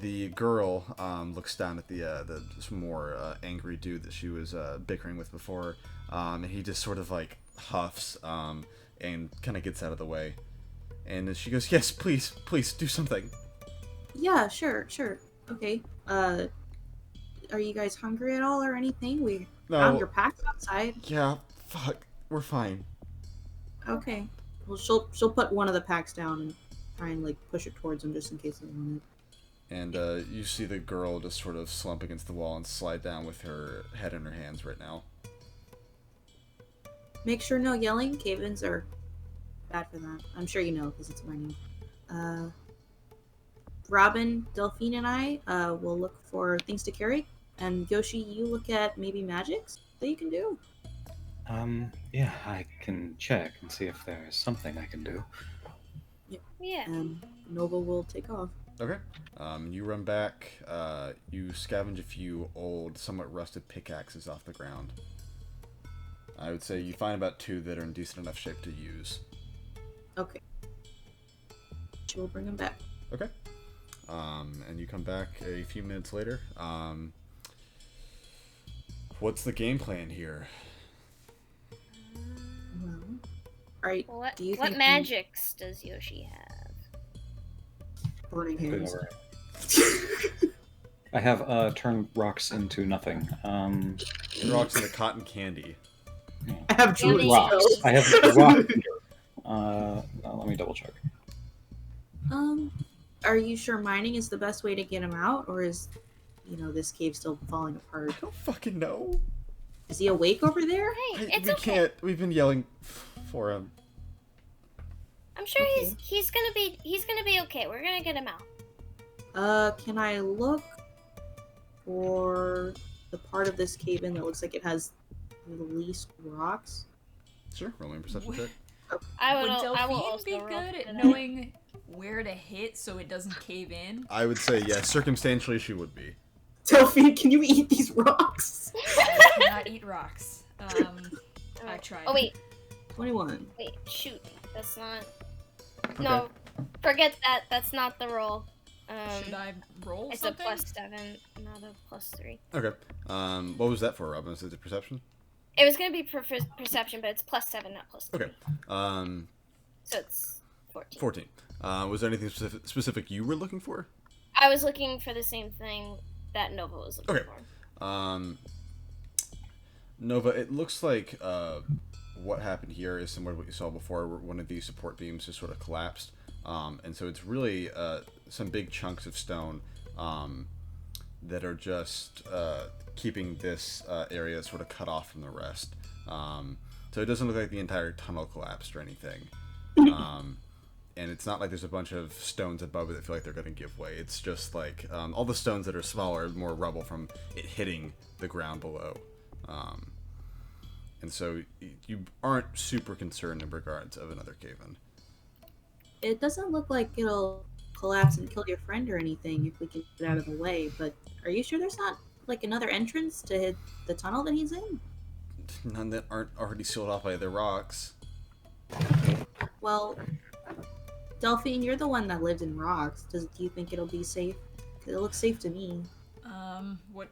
the girl looks down at the more angry dude that she was bickering with before, and he just sort of like huffs and kind of gets out of the way. And she goes, "Yes, please do something." Yeah, sure. Okay. Are you guys hungry at all or anything? We found your packs outside. Yeah, fuck, we're fine. Okay. Well, she'll put one of the packs down and try and like push it towards him just in case they want it. And you see the girl just sort of slump against the wall and slide down with her head in her hands right now. Make sure no yelling. Cave-ins are bad for that. I'm sure you know because it's mining. Robin, Delphine, and I will look for things to carry. And Yoshi, you look at maybe magics that you can do. Yeah, I can check and see if there's something I can do. Yeah. And Nova will take off. Okay. You run back. You scavenge a few old, somewhat rusted pickaxes off the ground. I would say you find about two that are in decent enough shape to use. Okay. She will bring them back. Okay. And you come back a few minutes later. What's the game plan here? Well, alright. What Do you what think magics does Yoshi have? Burning Good hands. over. I have turn rocks into nothing. Rocks into cotton candy. I have druid Rocks. spells. I have rock. Let me double check. Are you sure mining is the best way to get him out, or is, this cave still falling apart? I don't fucking know. Is he awake over there? Hey, it's We okay. can't. We've been yelling for him. I'm sure Okay. he's gonna be okay. We're gonna get him out. Can I look for the part of this cave-in that looks like it has the least rocks? Sure. Rolling perception check. I Would will Delphine also be roll good for at that. knowing where to hit so it doesn't cave in? I would say yes. Circumstantially, she would be. Delphine, can you eat these rocks? I cannot eat rocks. I tried. Oh wait, 21. shoot. That's not. No, forget that. That's not the roll. Should I roll It's something? a +7, not a +3. Okay. What was that for, Robin? Is it perception? It was gonna be perception, but it's +7, not +3. Okay. So it's 14. 14. Was there anything specific you were looking for? I was looking for the same thing that Nova was looking for. Nova, it looks like what happened here is similar to what you saw before, where one of these support beams just sort of collapsed. And so it's really some big chunks of stone that are just keeping this area sort of cut off from the rest. So it doesn't look like the entire tunnel collapsed or anything. And it's not like there's a bunch of stones above it that feel like they're going to give way. It's just like all the stones that are smaller, more rubble from it hitting the ground below. And so you aren't super concerned in regards of another cave-in. It doesn't look like it'll collapse and kill your friend or anything if we can get out of the way, but are you sure there's not like another entrance to hit the tunnel that he's in? None that aren't already sealed off by the rocks. Well, Delphine, you're the one that lived in rocks. Do you think it'll be safe? 'Cause it looks safe to me. What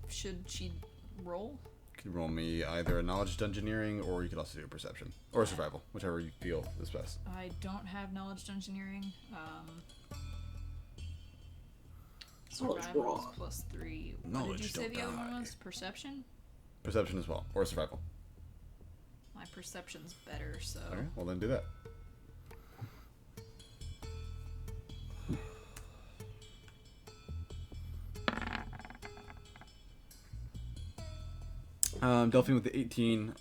should she roll? You can roll me either a knowledge engineering, or you could also do a perception or a survival, whichever you feel is best. I don't have knowledge engineering. Survival is +3. What Knowledge did you say don't the other one die. was? Perception? Perception as well, or survival. My perception's better, so. Okay, well then do that. Delphine with the 18,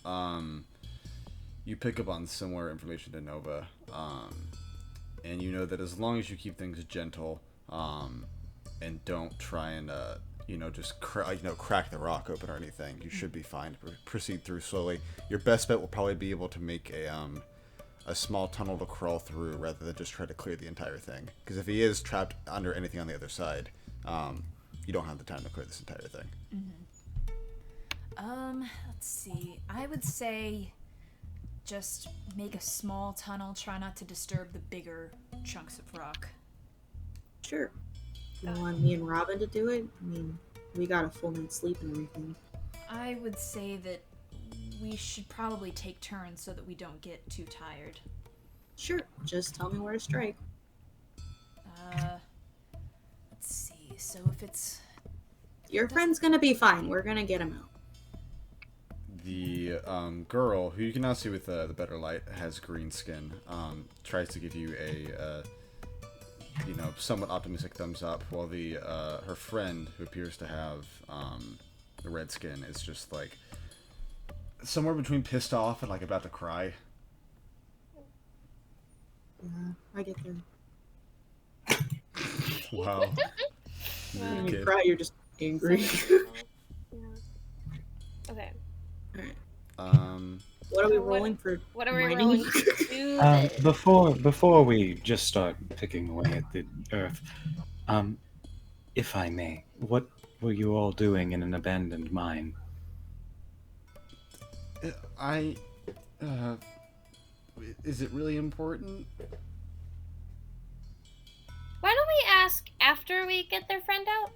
you pick up on similar information to Nova, and you know that as long as you keep things gentle, and don't try and just crack the rock open or anything, you should be fine to proceed through slowly. Your best bet will probably be able to make a small tunnel to crawl through rather than just try to clear the entire thing. Because if he is trapped under anything on the other side, you don't have the time to clear this entire thing. Let's see. I would say just make a small tunnel, try not to disturb the bigger chunks of rock. Sure. You want me and Robin to do it? I mean, we got a full night's sleep and everything. I would say that we should probably take turns so that we don't get too tired. Sure. Just tell me where to strike. Let's see. So if it's... Your friend's gonna be fine. We're gonna get him out. The girl, who you can now see with the better light, has green skin, tries to give you a somewhat optimistic thumbs up, while the her friend, who appears to have the red skin, is just like somewhere between pissed off and like about to cry. Yeah, I get there. Wow. When Okay. you cry, you're just angry. Okay. What are we rolling for? What are we mining? rolling to do this? Before we just start picking away at the earth, if I may, what were you all doing in an abandoned mine? Is it really important? Why don't we ask after we get their friend out?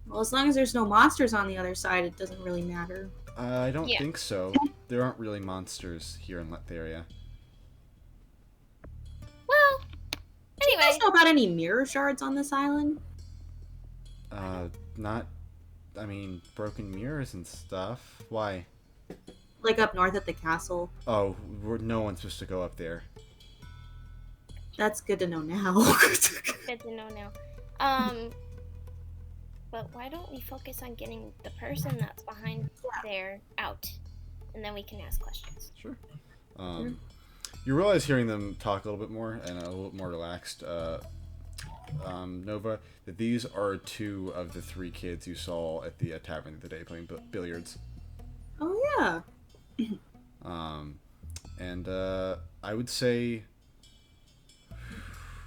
Well, as long as there's no monsters on the other side, it doesn't really matter. I don't Yeah. think so. There aren't really monsters here in Latheria. Well, Do you guys anyway. know about any mirror shards on this island? Broken mirrors and stuff. Why? Like up north at the castle? Oh, no one's supposed to go up there. That's good to know now. Good to know now. But why don't we focus on getting the person that's behind there out, and then we can ask questions. Sure. You realize hearing them talk a little bit more and a little more relaxed, Nova, that these are two of the three kids you saw at the tavern the other day playing billiards. Oh, yeah. I would say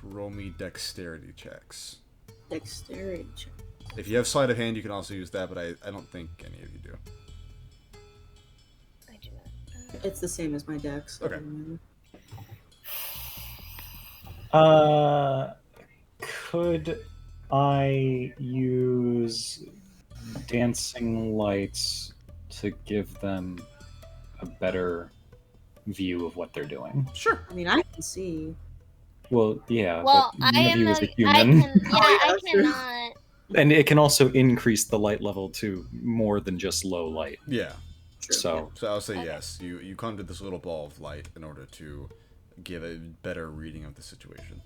roll me dexterity checks. Dexterity check. If you have sleight of hand, you can also use that, but I don't think any of you do. I do not. It's the same as my dex. Okay. Could I use dancing lights to give them a better view of what they're doing. Sure. I mean, I can see. Well, yeah, Well, but I none of am you a, is a I human. can, yeah, Oh, yeah, I that's true. cannot. And it can also increase the light level to more than just low light. Yeah. True. So, So I'll say Okay. yes. You conjured this little ball of light in order to give a better reading of the situation.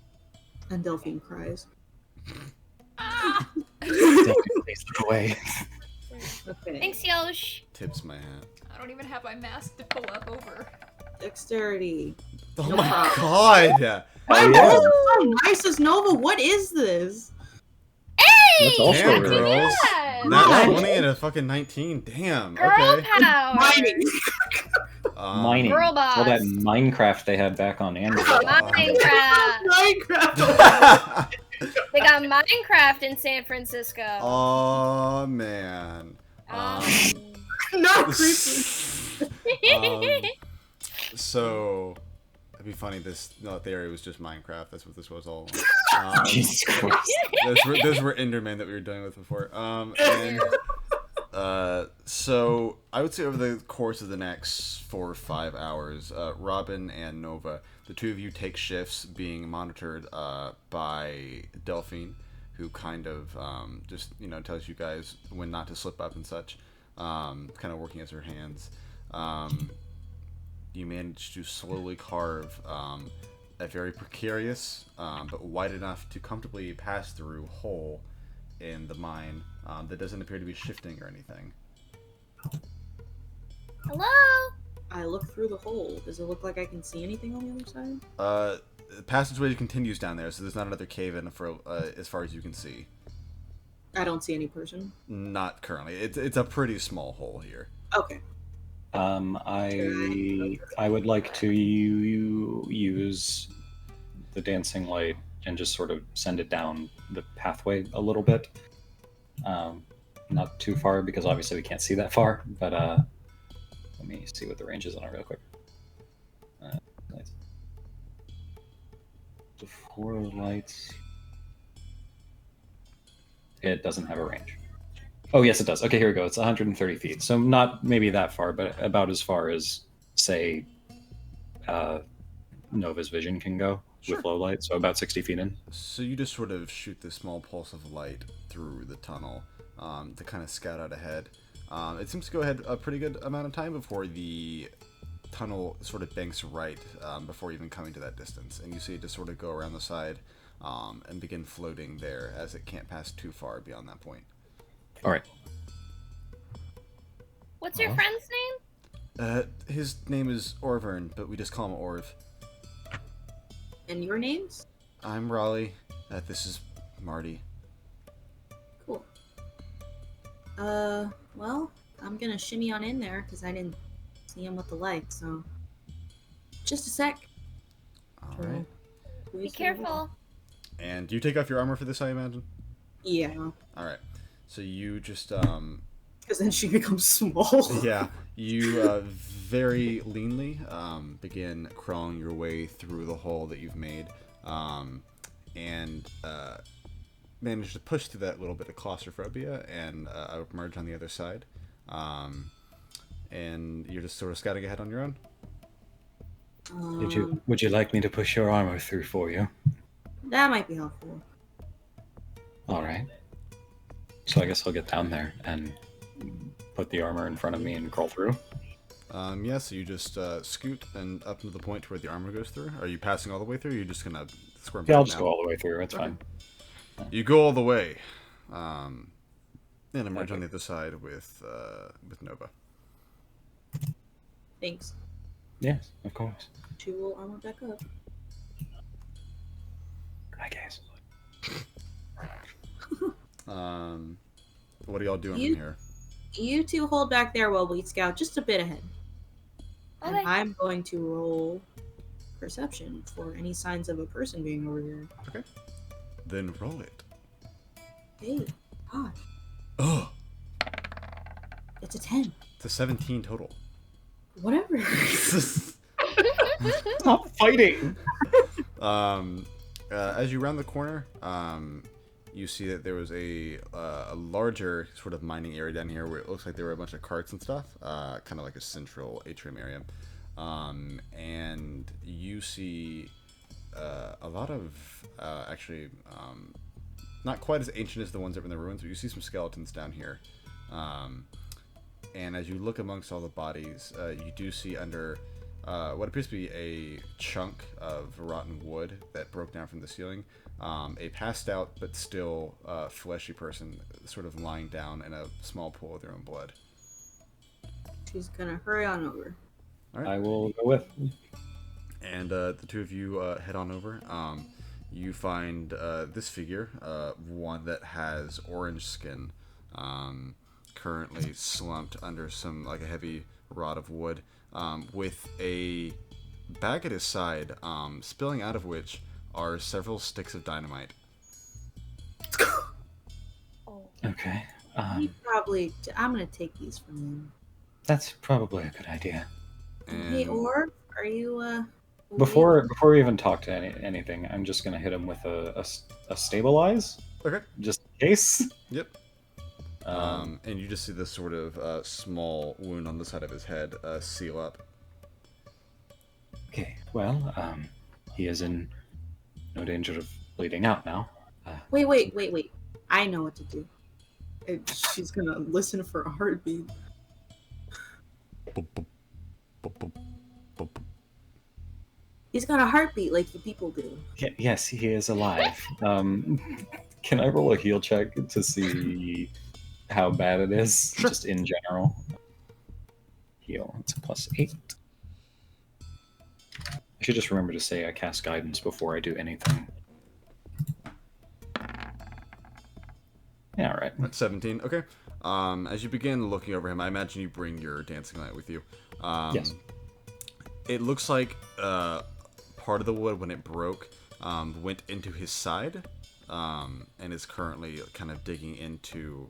And Delphine cries. definitely please look away. Okay. Thanks, Yosh. Tips my hat. I don't even have my mask to pull up over. Dexterity. Oh No my problem. god! My yeah. rolls are so nice as Nova. What is this? Hey! That's also Damn, really girls. Yeah. Not Nice. 20 and a fucking 19. Damn. Girl Okay. power. Mining. Mining. Girl All that boss. Minecraft they had back on Android. Minecraft. Minecraft. They got Minecraft in San Francisco. Oh man. Not creepy. So it'd be funny. This Latheria was just Minecraft. That's what this was all. Jesus Christ. those were Endermen that we were dealing with before. So I would say over the course of the next 4 or 5 hours, Robin and Nova, the two of you take shifts being monitored by Delphine, who kind of just tells you guys when not to slip up and such, kind of working as her hands. You manage to slowly carve a very precarious but wide enough to comfortably pass through hole in the mine that doesn't appear to be shifting or anything. Hello? I look through the hole. Does it look like I can see anything on the other side? The passageway continues down there, so there's not another cave in for as far as you can see. I don't see any person. Not currently. It's a pretty small hole here. Okay. I would like to use the dancing light and just sort of send it down the pathway a little bit. Not too far because obviously we can't see that far, but let me see what the range is on it real quick. Lights. The 4 lights. It doesn't have a range. Oh, yes, it does. Okay, here we go. It's 130 feet. So not maybe that far, but about as far as, say, Nova's vision can go with low light. So about 60 feet in. So you just sort of shoot this small pulse of light through the tunnel to kind of scout out ahead. It seems to go ahead a pretty good amount of time before the tunnel sort of banks right before even coming to that distance. And you see it just sort of go around the side and begin floating there as it can't pass too far beyond that point. All right. What's your friend's name? His name is Orvern, but we just call him Orv. And your names? I'm Raleigh. This is Marty. Cool. Well, I'm gonna shimmy on in there because I didn't see him with the light, so. Just a sec. All right. Be careful. And do you take off your armor for this, I imagine? Yeah. All right. So you just Because then she becomes small. yeah, you very leanly begin crawling your way through the hole that you've made, and manage to push through that little bit of claustrophobia and emerge on the other side. And you're just sort of scouting ahead on your own. Would you like me to push your armor through for you? That might be helpful. All right. So I guess I'll get down there and put the armor in front of me and crawl through. Yeah, so you just scoot and up to the point where the armor goes through. Are you passing all the way through? Or are you just gonna squirm? Yeah, I'll back just now? go all the way through. It's fine. You go all the way, and emerge on the other side with Nova. Thanks. Yes, of course. She will armor back up. I guess. What are y'all doing You- from here? You two hold back there while we scout just a bit ahead. And Okay. I'm going to roll perception for any signs of a person being over here. Then roll it. Hey, gosh, Oh, it's a 10. it's a 17 total. Whatever. Stop fighting! As you round the corner, you see that there was a larger sort of mining area down here where it looks like there were a bunch of carts and stuff, kind of like a central atrium area. And you see a lot of actually not quite as ancient as the ones that were in the ruins, but you see some skeletons down here. And as you look amongst all the bodies, you do see under what appears to be a chunk of rotten wood that broke down from the ceiling, a passed out but still fleshy person sort of lying down in a small pool of their own blood. She's gonna hurry on over. All right. I will go with. And the two of you head on over. You find this figure, one that has orange skin, currently slumped under some like a heavy rod of wood, with a bag at his side, spilling out of which are several sticks of dynamite. Okay. He probably. I'm gonna take these from him. That's probably a good idea. Hey, Orb, are you Before we even talk to anything, I'm just gonna hit him with a stabilize, Okay. just in case. Yep. And you just see this sort of small wound on the side of his head seal up. Okay. Well, he is in no danger of bleeding out now. Wait. I know what to do. She's gonna listen for a heartbeat. He's got a heartbeat like you people do. Yes, he is alive. Can I roll a heal check to see how bad it is, Sure. just in general? Heal. It's a +8. I should just remember to say I cast guidance before I do anything. Yeah, all right. That's 17. Okay. As you begin looking over him, I imagine you bring your dancing light with you. Yes. It looks like part of the wood, when it broke, went into his side, and is currently kind of digging into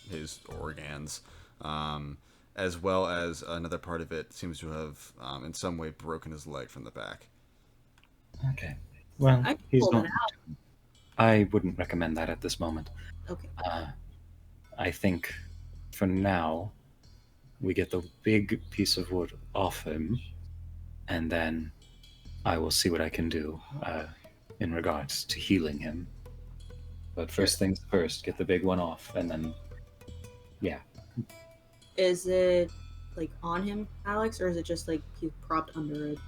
his organs, as well as another part of it seems to have, in some way, broken his leg from the back. Okay. Well, I can he's pull not. it out. I wouldn't recommend that at this moment. Okay. I think, for now, we get the big piece of wood off him, and then I will see what I can do in regards to healing him. But first things first, get the big one off, and then, yeah. Is it like on him, Alex, or is it just like he's propped under it?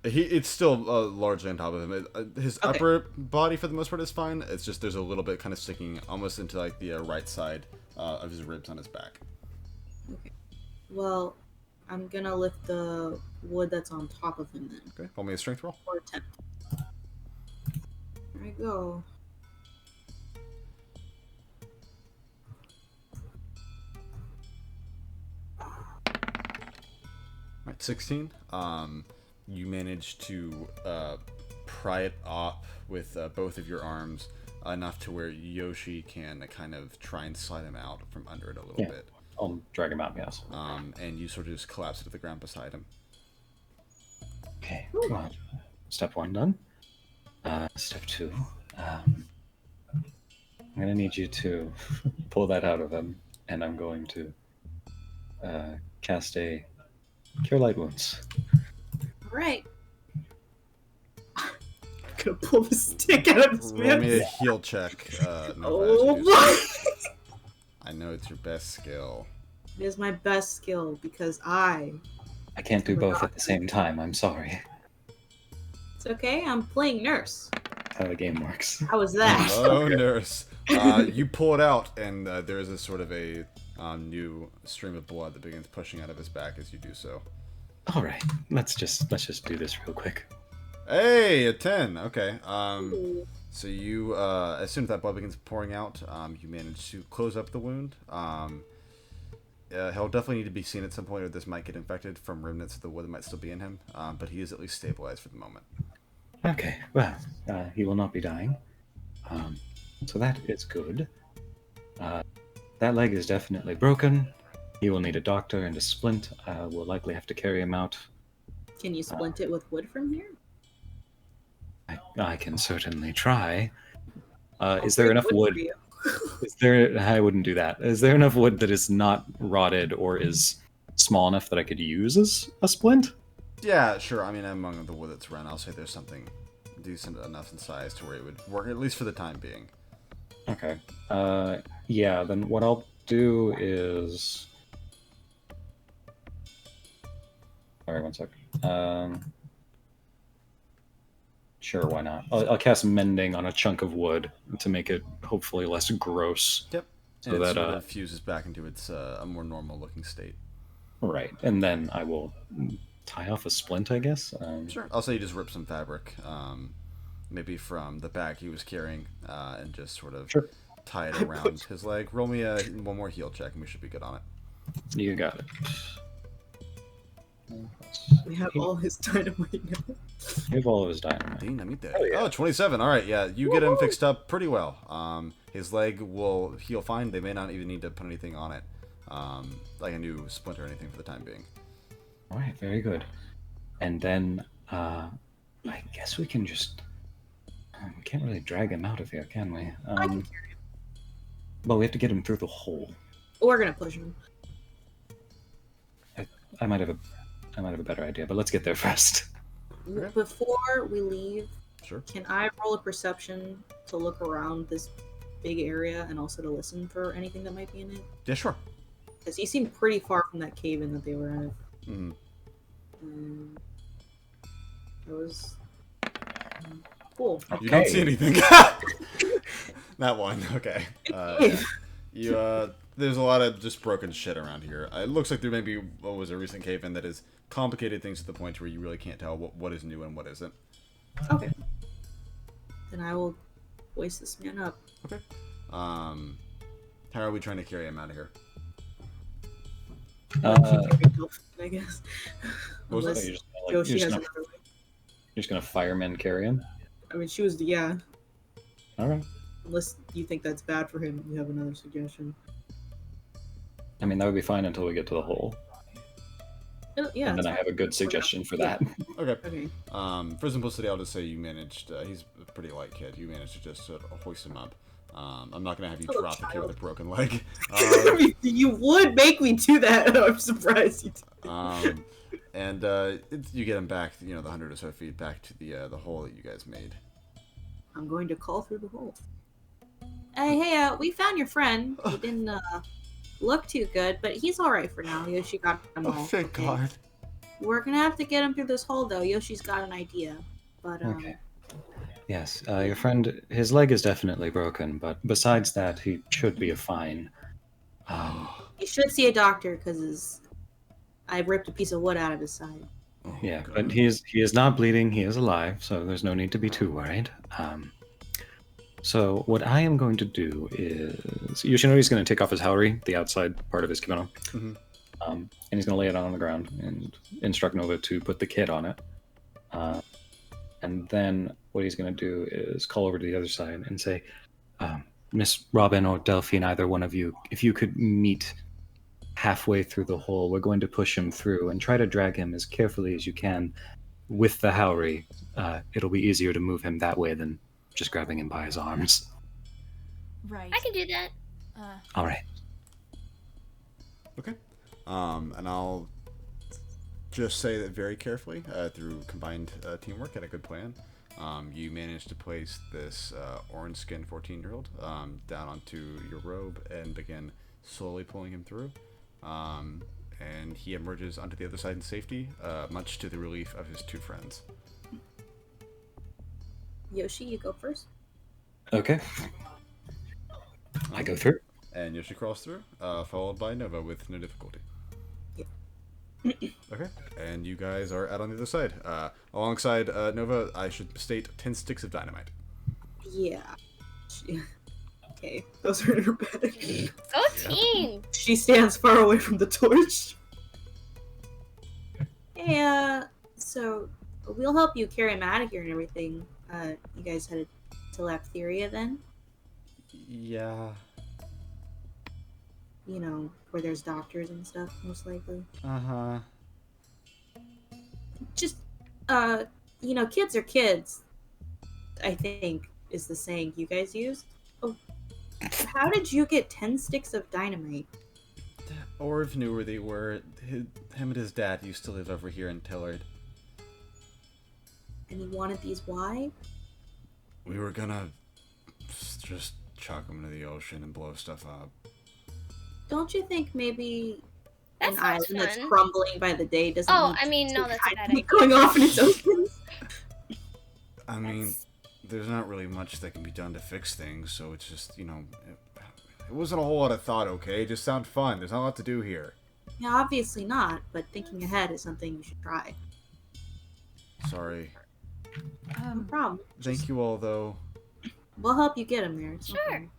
It's still largely on top of him. His Okay. upper body, for the most part, is fine. It's just there's a little bit kind of sticking almost into like the right side of his ribs on his back. Okay. Well, I'm gonna lift the wood that's on top of him then. Okay, roll me a strength roll. Or 10. There I go. Right, 16. You manage to pry it up with both of your arms enough to where Yoshi can kind of try and slide him out from under it a little Yeah. bit. I'll drag him out, yes. And you sort of just collapse to the ground beside him. Okay. Well, step 1 done. Step 2. I'm gonna need you to pull that out of him, and I'm going to cast a Cure Light Wounds. Alright. I'm gonna pull the stick out of his Roll me a mouth. heal check. Oh Nova, as you do so. boy! I know it's your best skill. It is my best skill because I. I can't do both at the same time. I'm sorry. It's okay, I'm playing nurse. That's how the game works. How was that? Oh, nurse. You pull it out, and there is a sort of a new stream of blood that begins pushing out of his back as you do so. All right. Let's just do this real quick. Hey, a 10. Okay. Ooh. So you, as soon as that blood begins pouring out, you manage to close up the wound. He'll definitely need to be seen at some point, or this might get infected from remnants of the wood that might still be in him. But he is at least stabilized for the moment. Okay. Well, he will not be dying. So that is good. That leg is definitely broken. He will need a doctor and a splint. We'll likely have to carry him out. Can you splint it with wood from here? I can certainly try. Is there enough wood? For you. Is there? I wouldn't do that. Is there enough wood that is not rotted or is small enough that I could use as a splint? Yeah, sure. I mean, among the wood that's around, I'll say there's something decent enough in size to where it would work, at least for the time being. Okay. Yeah. Then what I'll do is. Sorry, one sec. Sure, why not? I'll cast Mending on a chunk of wood to make it hopefully less gross. Yep. So And it that sort of fuses back into its a more normal-looking state. right, and then I will tie off a splint, I guess. Sure. I'll say you just rip some fabric, maybe from the bag he was carrying, and just sort of Sure. tie it around his leg. Roll me one more heal check, and we should be good on it. You got it. We have all his dynamite now. You have all of his dynamite. Dynamite. Oh, yeah. Oh, 27. All right, yeah. You get him fixed up pretty well. His leg will heal fine. They may not even need to put anything on it, like a new splint or anything for the time being. All right, very good. And then I guess we can just. We can't really drag him out of here, can we? I can carry him. Well, we have to get him through the hole. We're gonna push him. I might have a better idea, but let's get there first. Okay. Before we leave, Sure. can I roll a perception to look around this big area and also to listen for anything that might be in it? Yeah, sure. Because he seemed pretty far from that cave-in that they were in. Mm. That was cool. You don't see Okay. anything. That one. Okay. You there's a lot of just broken shit around here. It looks like there may be what was a recent cave-in that has complicated things to the point where you really can't tell what is new and what isn't. Okay. Then I will waste this man up. Okay. How are we trying to carry him out of here? I guess. What was Unless You're just gonna, like, Yoshi you're has just another gonna, way. you're just gonna fireman carry him? I mean, she was yeah. All right. Unless you think that's bad for him, you have another suggestion. I mean, that would be fine until we get to the hole. Yeah. And then that's I have a fine. good suggestion for that. Okay. Okay. For simplicity, I'll just say you managed. He's a pretty light kid. You managed to just sort of hoist him up. I'm not gonna have you Still a drop the kid child. with a broken leg. I mean, you would make me do that. I'm surprised you did. You get him back. You know, the 100 or so feet back to the hole that you guys made. I'm going to call through the hole. Hey, we found your friend. He didn't look too good, but he's all right for now. Yoshi got him all. Oh, thank okay. God. We're gonna have to get him through this hole, though. Yoshi's got an idea, but Okay. Yes, your friend, his leg is definitely broken, but besides that, he should be fine. he should see a doctor because I ripped a piece of wood out of his side. Oh, Yeah, God. but he is not bleeding. He is alive, so there's no need to be too worried. So what I am going to do is Yoshinori's going to take off his haori, the outside part of his kimono, Mhm. and he's going to lay it on the ground and instruct Nova to put the kid on it. And then what he's going to do is call over to the other side and say, Miss Robin or Delphine, either one of you, if you could meet halfway through the hole, we're going to push him through and try to drag him as carefully as you can with the haori. It'll be easier to move him that way than just grabbing him by his arms. Right. I can do that. All right. Okay. And I'll just say that very carefully, through combined teamwork and a good plan, you managed to place this orange-skinned 14-year-old down onto your robe and begin slowly pulling him through. And he emerges onto the other side in safety, much to the relief of his two friends. Yoshi, you go first. Okay. I go through. And Yoshi crawls through, followed by Nova with no difficulty. Okay, and you guys are out on the other side. Alongside Nova, I should state 10 sticks of dynamite. Yeah. Okay, those are in her bag. Go team! She stands far away from the torch. Hey, so we'll help you carry him out of here and everything. You guys headed to Latheria then? Yeah. You know, where there's doctors and stuff, most likely. Uh-huh. Just, you know, kids are kids, I think. is the saying you guys use. Oh, how did you get 10 sticks of dynamite? Orv knew where they were. Him and his dad used to live over here in Tillard. And he wanted these why? We were gonna just chuck them into the ocean and blow stuff up. Don't you think maybe That an sounds island that's fun. crumbling by the day doesn't Oh, need I mean, no, to that's a bad keep idea. going off in its open? I mean, That's- there's not really much that can be done to fix things, so it's just, you know, it wasn't a whole lot of thought, okay? It just sounded fun. There's not a lot to do here. Yeah, obviously not, but thinking ahead is something you should try. Sorry. No problem. Thank you all, though. We'll help you get him there. It's no Sure. problem.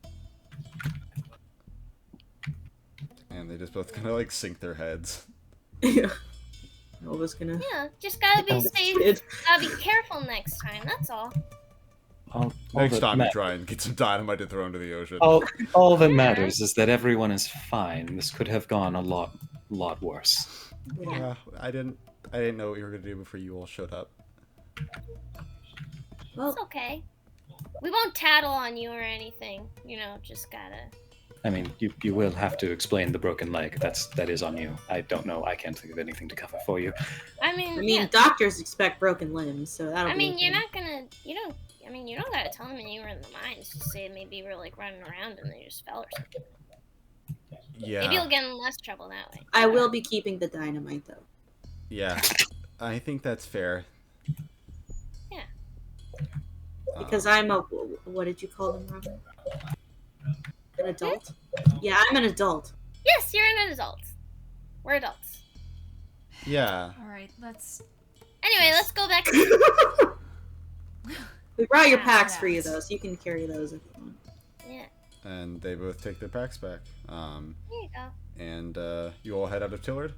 And they just both kind of like sink their heads. Yeah. Nova's gonna. Yeah, just gotta be Oh, safe. Kid. Gotta be careful next time. That's all. All Next that time you ma- try and get some dynamite to throw into the ocean. all that matters is that everyone is fine. This could have gone a lot worse. Yeah, I didn't know what you were gonna do before you all showed up. Well, It's okay. We won't tattle on you or anything. You know, just gotta. I mean, you will have to explain the broken leg. That is on you. I don't know. I can't think of anything to cover for you. I mean, I mean, yeah. doctors expect broken limbs, so that'll I be mean, okay. you're not gonna. You don't. I mean, you don't gotta tell them you were in the mines. Just say maybe you were like running around and they just fell or something. Yeah. Maybe you'll get in less trouble that way. I will be keeping the dynamite, though. Yeah. I think that's fair. Yeah. Because I'm a. What did you call them, Robin? An adult? Yeah, I'm an adult. Yes, you're an adult. We're adults. Yeah. All right, let's. Anyway, let's go back to. We brought your Yeah, packs for you, yes. though, so you can carry those if you want. Yeah, And they both take their packs back. here you go. And you all head out of Tillard.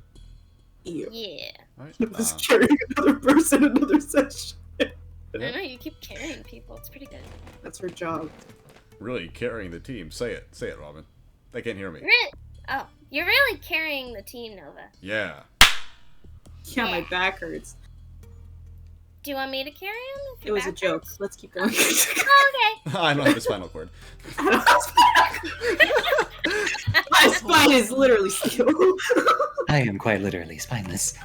Ew. Yeah. All right. Just carrying another person another session. I know you keep carrying people. It's pretty good. That's her job. Really carrying the team. Say it, Robin. They can't hear me. Really? Oh, you're really carrying the team, Nova. Yeah. Yeah, my back hurts. Do you want me to carry him? if It your was a back joke. hurts? Let's keep going. Oh, okay. I don't have a spinal cord. My spine is literally steel. I am quite literally spineless.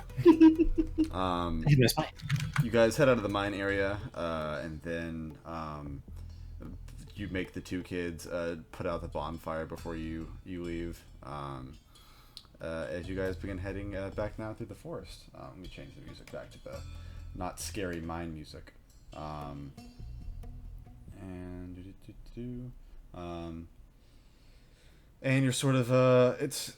I have no spine. You guys head out of the mine area, and then you make the two kids put out the bonfire before you leave. As you guys begin heading back now through the forest. Let me change the music back to the not scary mine music. And you're sort of it's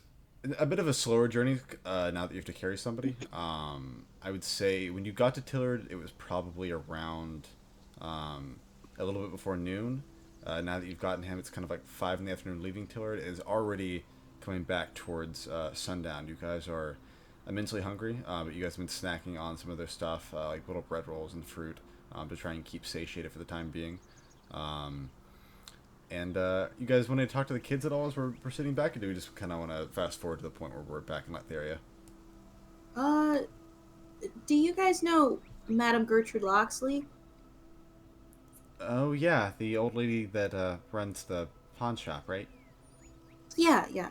a bit of a slower journey now that you have to carry somebody. I would say when you got to Tillard, it was probably around a little bit before noon. Now that you've gotten him, it's kind of like 5 in the afternoon leaving Tillard. It is already coming back towards sundown. You guys are immensely hungry, but you guys have been snacking on some of their stuff, like little bread rolls and fruit, to try and keep satiated for the time being. And you guys want to talk to the kids at all as we're sitting back, or do we just kind of want to fast forward to the point where we're back in Latheria? Do you guys know Madame Gertrude Loxley? Oh yeah, the old lady that runs the pawn shop, right? Yeah, yeah.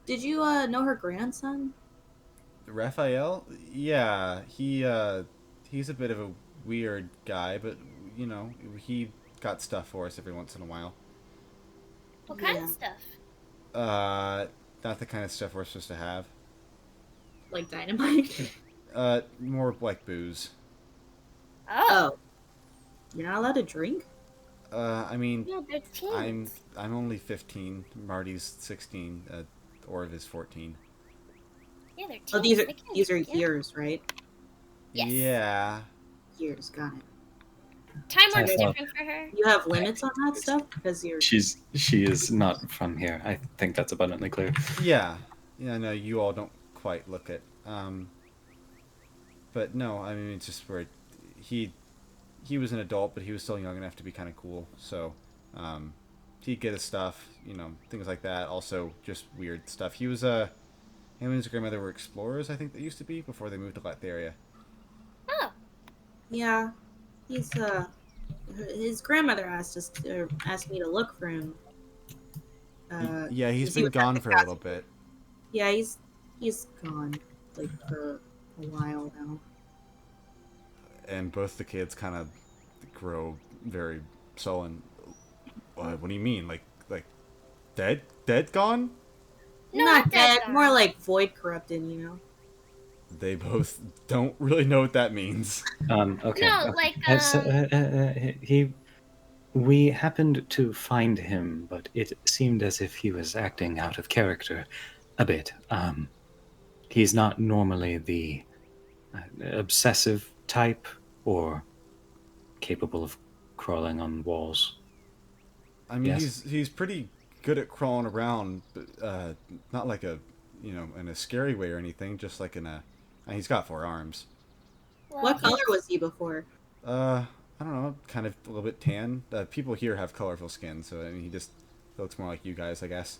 Did you know her grandson? Raphael? Yeah, he's a bit of a weird guy, but you know, he got stuff for us every once in a while. What kind Yeah. of stuff? Not the kind of stuff we're supposed to have. Like dynamite? More like booze. Oh, Oh. You're not allowed to drink? I mean, yeah, they're teens. I'm only 15. Marty's 16. Orv is 14. Yeah, they're teens. Oh, these are They can't drink. years, right? Yes. Yeah. Years, got it. Time works I thought- different for her. You have limits on that stuff because you're. She is not from here. I think that's abundantly clear. Yeah. Yeah, no, you all don't quite look it. But no, I mean, it's just where he was an adult, but he was still young enough to be kind of cool. So, he'd get his stuff, you know, things like that. Also, just weird stuff. He was him and his grandmother were explorers, I think they used to be before they moved to Latheria. Oh, Yeah. He's His grandmother asked me to look for him. Yeah, he's 'Cause he been was at gone the for a little castle. bit. Yeah, he's gone like for a while now. And both the kids kind of grow very sullen. What do you mean? Like dead? Dead? Gone? No, Not not dead, dead, more gone. like void corrupted, you know. They both don't really know what that means. Okay. No, Okay. like, We happened to find him, but it seemed as if he was acting out of character a bit. He's not normally the obsessive type or capable of crawling on walls. I mean, Yes? he's pretty good at crawling around, but not like in a scary way or anything. Just like in a, and he's got 4 arms. well, What color he's- was he before? I don't know, kind of a little bit tan. People here have colorful skin, so I mean, he looks more like you guys, I guess.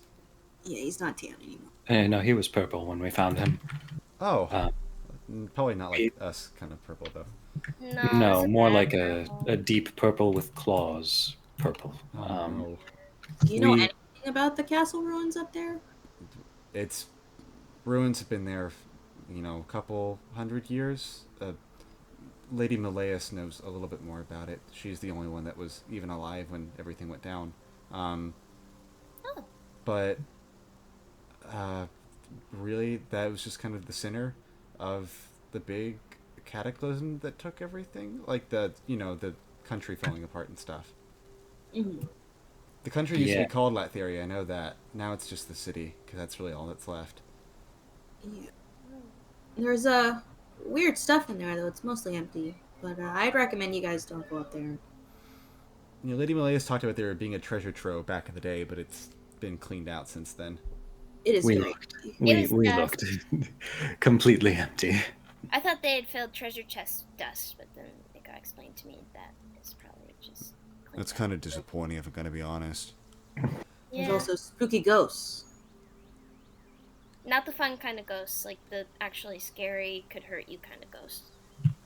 Yeah, he's not tan anymore. No, he was purple when we found him. Oh, Uh, probably not like he- us, kind of purple though. No, No, it's more bad like purple. a deep purple with claws. Purple. Oh no. Do you know we- anything about the castle ruins up there? It's ruins have been there, a couple 100 years. Lady Malaeus knows a little bit more about it. She's the only one that was even alive when everything went down. Oh. But really, that was just kind of the center of the big cataclysm that took everything, like the country falling apart and stuff. Mm-hmm. The country used to Yeah. be called Latheria. I know that. Now it's just the city because that's really all that's left. Yeah. There's weird stuff in there though. It's mostly empty. But I'd recommend you guys don't go up there. Lady Malaeus talked about there being a treasure trove back in the day, but it's been cleaned out since then. It is We very looked. empty. It We was looked. Completely empty. I thought they had filled treasure chest with dust, but then it got explained to me that it's probably just. cleaned That's up. kind of disappointing, if I'm gonna be honest. There's Yeah. also spooky ghosts. Not the fun kind of ghosts, like the actually scary, could hurt you kind of ghosts.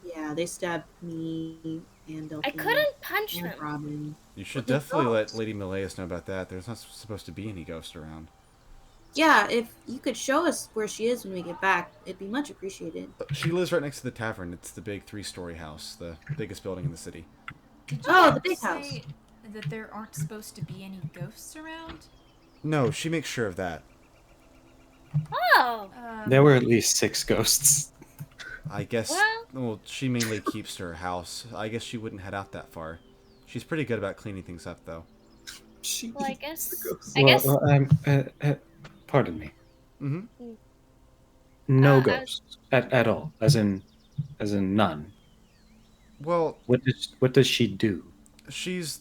Yeah, they stabbed me and Delphine I couldn't punch and them. Robin. You should But they're definitely let ghosts. Lady Malaeus know about that. There's not supposed to be any ghosts around. Yeah, if you could show us where she is when we get back, it'd be much appreciated. She lives right next to the tavern. It's the big 3-story house, the biggest building in the city. Did you Oh, the big say house. that there aren't supposed to be any ghosts around? No, she makes sure of that. Oh, There were at least 6 ghosts. I guess. well, She mainly keeps to her house. I guess she wouldn't head out that far. She's pretty good about cleaning things up, though. well, I guess. Pardon me. Mm-hmm. No I was- ghosts at all, as in none. Well, What does she do? she's,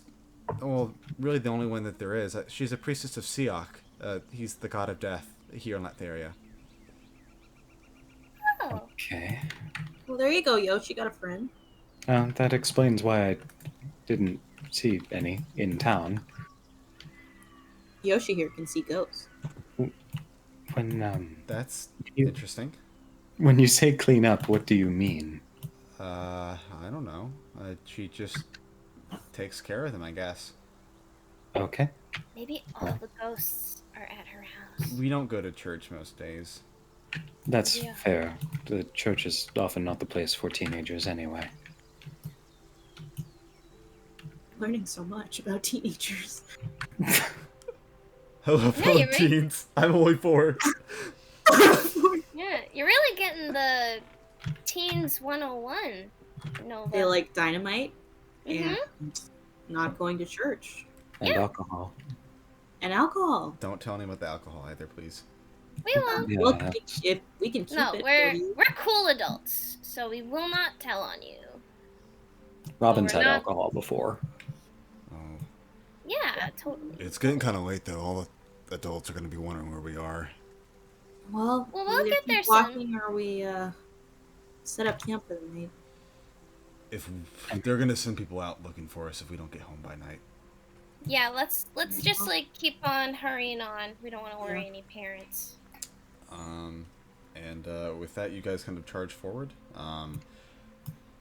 really the only one that there is. She's a priestess of Siok. He's the god of death here in Latheria. Oh, Okay, Well, there you go, Yo. She got a friend. that explains why I didn't see any in town. Yoshi here can see ghosts. That's You- interesting. When you say clean up, what do you mean? I don't know. She just takes care of them, I guess. Okay. maybe all the ghosts are at her house. We don't go to church most days. That's Yeah. fair. The church is often not the place for teenagers anyway. Learning so much about teenagers. Hello, fellow you're right. teens. I'm only 4. Yeah, you're really getting the Teens 101 Nova. They like dynamite Mhm. and not going to church And Yeah. alcohol. and alcohol. Don't tell anyone about the alcohol either, please. We won't. Yeah, Look, if we can keep No, it. we're for you. we're cool adults, so we will not tell on you. Robin's we're had not- alcohol before. Oh, Yeah, totally. it's getting kind of late though. All the adults are gonna be wondering where we are. Well, Well, we'll either get keep there soon. walking or we set up camp for the night. If they're gonna send people out looking for us if we don't get home by night. Yeah, let's just like keep on hurrying on. We don't want to worry any parents. And with that, you guys kind of charge forward.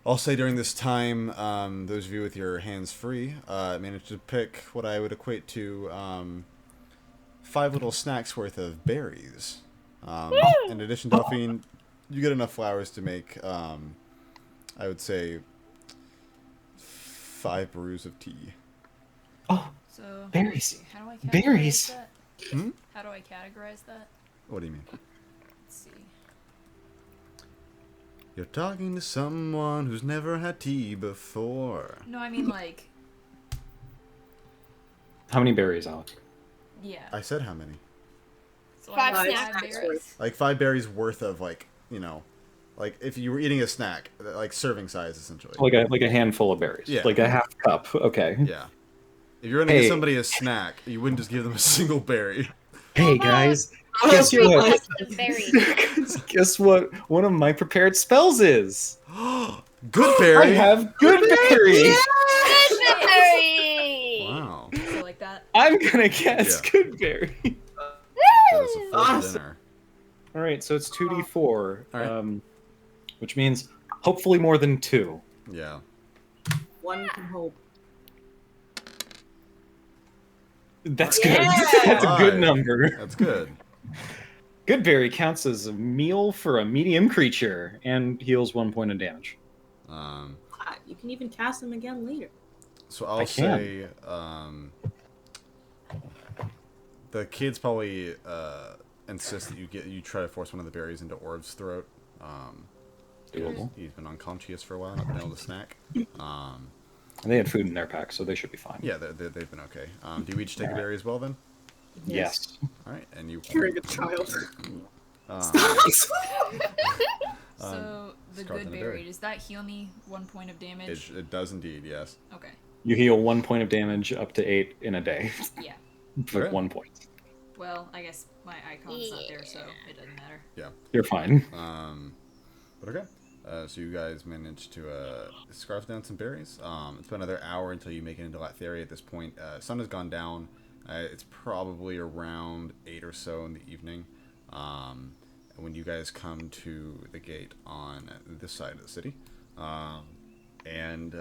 I'll say during this time, those of you with your hands free managed to pick what I would equate to 5 little snacks worth of berries. In addition, Delphine, you get enough flowers to make, I would say, 5 brews of tea. Oh, So berries. How do I categorize Berries. that? Hmm? How do I categorize that? What do you mean? Let's see. You're talking to someone who's never had tea before. No, I mean like, How many berries, Alec? yeah. I said how many? So Five like snacks berries. worth. Like 5 berries worth of, like, like if you were eating a snack, like serving size, essentially. Like a handful of berries. Yeah. Like a half cup. Okay. Yeah. If you're gonna Hey. give somebody a snack, you wouldn't just give them a single berry. Hey guys, Oh, guess great. what? The berry. Guess what? One of my prepared spells is. Good I berry. have good berry. Good berry. Wow. So like that. I'm gonna guess Yeah. good berry. That is a full Awesome. dinner. All right, so it's 2d4, All right. which means hopefully more than 2. Yeah. One can hope. That's Yeah. good. That's a good Five. number. That's good. Good berry counts as a meal for a medium creature and heals 1 point of damage. You can even cast them again later. So I I'll can. say the kids probably insist that you try to force one of the berries into Orv's throat. Doable. He's been unconscious for a while, not been able to snack. And they had food in their pack, so they should be fine. Yeah, they've been okay. Do you each take a berry as well then? Yes. All right, and you. Carrying a child. So the Scarlet good and a berry, berry. does that heal me 1 point of damage? It does indeed, yes. Okay. You heal 1 point of damage up to 8 in a day. Yeah. For Okay. 1 point. Well, I guess my icon's not there, so it doesn't matter. You're fine. But okay. So you guys managed to scarf down some berries. It's been another hour until you make it into Latheria at this point. Sun has gone down. It's probably around 8 or so in the evening. When you guys come to the gate on this side of the city. And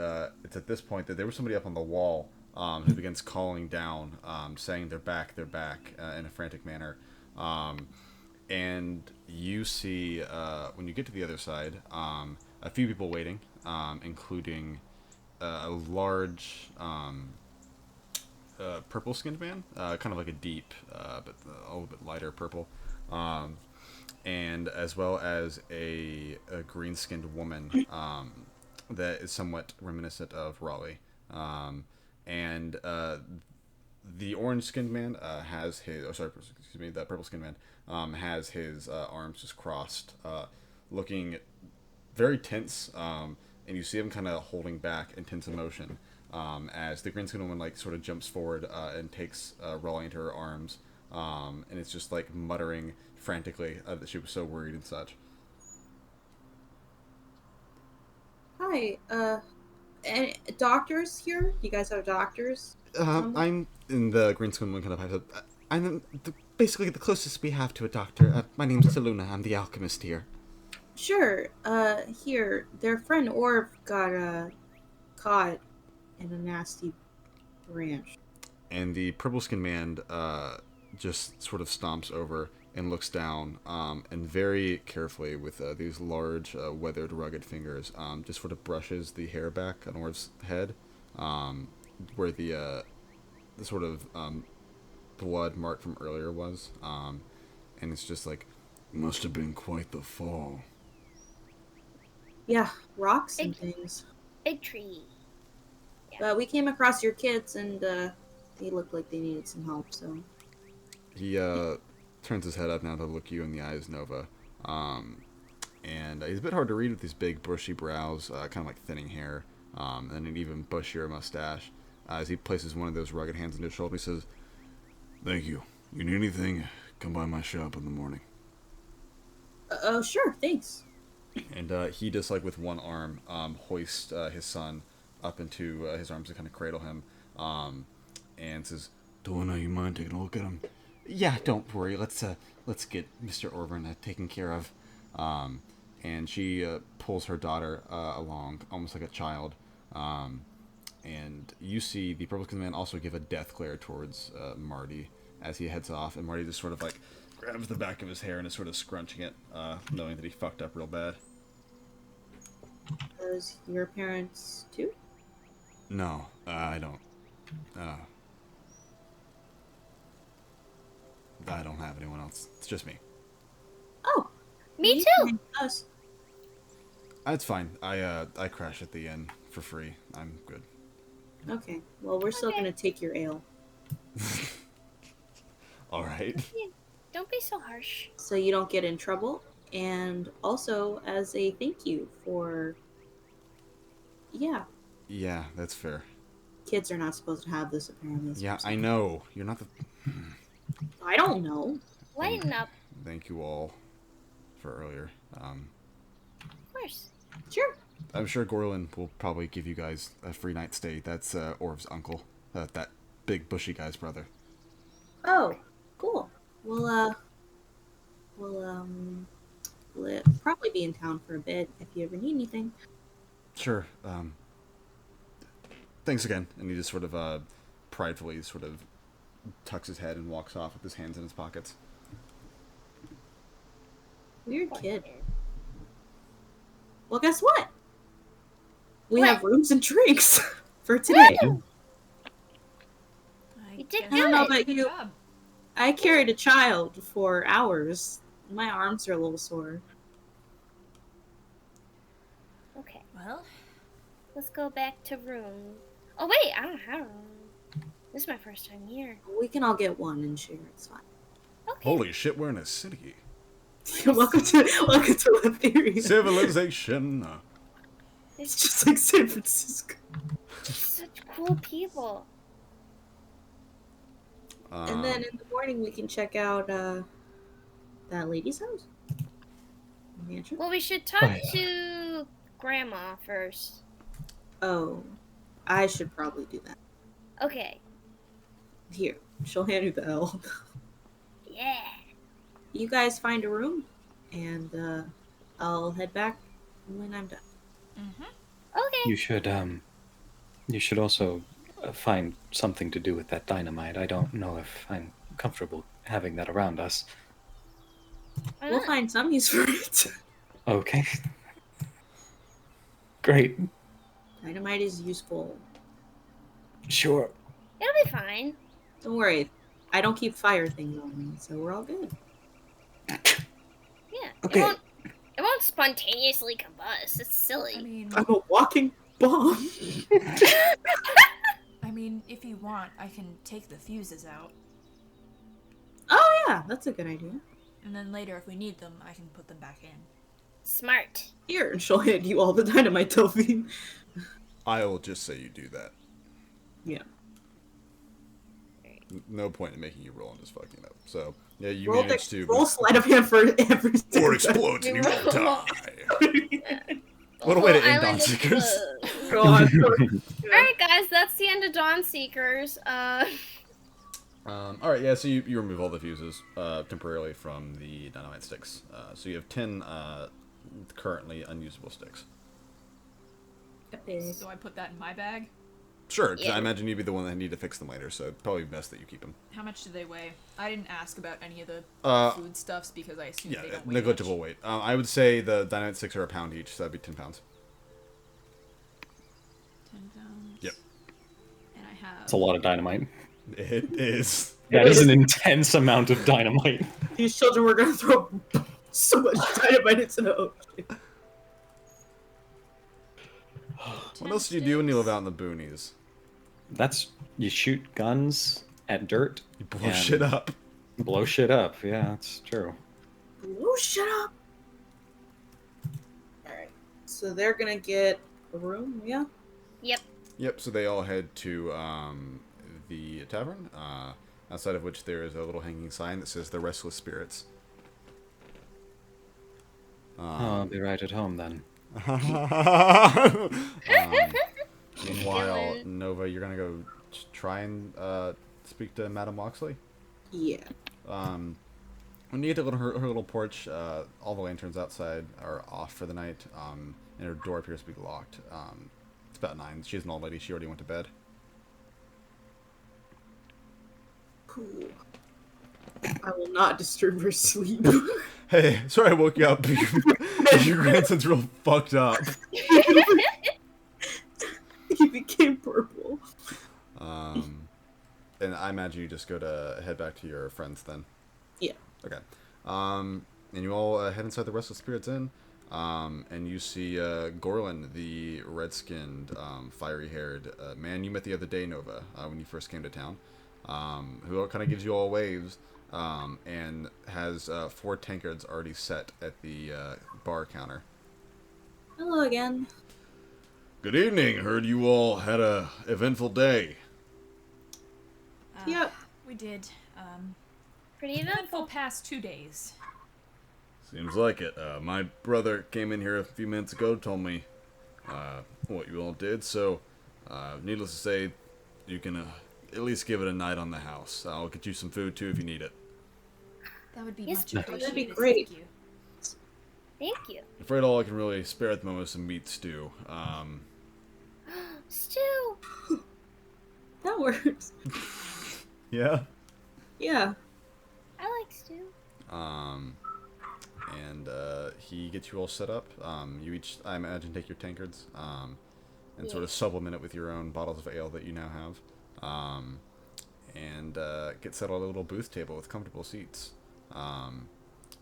it's at this point that there was somebody up on the wall who begins calling down, saying they're back in a frantic manner. And you see, when you get to the other side, a few people waiting, including a large purple-skinned man, kind of like a deep, but a little bit lighter purple, and as well as a green-skinned woman that is somewhat reminiscent of Raleigh. And the orange-skinned man has his, the purple-skinned man has his arms just crossed, looking very tense, and you see him kind of holding back in tense emotion as the green-skinned woman like sort of jumps forward and takes Raleigh into her arms, and it's just like muttering frantically that she was so worried and such. Hi, and doctors here? You guys have doctors? I'm in the green-skinned woman kind of pipes up. I'm basically the closest we have to a doctor. My name's Saluna. I'm the alchemist here. Sure. Here, their friend Orv got caught in a nasty branch. And the purple-skinned man just sort of stomps over and looks down, and very carefully with these large, weathered, rugged fingers, just sort of brushes the hair back on Orv's head, where the sort of blood mark from earlier was, and it's just like, must have been quite the fall. Yeah, rocks and things. Big tree. But we came across your kids, and they looked like they needed some help, so... He turns his head up now to look you in the eyes, Nova. And he's a bit hard to read with these big, bushy brows, kind of like thinning hair, and an even bushier mustache. As he places one of those rugged hands on his shoulder, he says, "Thank you. You need anything, come by my shop in the morning." Oh, sure, thanks. And he just, like, with one arm, hoists his son up into his arms to kind of cradle him, and says, "Dona, you mind taking a look at him?" "Yeah, don't worry. Let's get Mr. Orvin taken care of." and she pulls her daughter along, almost like a child. And you see the purple-skinned man also give a death glare towards Marty as he heads off, and Marty just sort of like grabs the back of his hair and is sort of scrunching it, knowing that he fucked up real bad. Those your parents too? No, I don't. I don't have anyone else. It's just me. Oh, Me you too. can hang us. It's fine. I crash at the inn for free. I'm good. Okay. Well, we're still Okay. gonna take your ale. All right. Don't be so harsh. So you don't get in trouble, and also as a thank you for, yeah, Yeah, that's fair. kids are not supposed to have this apparently. Yeah, I know. You're not the. I don't know. Lighten up, Thank you all for earlier. of course. Sure. I'm sure Gorlin will probably give you guys a free night stay. That's Orv's uncle. That big bushy guy's brother. Oh, cool. We'll probably be in town for a bit if you ever need anything. Sure. Thanks again. And he just sort of pridefully sort of tucks his head and walks off with his hands in his pockets. Weird kid. Well, guess what? We What? have rooms and drinks for today. You did guess I don't know good. about you. Good job. I carried a child for hours. My arms are a little sore. Okay, Well, let's go back to room. Oh wait, I don't have a room. This is my first time here. We can all get one and share. It's fine. Okay. Holy shit, we're in a city. welcome to Latheria. Civilization. It's just like San Francisco. Such cool people. And then in the morning we can check out that lady's house. Mansion. Well, we should talk Right. to Grandma first. Oh, I should probably do that. Okay. Here, she'll hand you the L. Yeah. You guys find a room, and I'll head back when I'm done. Okay. You should also find something to do with that dynamite. I don't know if I'm comfortable having that around us. Why We'll not? find some use for it. Okay. Great. Dynamite is useful. Sure. It'll be fine. Don't worry, I don't keep fire things on me, so we're all good. Yeah. Okay. It won't spontaneously combust. It's silly. I mean, I'm a walking bomb. if you want, I can take the fuses out, Oh yeah, that's a good idea. and then later, if we need them, I can put them back in. Smart. Here, and she'll hand you all the dynamite, Delphine. I'll just say you do that. Yeah. No point in making you roll and just fucking up. So, yeah, you Roll, managed to. roll sleight of hand for every Or single explodes and you You won't roll- die. What a way to Whole end island Dawnseekers. explodes. Go on. Alright, guys, that's the end of Dawnseekers. Alright, yeah, so you remove all the fuses temporarily from the dynamite sticks. So you have 10 currently unusable sticks. So I put that in my bag. Sure, 'cause Yeah. I imagine you'd be the one that need to fix them later, so probably best that you keep them. How much do they weigh? I didn't ask about any of the Uh, food stuffs because I assume Yeah, they don't weigh negligible much. weight. I would say the dynamite sticks are a pound each, so that'd be 10 pounds. 10 pounds. Yep. And I have. It's a lot of dynamite. It is. That is an intense amount of dynamite. These children were gonna throw so much dynamite into the ocean. What else do you do when you live out in the boonies? That's you shoot guns at dirt. You blow and shit up. Blow shit up. Yeah, that's true. Oh, shut up! Alright. So they're gonna get a room, yeah? yep. Yep, so they all head to the tavern, outside of which there is a little hanging sign that says The Restless Spirits. I'll be right at home then. Meanwhile, Dylan. Nova, you're gonna go try and speak to Madame Loxley. Yeah. When you get to her little porch, all the lanterns outside are off for the night, and her door appears to be locked. It's about 9. She's an old lady. She already went to bed. Cool. I will not disturb her sleep. Hey, sorry I woke you up. Your grandson's real fucked up. He became purple. And I imagine you just head back to your friends then. Yeah. Okay. And you all head inside the Restless Spirits Inn, and you see Gorlin, the red-skinned, fiery-haired man you met the other day, Nova, when you first came to town, who kind of gives you all waves, and has 4 tankards already set at the bar counter. Hello again. Good evening. Heard you all had a eventful day. Yep. We did. Pretty Eventful eventful. past 2 days. Seems like it. My brother came in here a few minutes ago, told me what you all did, so needless to say, you can at least give it a night on the house. I'll get you some food too if you need it. That would be Yes, much that'd be appreciated. great. Thank you. Thank you. I'm afraid all I can really spare at the moment is some meat stew. Stew. That works. Yeah? Yeah. I like stew. And he gets you all set up. You each, I imagine, take your tankards, and sort of supplement it with your own bottles of ale that you now have. And get set on a little booth table with comfortable seats.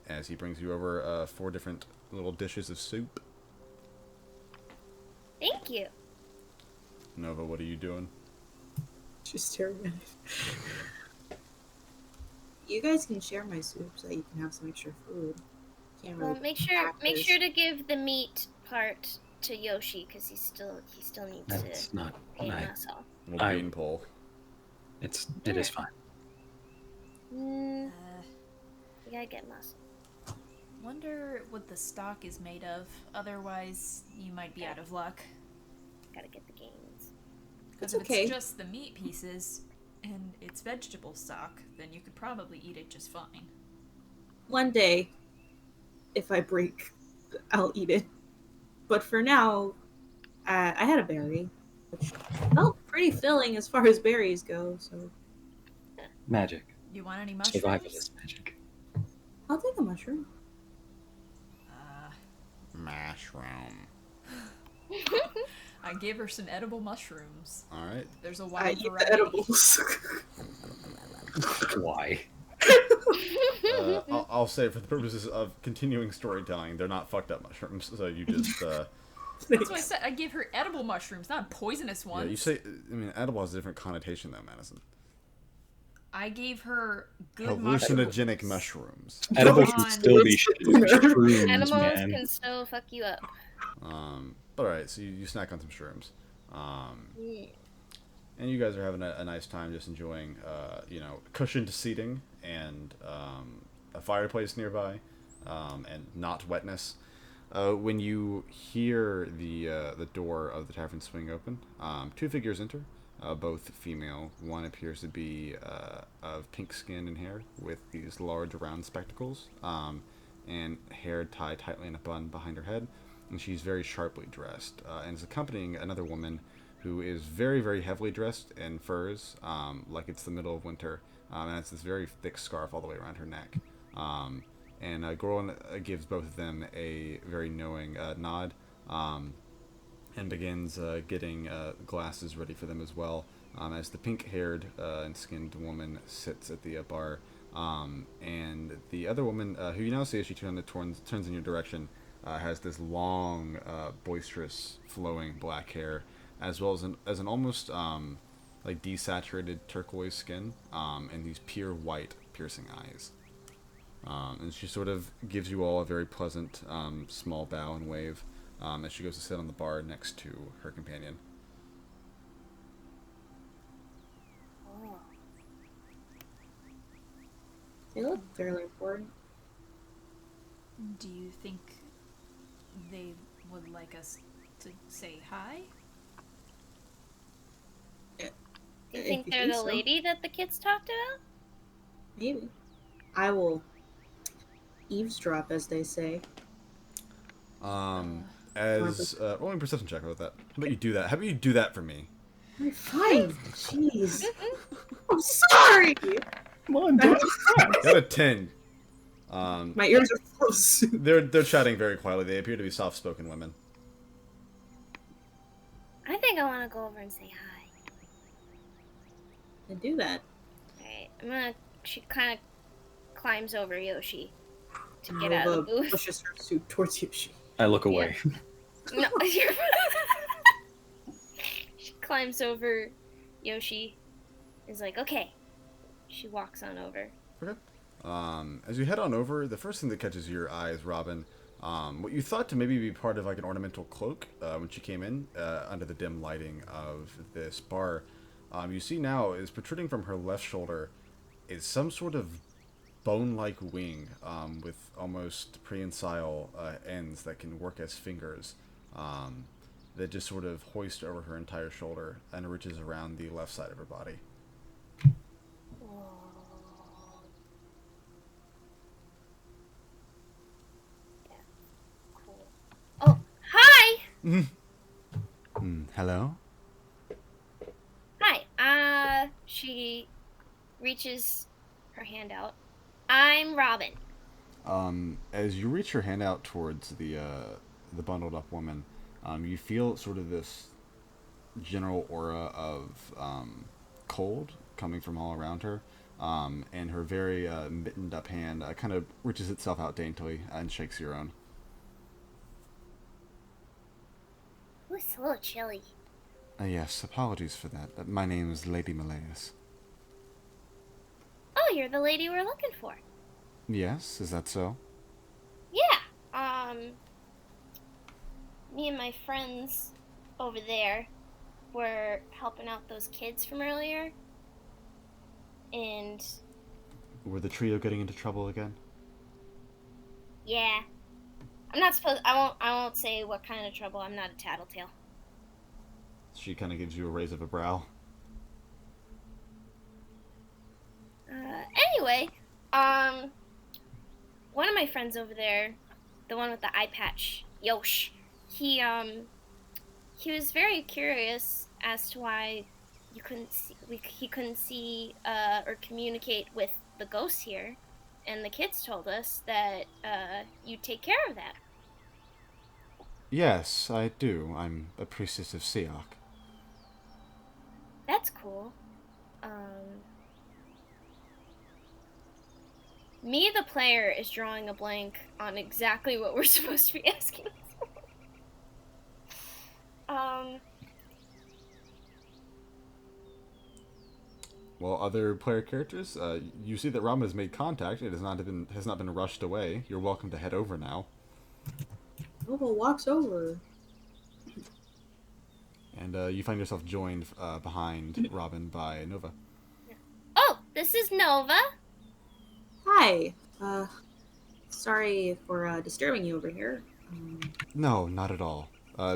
As he brings you over 4 different little dishes of soup. Thank you. Nova, what are you doing? Just staring at it. You guys can share my soup so that you can have some extra food. Can't really Well, make sure to give the meat part to Yoshi because he still needs That's to not. pay I, muscle. Little I- bean pole. it is fine. You gotta get muscle. Wonder what the stock is made of. Otherwise, you might be out of luck. Gotta get the gains. Because It's if okay. it's just the meat pieces and it's vegetable stock, then you could probably eat it just fine. One day, if I break, I'll eat it. But for now, I had a berry, which felt pretty filling as far as berries go. So Magic. You want any Survival mushrooms? is magic. I'll take a mushroom. Mushroom. I gave her some edible mushrooms. Alright. There's a I wide eat the variety. edibles. Why? I'll say for the purposes of continuing storytelling, they're not fucked up mushrooms, so you just, That's why I said I gave her edible mushrooms, not poisonous yeah, ones. you say, I mean, edible has a different connotation though, Madison. I gave her good mushrooms. Hallucinogenic mushrooms. Edibles Come can on. still be shrooms, Animals man. can still fuck you up. But alright, so you snack on some shrooms. Yeah. And you guys are having a nice time just enjoying, cushioned seating and a fireplace nearby, and not wetness. When you hear the door of the tavern swing open, 2 figures enter, both female. One appears to be of pink skin and hair with these large round spectacles, and hair tied tightly in a bun behind her head, and she's very sharply dressed, and is accompanying another woman who is very, very heavily dressed in furs, like it's the middle of winter, and has this very thick scarf all the way around her neck. And Gorlin gives both of them a very knowing nod, and begins getting glasses ready for them as well, as the pink-haired and skinned woman sits at the bar, and the other woman, who you now see as she turns in your direction, has this long, boisterous, flowing black hair, as well as an almost like desaturated turquoise skin, and these pure white, piercing eyes. And she sort of gives you all a very pleasant small bow and wave, as she goes to sit on the bar next to her companion. Oh. They look fairly important. Do you think they would like us to say hi? Do you If think you they're think the so. lady that the kids talked about? Maybe. I will eavesdrop, as they say. Rolling perception check about that. How about you do that? How about you do that for me? Alright, fine. Jeez. I'm sorry. Come on, dude. Got a 10. My ears are closed. They're chatting very quietly. They appear to be soft-spoken women. I think I want to go over and say hi. I do that. Alright, she kind of climbs over Yoshi to get out of the booth. Pushes her suit towards Yoshi. I look away. No, you're... She climbs over Yoshi. Is like, okay. She walks on over. Okay. As you head on over, the first thing that catches your eye is Robin. What you thought to maybe be part of like an ornamental cloak when she came in under the dim lighting of this bar, you see now is protruding from her left shoulder is some sort of bone-like wing with almost prehensile ends that can work as fingers that just sort of hoist over her entire shoulder and reaches around the left side of her body. Oh, hi! Hello? Hi. She reaches her hand out. I'm Robin. As you reach your hand out towards the bundled up woman, you feel sort of this general aura of cold coming from all around her, and her very mittened up hand kind of reaches itself out daintily and shakes your own. Ooh, it's a little chilly. Yes, apologies for that. My name is Lady Malaeus. Oh, you're the lady we're looking for. Yes, is that so? Yeah. Me and my friends over there were helping out those kids from earlier. And Were the trio getting into trouble again? yeah. I'm not supposed I won't say what kind of trouble. I'm not a tattletale. She kind of gives you a raise of a brow. Anyway, one of my friends over there, the one with the eye patch, Yosh, he was very curious as to why you couldn't see, he couldn't see or communicate with the ghosts here, and the kids told us that you take care of that. Yes, I do. I'm a priestess of Siok. That's cool. Me, the player, is drawing a blank on exactly what we're supposed to be asking. Well, other player characters, you see that Rama has made contact. It has not been rushed away. You're welcome to head over now. Nova walks over. And you find yourself joined behind Robin by Nova. Oh, this is Nova. Hi. Sorry for disturbing you over here. No, not at all.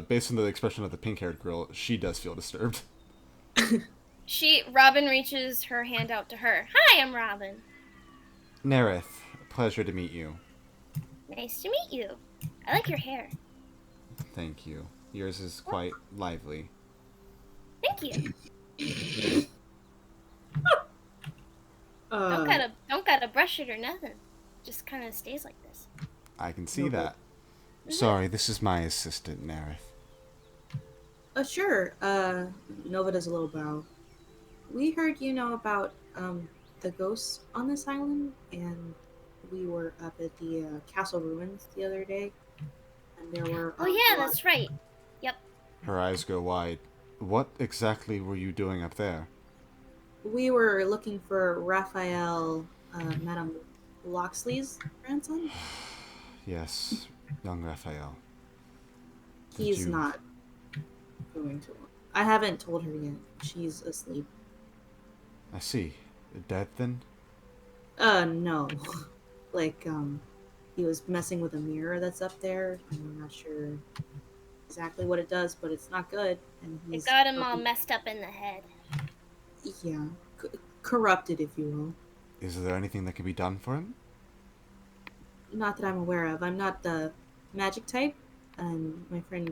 Based on the expression of the pink-haired girl, she does feel disturbed. Robin reaches her hand out to her. Hi, I'm Robin. Nerith, pleasure to meet you. Nice to meet you. I like your hair. Thank you. Yours is quite lively. Thank you. Don't gotta brush it or nothing. Just kind of stays like this. I can see that. Sorry, this is my assistant, Nerith. Sure. Nova does a little bow. We heard you know about the ghosts on this island, and we were up at the castle ruins the other day, and there were. Oh yeah, that's right. Yep. Her eyes go wide. What exactly were you doing up there? We were looking for Raphael, Madame Loxley's grandson. Yes, young Raphael. He's not going to. I haven't told her yet. She's asleep. I see. Dead then? No. Like, he was messing with a mirror that's up there. I'm not sure exactly what it does, but it's not good. And It got him all messed up in the head. Yeah. Corrupted, if you will. Is there anything that can be done for him? Not that I'm aware of. I'm not the magic type, and my friends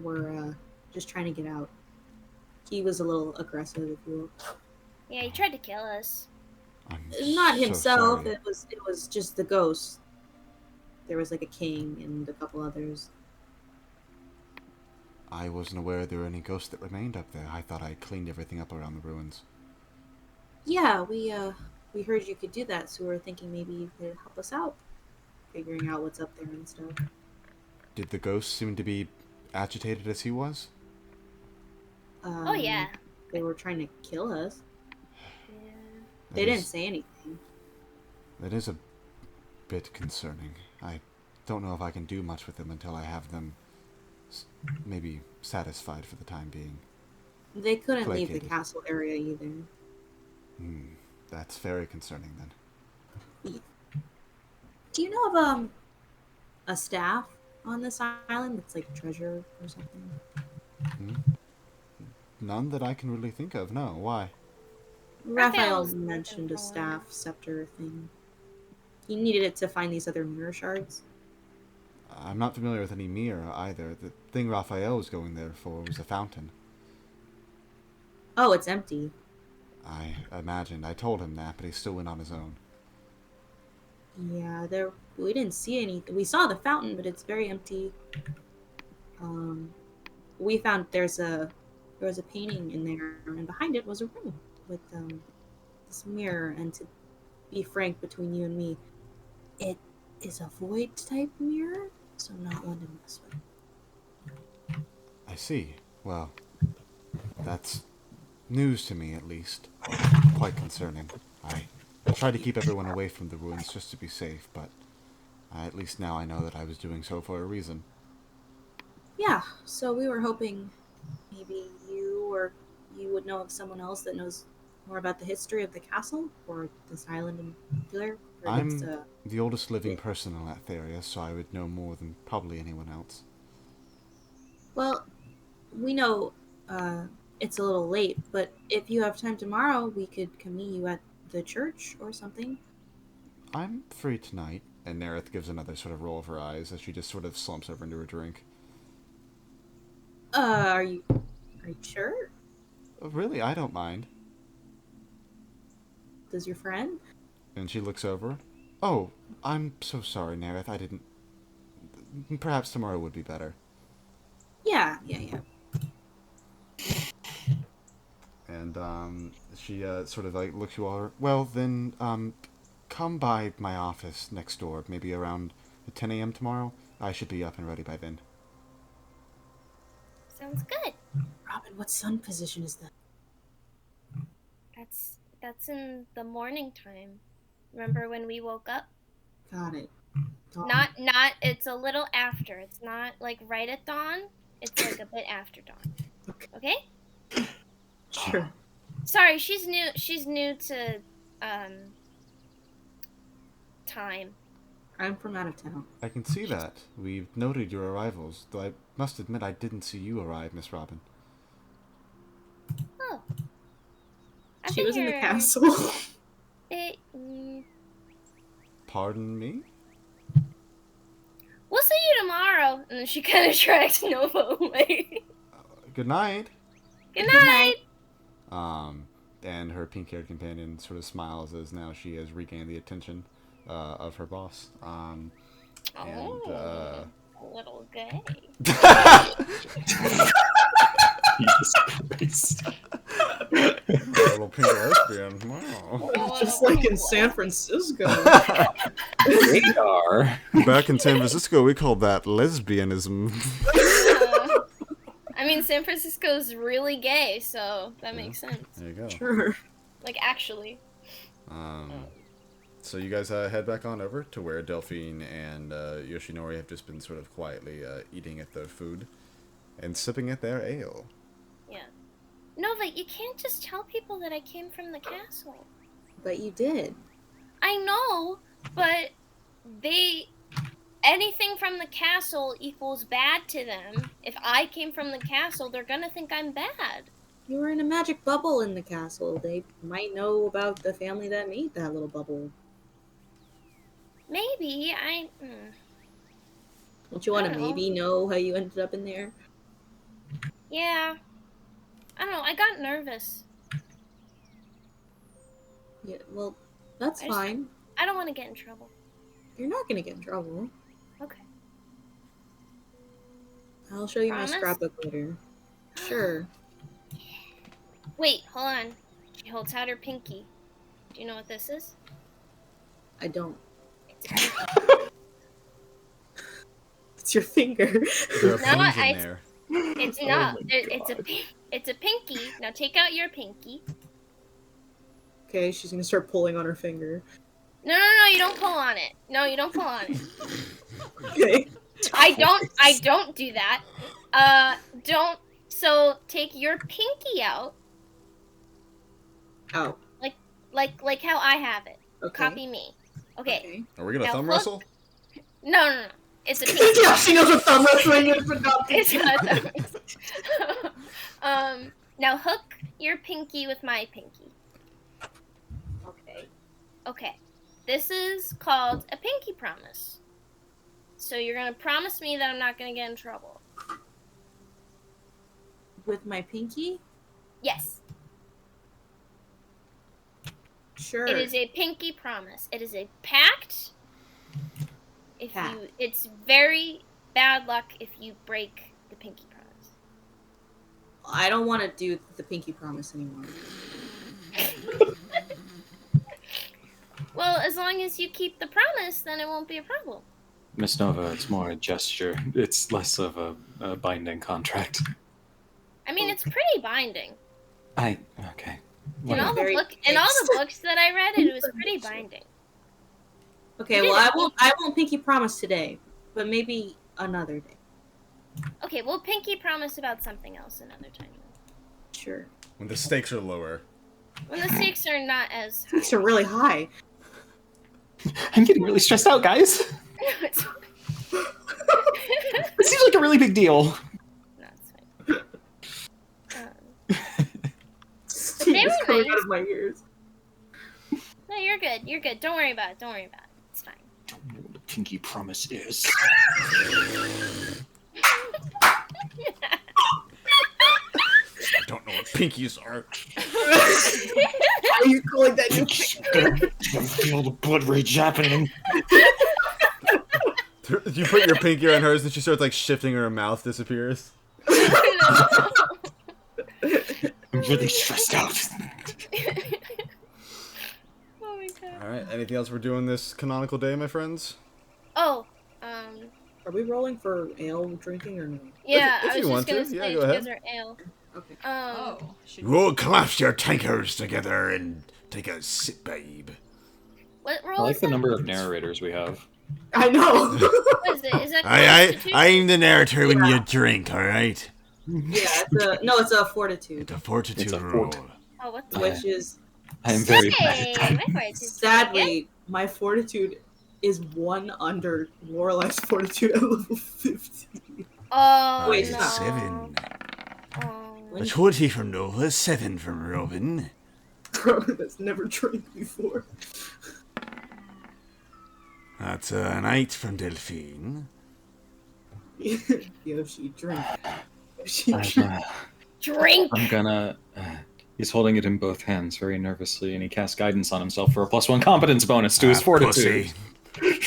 were just trying to get out. He was a little aggressive, if you Yeah, he tried to kill us. I'm will. Not so himself. sorry. It was just the ghost. There was like a king and a couple others. I wasn't aware there were any ghosts that remained up there. I thought I cleaned everything up around the ruins. Yeah, we heard you could do that, so we were thinking maybe you could help us out, figuring out what's up there and stuff. Did the ghost seem to be agitated as he was? Oh yeah. They were trying to kill us. Yeah. They didn't say anything. That is a bit concerning. I don't know if I can do much with them until I have them maybe satisfied for the time being. They couldn't leave the Placated. castle area either. That's very concerning then. Do you know of a staff on this island that's like treasure or something? None that I can really think of, no. Why? Raphael Raphael's mentioned a looking for staff scepter thing. He needed it to find these other mirror shards. I'm not familiar with any mirror either. The thing Raphael was going there for was a fountain. Oh, it's empty. I imagined. I told him that, but he still went on his own. Yeah, we didn't see anything. We saw the fountain, but it's very empty. We found there was a painting in there, and behind it was a room with this mirror. And to be frank, between you and me, it is a void type mirror, so not one to mess with. I see. Well, that's news to me, at least. Quite concerning. I tried to keep everyone away from the ruins just to be safe, but at least now I know that I was doing so for a reason. Yeah, so we were hoping maybe you would know of someone else that knows more about the history of the castle or this island in particular. Or if it's, I'm the oldest living person in Latheria, so I would know more than probably anyone else. well, we know it's a little late, but if you have time tomorrow, we could come meet you at the church or something. I'm free tonight, and Nerith gives another sort of roll of her eyes as she just sort of slumps over into her drink. Are you sure? Oh, really, I don't mind. Does your friend? And she looks over. Oh, I'm so sorry, Nerith. I didn't. Perhaps tomorrow would be better. Yeah. And she sort of like looks you all. Well, then come by my office next door, maybe around 10 a.m. tomorrow. I should be up and ready by then. Sounds good. Robin, what sun position is that? That's in the morning time. Remember when we woke up? Got it. Dawn. Not it's a little after. It's not like right at dawn. It's like a bit after dawn. Okay? Sure. Sorry, she's new to time. I'm from out of town. I can see that. We've noted your arrivals, though I must admit I didn't see you arrive, Miss Robin. Oh. I've She been was in the here- castle. Pardon me? We'll see you tomorrow. And then she kind of tracks Nova away. Good night. Good night. And her pink-haired companion sort of smiles as now she has regained the attention of her boss. A little gay. Jesus Christ. A little pink lesbian. Wow. Just like in San Francisco. Radar. Back in San Francisco, we called that lesbianism. I mean, San Francisco's really gay, so that makes sense. There you go. Sure. Like, actually. So you guys head back on over to where Delphine and Yoshinori have just been sort of quietly eating at their food and sipping at their ale. Yeah. Nova, you can't just tell people that I came from the castle. But you did. I know, but anything from the castle equals bad to them. If I came from the castle, they're gonna think I'm bad. You were in a magic bubble in the castle. They might know about the family that made that little bubble. Maybe Don't you want I to don't know. maybe know how you ended up in there? yeah. I don't know. I got nervous. Yeah, well, that's I just- fine. I don't want to get in trouble. You're not gonna get in trouble. Okay. I'll show you Promise? my scrapbook later. Sure. Wait, hold on. She holds out her pinky. Do you know what this is? I don't. It's a pinky. It's your finger. There are No, pins in I- there. It's Oh not. my It's a pinky. Now take out your pinky. Okay, she's gonna start pulling on her finger. No, you don't pull on it. No, you don't pull on it. Okay. I don't do that. Don't. So take your pinky out, Oh. like how I have it. Okay. Copy me. Okay. Okay. Are we gonna Now thumb hook- wrestle? No. It's a pinky. Yeah, she knows what thumb wrestling is, but not It's not. Now hook your pinky with my pinky. Okay. This is called a pinky promise. So you're gonna promise me that I'm not gonna get in trouble. With my pinky? Yes. Sure. It is a pinky promise. It is a pact. Pact. It's very bad luck if you break the pinky promise. I don't want to do the pinky promise anymore. Well, as long as you keep the promise, then it won't be a problem. Miss Nova, it's more a gesture. It's less of a binding contract. I mean, it's pretty binding. Okay. In all Very the books that I read, it was pretty binding. Okay, well, I won't pinky promise today, but maybe another day. Okay, we'll pinky promise about something else another time. Sure. When the stakes are lower. When the stakes are not as high. These are really high. I'm getting really stressed out, guys. It's- This seems like a really big deal. no, it's fine. Steam They is were coming nice. out of my ears. No, you're good. You're good. Don't worry about it. It's fine. Don't know what a pinky promise is. I don't know what pinkies are. Why are you calling that your finger? I feel the blood rage happening. You put your pinky on hers, and she starts like shifting, her mouth disappears. I'm really stressed out. Oh my god. All right. Anything else we're doing this canonical day, my friends? Oh, Are we rolling for ale drinking or no? yeah, If I you was want just to, gonna yeah, say go you ahead. guys are ale. Okay. Oh. Should You all clasp your tankers together and take a sip, babe. What I role like is the that? number of narrators we have. I know. What is it? Is that Constitution? I'm the narrator when Yeah. you drink, all right? Yeah, it's a fortitude, It's a fortitude It's a roll. fort. Oh, what the? which is I am very Hey, bad. my fortitude's pretty good. sadly my fortitude is one under Lorelai's fortitude at level 50. Oh, Wait, no. 7. Oh. A 20 from Nova, 7 from Robin. That's never drank before. That's an 8 from Delphine. Yoshi, drink. Yoshi, Drink. I'm gonna. He's holding it in both hands very nervously, and he casts guidance on himself for a +1 competence bonus to his fortitude. Pussy.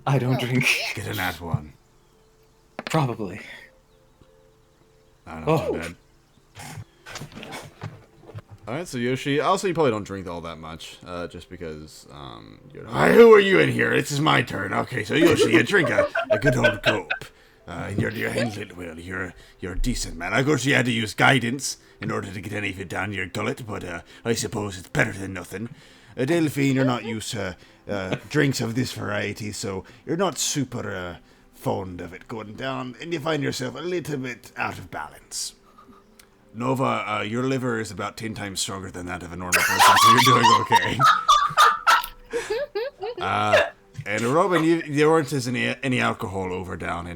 I don't drink. Get a nat 1. Probably. Not Oh. too bad. Alright, so Yoshi, also you probably don't drink all that much, just because, who are you in here? This is my turn. Okay, so Yoshi, you drink a good old gulp. You're handling it well. You're a decent man. Of course, you had to use guidance in order to get any of it down your gullet, but I suppose it's better than nothing. Delphine, you're not used to drinks of this variety, so you're not super fond of it going down, and you find yourself a little bit out of balance. Nova, your liver is about 10 times stronger than that of a normal person, so you're doing okay. And Robin, there weren't any alcohol over down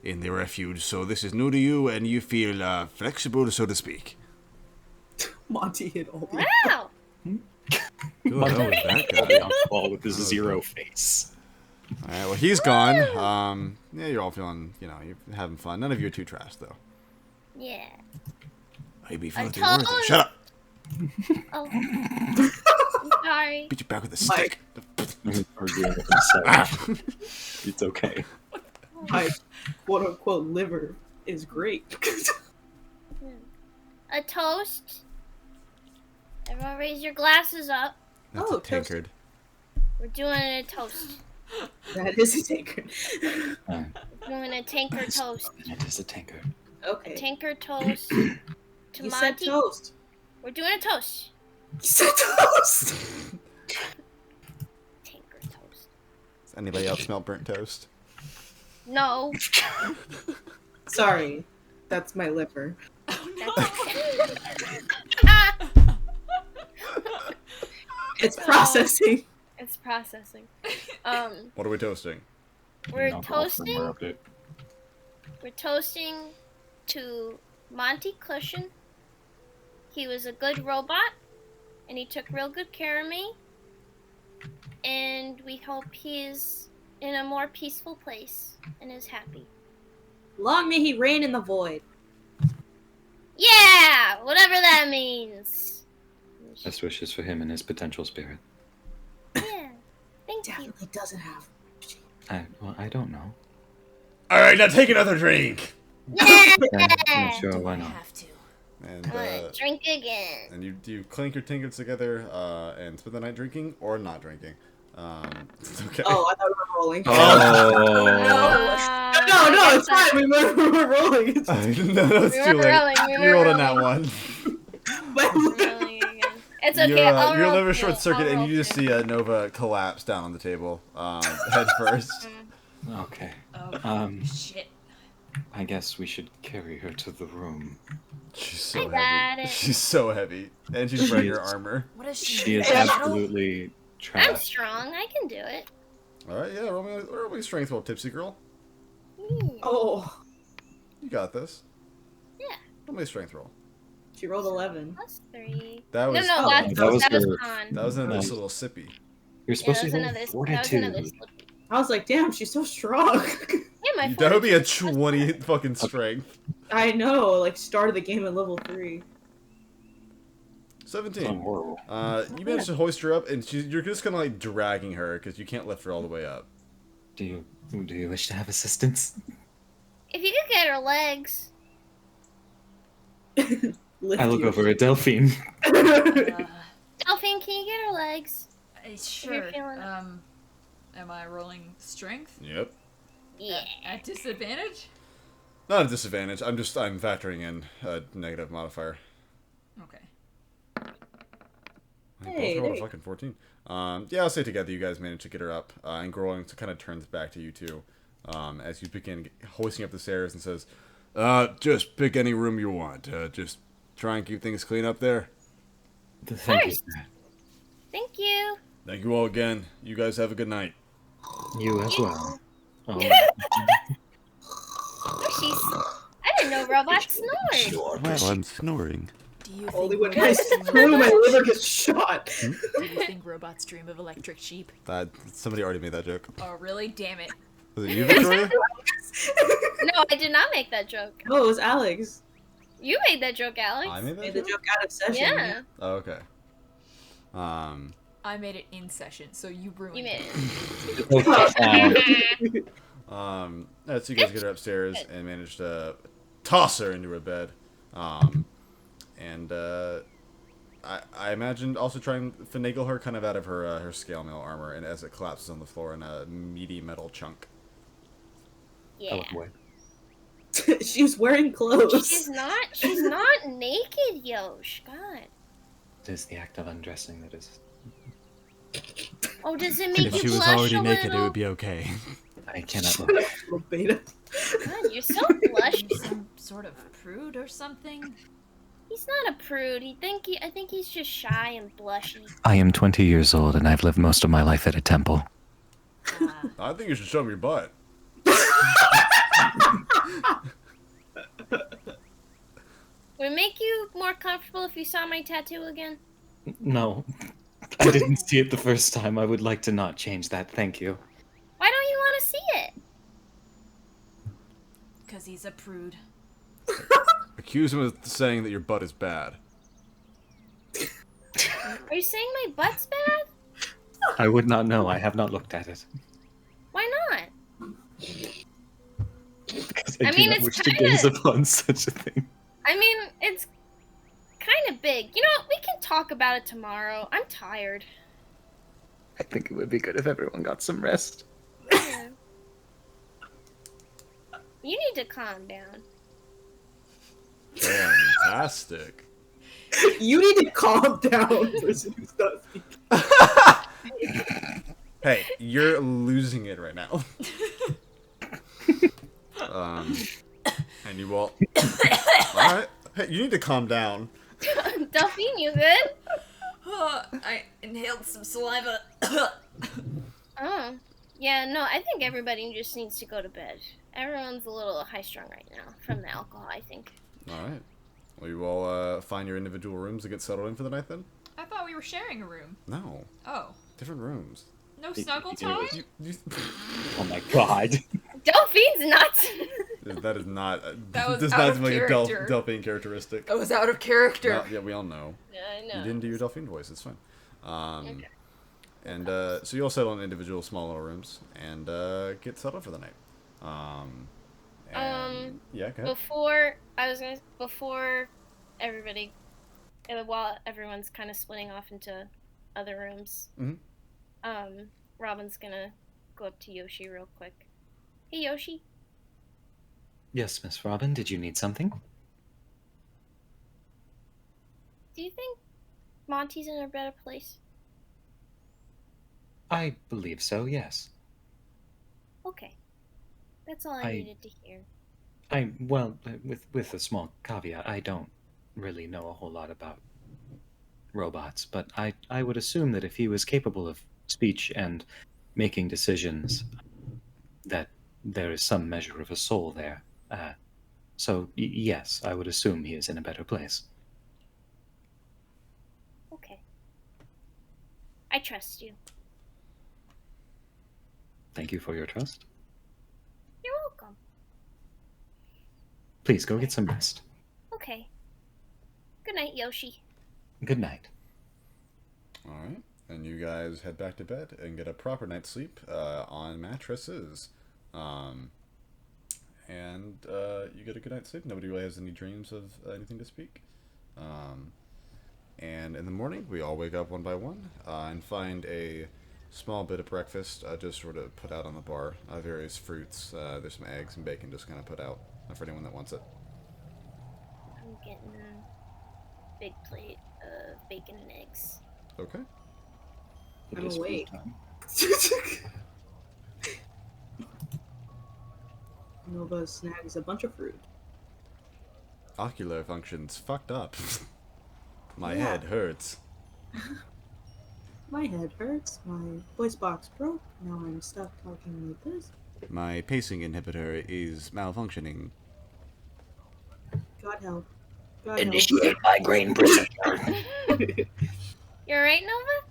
in the refuge, so this is new to you, and you feel flexible, so to speak. Monty hit all the. Wow. Good. That was that On guy. the wall with his zero face. All right. Well, he's gone. Yeah, you're all feeling, you're having fun. None of you are too trashed though. Yeah. Hey, be feeling too told worth it. Shut up. Oh. I'm sorry. Beat you back with a stick. Arguing with himself. It's okay. My quote unquote liver is great. A toast. Everyone raise your glasses up. That's Oh, a tankard. We're doing a toast. That is a tankard. We're doing a tanker toast. It is a tankard. Okay. A tanker toast to You said Monty. toast. We're doing a toast. You said toast. Tanker toast. Does anybody else smell burnt toast? No. Sorry, that's my liver. It's processing. It's processing. What are we toasting? We're Knock off toasting. firmware update. We're toasting to Monty Cushion. He was a good robot, and he took real good care of me. And we hope he is in a more peaceful place and is happy. Long may he reign in the void. Yeah, whatever that means. Best wishes for him and his potential spirit. Yeah, thank you. Definitely doesn't have. I don't know. All right, now take another drink. Yeah. Yeah, sure, why I not? have to. And I'm gonna drink again. and you clink your tankards together and spend the night drinking or not drinking. It's okay. Oh, I thought we were rolling. Oh. No, it's fine. We were rolling. It's no, it's We too were late. rolling, we You were rolled on that rolling. one. my Rolling again. It's okay. I'll Your roll liver too. short circuit, I'll and roll you just too. see Nova collapse down on the table, head first. Okay. Oh, shit. I guess we should carry her to the room. She's so I got heavy. it. She's so heavy, and she's wearing your armor. What is she? She is metal? absolutely I'm trash. strong. I can do it. All right, yeah, roll me strength roll, tipsy girl. Oh, You got this. Yeah. Roll me a strength roll. she rolled 11. +3. That was no, oh, that that was was her- con. that was another Nice. little sippy. You're Yeah, supposed that was to roll another. That was fortitude. another. Slippy. I was like, damn, she's so strong. Yeah, my That would be a fortitude was 20 fucking strength. I know, like, started the game at level 3. 17. horrible. You managed to hoist her up, and you're just kind of like dragging her because you can't lift her all the way up. Do you wish to have assistance? If you could get her legs. Lift I look you. over at Delphine. Delphine, can you get her legs? Sure. feeling it. Am I rolling strength? Yep. Yeah. At disadvantage? Not a disadvantage. I'm factoring in a negative modifier. Okay. Hey, Both rolled a there- fucking 14. Yeah, I'll say together you guys managed to get her up, and growing kind of turns back to you two, as you begin hoisting up the stairs and says, "Just pick any room you want. Just try and keep things clean up there. Thank you, course. sir. Thank you. Thank you all again. You guys have a good night." You as well. Oh, Oh, I didn't know robots snored. Well, I'm snoring. Do you Only think when my, robots dream only when my of- liver gets shot. Do you think robots dream of electric sheep? Somebody already made that joke. Oh, really? Damn it. Was it you, Victoria? No, I did not make that joke. No, it was Alex. You made that joke, Alex. I made Made that the joke? joke out of session. Yeah, Oh, okay. I made it in session, so you ruined you made it. it. So you guys get her upstairs and manage to toss her into her bed. I imagine also try and finagle her kind of out of her scale mail armor, and as it collapses on the floor in a meaty metal chunk. I Yeah. look away. She's wearing clothes. She's not naked, Yosh. God. It is the act of undressing that is. Oh, does it make you blush a little? be okay. I cannot look. Little beta. God, you're so blushy. You some sort of prude or something? He's not a prude. I think he's just shy and blushy. I am 20 years old and I've lived most of my life at a temple. I think you should show me your butt. Would it make you more comfortable if you saw my tattoo again? No. I didn't see it the first time. I would like to not change that. Thank you. Why don't you want to see it? Because he's a prude. Accuse him of saying that your butt is bad. Are you saying my butt's bad? I would not know. I have not looked at it. Why not? Because I do mean, not it's wish to gaze kinda- upon such a thing. I mean, it's kind of big. You know what? We can talk about it tomorrow. I'm tired. I think it would be good if everyone got some rest. Yeah. You need to calm down. Fantastic. You need to calm down, person who's not speaking. Hey, you're losing it right now. And you all. Alright. Hey, you need to calm down. Delphine, you good? I inhaled some saliva. Oh. Yeah, no, I think everybody just needs to go to bed. Everyone's a little high strung right now from the alcohol, I think. Alright. Well, you all find your individual rooms to get settled in for the night then? I thought we were sharing a room. No. Oh. Different rooms. No snuggle you know, time? Oh my god. Delphine's nuts! That is not. That was does out not of seem like a character. Delphine characteristic. That was out of character. No, yeah, we all know. Yeah, I know. You didn't do your Delphine voice. It's fine. Okay. And so you all settle in individual small little rooms and get settled for the night. Yeah, go ahead. Before everybody, while everyone's kind of splitting off into other rooms, Mhm. Robin's gonna go up to Yoshi real quick. Hey, Yoshi. Yes, Miss Robin, did you need something? Do you think Monty's in a better place? I believe so, yes. Okay. That's all I needed to hear. Well, with a small caveat, I don't really know a whole lot about robots, but I would assume that if he was capable of speech and making decisions, that there is some measure of a soul there. So, yes, I would assume he is in a better place. Okay. I trust you. Thank you for your trust. You're welcome. Please go get some rest. Okay. Good night, Yoshi. Good night. Alright. And you guys head back to bed and get a proper night's sleep on mattresses. And you get a good night's sleep. Nobody really has any dreams of anything to speak. And in the morning, we all wake up one by one and find a small bit of breakfast just sort of put out on the bar. Various fruits. There's some eggs and bacon just kind of put out for anyone that wants it. I'm getting a big plate of bacon and eggs. Okay. It I'm is food awake. time. Nova snags a bunch of fruit. Ocular function's fucked up. My Yeah. head hurts. My head hurts. My voice box broke. Now I'm stuck talking like this. My pacing inhibitor is malfunctioning. God help. God help. Initiate migraine procedure. You alright, Nova?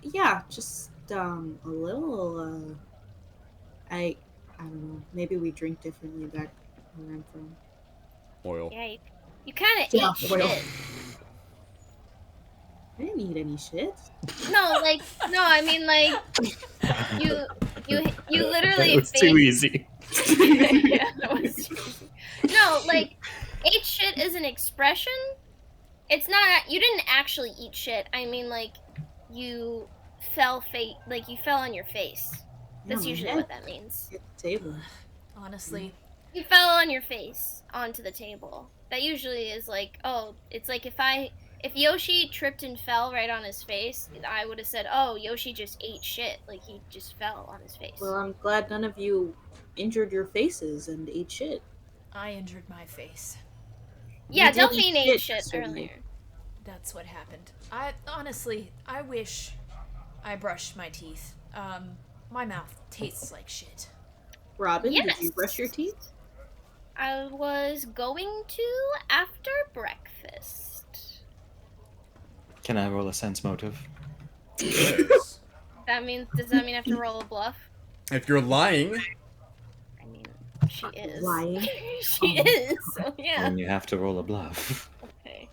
Yeah, just a little. I don't know. Maybe we drink differently back where I'm from. Oil. Yeah, you kind of Yeah, ate well. shit. I didn't eat any shit. No, I mean, you literally That was too easy. Yeah, that was too easy. No, ate shit is an expression. It's not. You didn't actually eat shit. I mean, you fell you fell on your face. That's Yeah, usually my what head that means. hit the table. Honestly. You fell on your face onto the table. That usually is it's like if Yoshi tripped and fell right on his face, I would have said, oh, Yoshi just ate shit. Like, he just fell on his face. Well, I'm glad none of you injured your faces and ate shit. I injured my face. Yeah, You did Delphine eat ate shit, shit certainly. earlier. That's what happened. I wish I brushed my teeth. My mouth tastes like shit. Robin, Yes. did you brush your teeth? I was going to after breakfast. Can I roll a sense motive? Yes. Does that mean I have to roll a bluff? If you're lying, I mean, she is. Lying. She Oh my is, so yeah. Then you have to roll a bluff. Okay.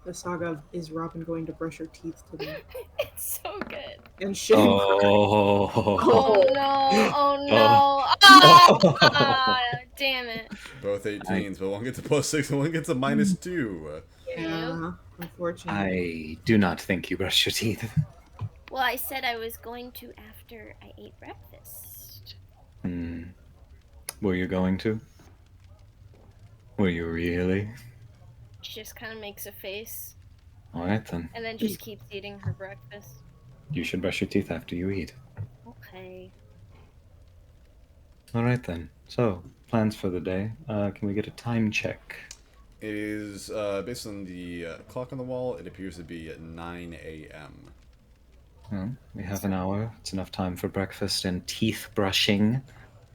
The saga of is Robin going to brush her teeth today? It's so good. And shit. Oh. Oh no, oh no. Ah, damn it. both 18s, but one gets a +6 and one gets a -2. Yeah, unfortunately. I do not think you brush your teeth. Well, I said I was going to after I ate breakfast. Were you going to? Were you really? She just kind of makes a face Alright then. and then just keeps eating her breakfast. You should brush your teeth after you eat. Okay. Alright then. So, plans for the day. Can we get a time check? It is, based on the clock on the wall, it appears to be at 9 a.m. Well, we have an hour. It's enough time for breakfast and teeth brushing.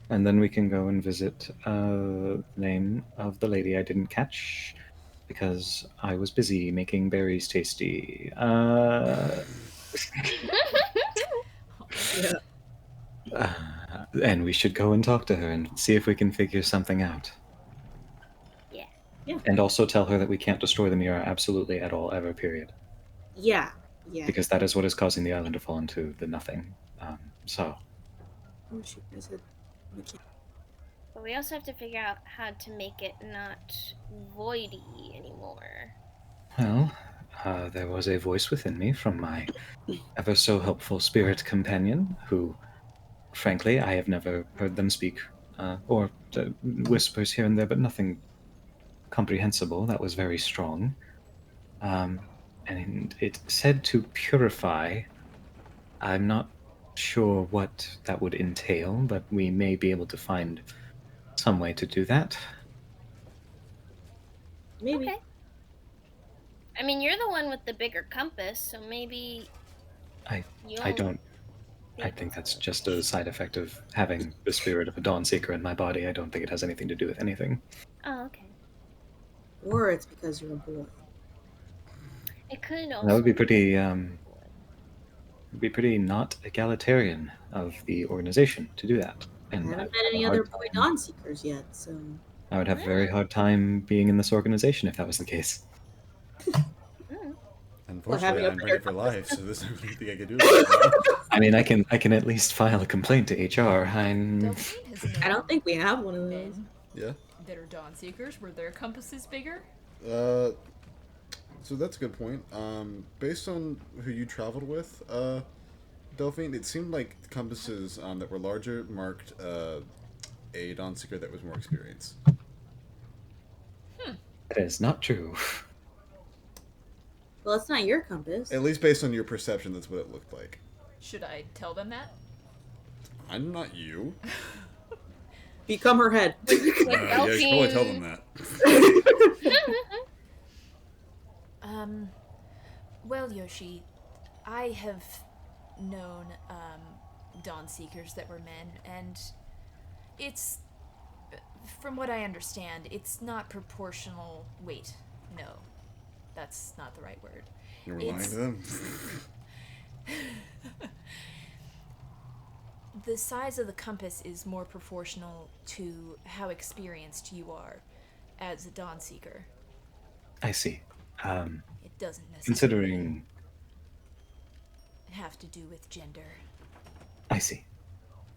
And then we can go and visit the name of the lady I didn't catch because I was busy making berries tasty. And we should go and talk to her and see if we can figure something out. Yeah. Yeah. And also tell her that we can't destroy the mirror absolutely at all, ever, period. Yeah. Because that is what is causing the island to fall into the nothing. So. Oh, shoot. I said we can't. But we also have to figure out how to make it not voidy anymore. Well, there was a voice within me from my ever so helpful spirit companion, who, frankly, I have never heard them speak, or whispers here and there, but nothing comprehensible. That was very strong. And it said to purify. I'm not sure what that would entail, but we may be able to find some way to do that. Maybe. Okay. I mean, you're the one with the bigger compass, so maybe I you'll don't. be I able think to- that's just a side effect of having the spirit of a Dawnseeker in my body. I don't think it has anything to do with anything. Oh, okay. Or it's because you're a boy. It could also That would be pretty. Be pretty not egalitarian of the organization to do that. I And haven't I met would any have a other hard boy time- Dawnseekers yet, so. I would have a very hard time being in this organization if that was the case. Unfortunately, having a I'm better ready for life, so there's not really anything I can do about it. I mean, I can at least file a complaint to HR. Delphine has known I don't think we have one of those. men Yeah. that are Dawnseekers. Were their compasses bigger? So that's a good point. Based on who you traveled with, Delphine, it seemed like the compasses that were larger marked a Dawnseeker that was more experienced. That is not true. Well, it's not your compass. At least based on your perception, that's what it looked like. Should I tell them that? I'm not you. Become her head. Yeah, you should probably tell them that. Well, Yoshi, I have known, Dawnseekers that were men, and it's, from what I understand, it's not proportional weight. No, that's not the right word. You were lying It's- to them. The size of the compass is more proportional to how experienced you are as a Dawnseeker. I see. It doesn't necessarily Considering, have to do with gender. I see.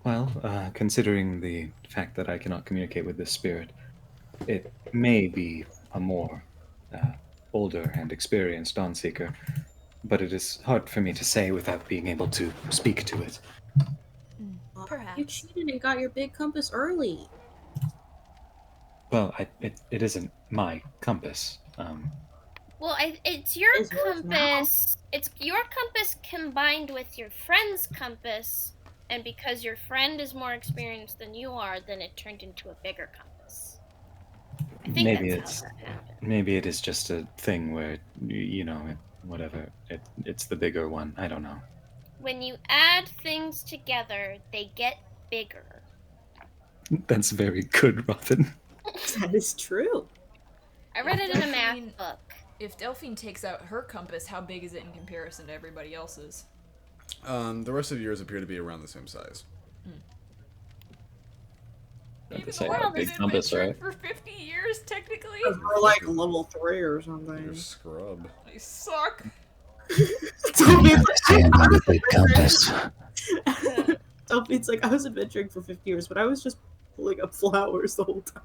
Well, considering the fact that I cannot communicate with this spirit, it may be a more older and experienced Dawnseeker, but it is hard for me to say without being able to speak to it. You Perhaps. cheated and got your big compass early. Well, it isn't my compass. Well, it's your It's yours now. compass. It's your compass combined with your friend's compass, and because your friend is more experienced than you are, then it turned into a bigger compass. I think Maybe that's how that happened. Maybe it is just a thing where, whatever. It's the bigger one. I don't know. When you add things together, they get bigger. That's very good, Robin. That is true. I read it in a math Delphine- book. if Delphine takes out her compass, how big is it in comparison to everybody else's? The rest of yours appear to be around the same size. Even say, though a I've been big compass, adventuring right? for 50 years, technically. We're like level 3 or something. You're a scrub. I suck. Sophie's big compass. Sophie's like, I was adventuring for 50 years, but I was just pulling up flowers the whole time.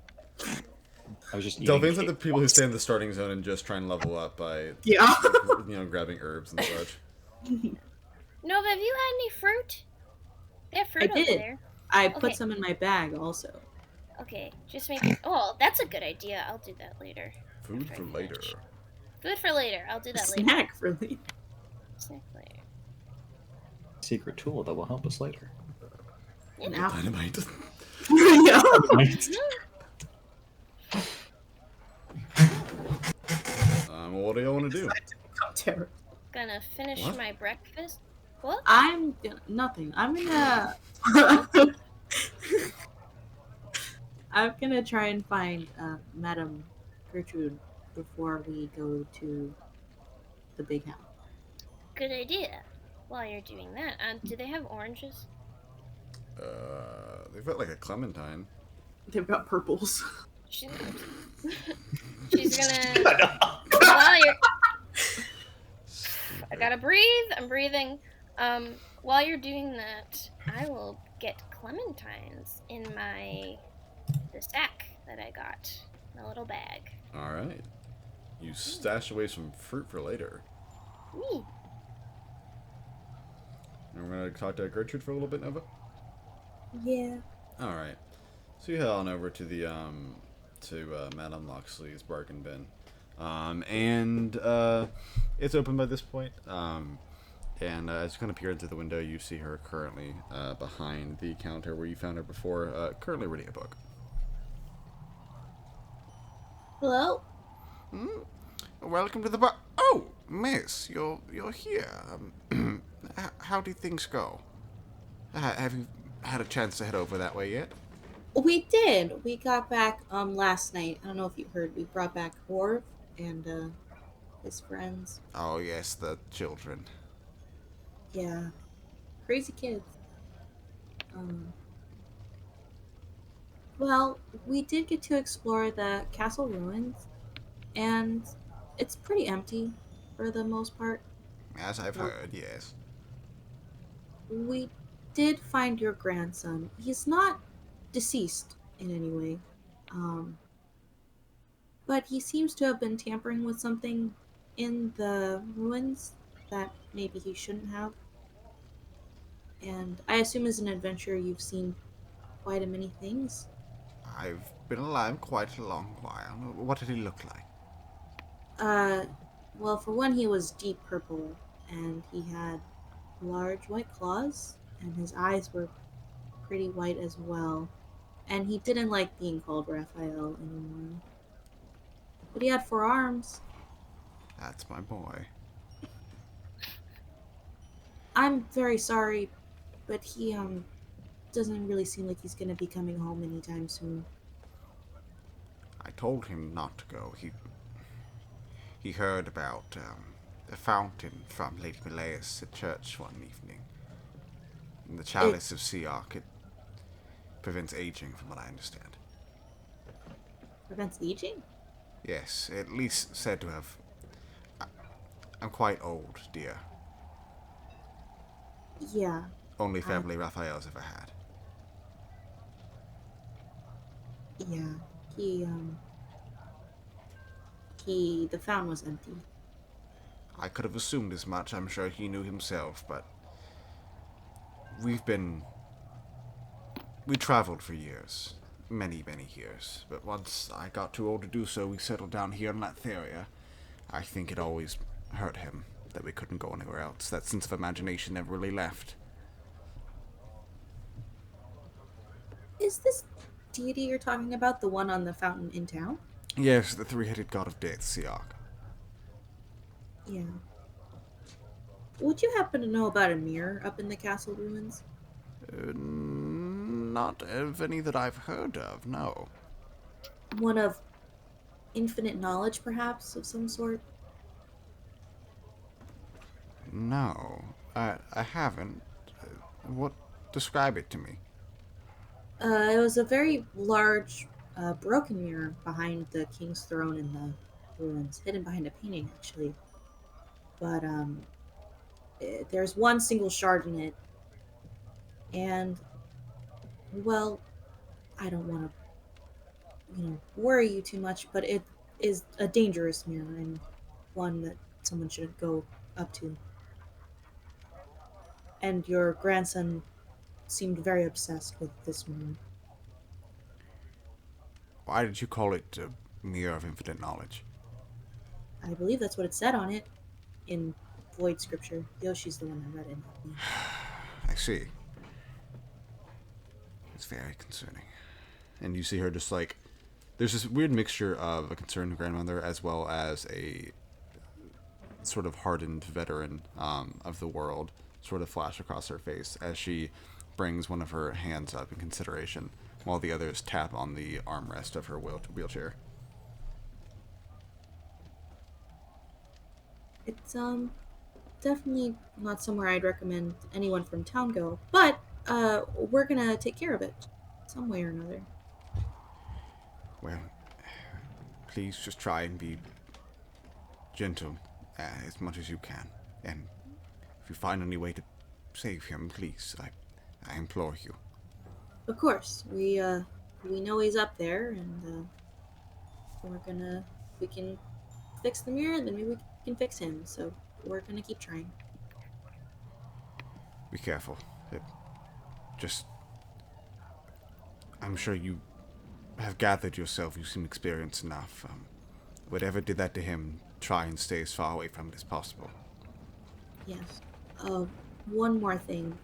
I was just eating Delphine's like cake. the people who stay in the starting zone and just try and level up by, Yeah. grabbing herbs and such. Nova, have you had any fruit? They have fruit I did. over there. I Okay. put some in my bag also. Okay, just make it. Oh, that's a good idea. I'll do that later. Food for later. Food for later. I'll do that later. Snack, really. Snack later. Secret tool that will help us later. An apple. Dynamite. Yeah. What do y'all want to do? Terror. Gonna finish What? my breakfast. What? I'm gonna nothing. I'm gonna I'm gonna try and find Madame Gertrude before we go to the big house. Good idea. While you're doing that, do they have oranges? They've got like a clementine. They've got purples. She's gonna. While you're. I gotta breathe. I'm breathing. While you're doing that, I will get clementines in the sack that I got, in a little bag. All right. You stash away some fruit for later. Ooh. And we're gonna talk to Gertrude for a little bit, Nova. Yeah. All right. So you head on over to the Madame Loxley's bargain bin, and it's open by this point. And as you kind of peer into the window, you see her currently behind the counter where you found her before, currently reading a book. Hello? Welcome to the bar. Oh, miss, you're here. How do things go? Have you had a chance to head over that way yet? We did. We got back last night. I don't know if you heard. We brought back Orv and his friends. Oh yes, the children. Yeah. Crazy kids. Well, we did get to explore the castle ruins, and it's pretty empty for the most part. As I've heard, yes. We did find your grandson. He's not deceased in any way, but he seems to have been tampering with something in the ruins that maybe he shouldn't have. And I assume as an adventurer you've seen quite a many things. I've been alive quite a long while. What did he look like? Well, for one, he was deep purple, and he had large white claws, and his eyes were pretty white as well. And he didn't like being called Raphael anymore. But he had 4 arms. That's my boy. I'm very sorry, but he doesn't really seem like he's gonna be coming home anytime soon. I told him not to go. He heard about the fountain from Lady Meleus at church one evening. And the chalice of Siark, it prevents aging, from what I understand. Prevents aging? Yes, at least said to have. I'm quite old, dear. Yeah. Only family Raphael's ever had. Yeah. The fountain was empty. I could have assumed as much. I'm sure he knew himself, but we traveled for years. Many, many years. But once I got too old to do so, we settled down here in Latheria. I think it always hurt him that we couldn't go anywhere else. That sense of imagination never really left. Is this deity you're talking about the one on the fountain in town? Yes, the three-headed god of death, Siark. Yeah. Would you happen to know about a mirror up in the castle ruins? Not of any that I've heard of, no. One of infinite knowledge, perhaps, of some sort? No, I haven't. What? Describe it to me. It was a very large, broken mirror behind the king's throne in the ruins, hidden behind a painting, actually. But there's one single shard in it, and well, I don't want to, worry you too much, but it is a dangerous mirror and one that someone should go up to. And your grandson seemed very obsessed with this mirror. Why did you call it a mirror of infinite knowledge? I believe that's what it said on it in Void Scripture. Yoshi's the one that read it, not me. I see. It's very concerning. And you see her just like, there's this weird mixture of a concerned grandmother as well as a sort of hardened veteran of the world sort of flash across her face as she brings one of her hands up in consideration while the others tap on the armrest of her wheelchair. It's definitely not somewhere I'd recommend anyone from town go, but we're gonna take care of it some way or another. Well, please just try and be gentle as much as you can. And if you find any way to save him, please, I implore you. Of course, we know he's up there, and we can fix the mirror, then maybe we can fix him. So we're gonna keep trying. Be careful. I'm sure you have gathered yourself. You seem experienced enough. Whatever did that to him, try and stay as far away from it as possible. Yes. One more thing.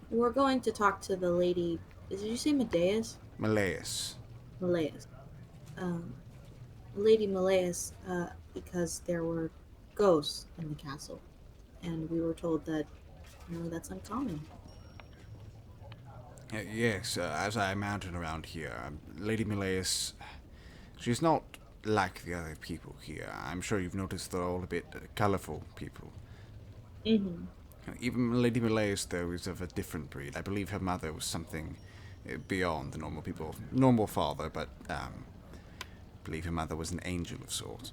We're going to talk to the lady. Did you say Medeus? Malleus. Malleus. Lady Malleus, because there were ghosts in the castle, and we were told that, that's uncommon. Yes, as I imagine around here, Lady Malleus, she's not like the other people here. I'm sure you've noticed they're all a bit colorful people. Mm-hmm. Even Lady Malleus, though, is of a different breed. I believe her mother was something beyond the normal people. Normal father, but I believe her mother was an angel of sorts.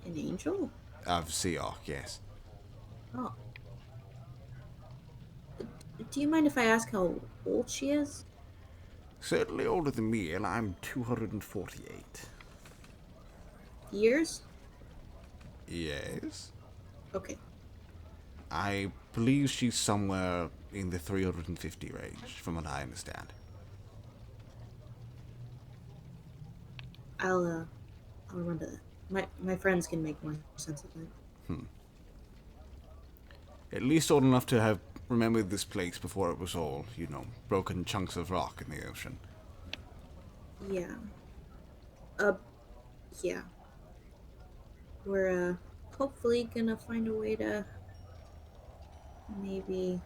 An angel? Of Seok, yes. Oh. Do you mind if I ask how old she is? Certainly older than me, and I'm 248. Years? Yes. Okay. I believe she's somewhere in the 350 range, from what I understand. I'll remember that. My friends can make more sense of that. At least old enough to have remembered this place before it was all, broken chunks of rock in the ocean. Yeah. Yeah. We're, hopefully gonna find a way to maybe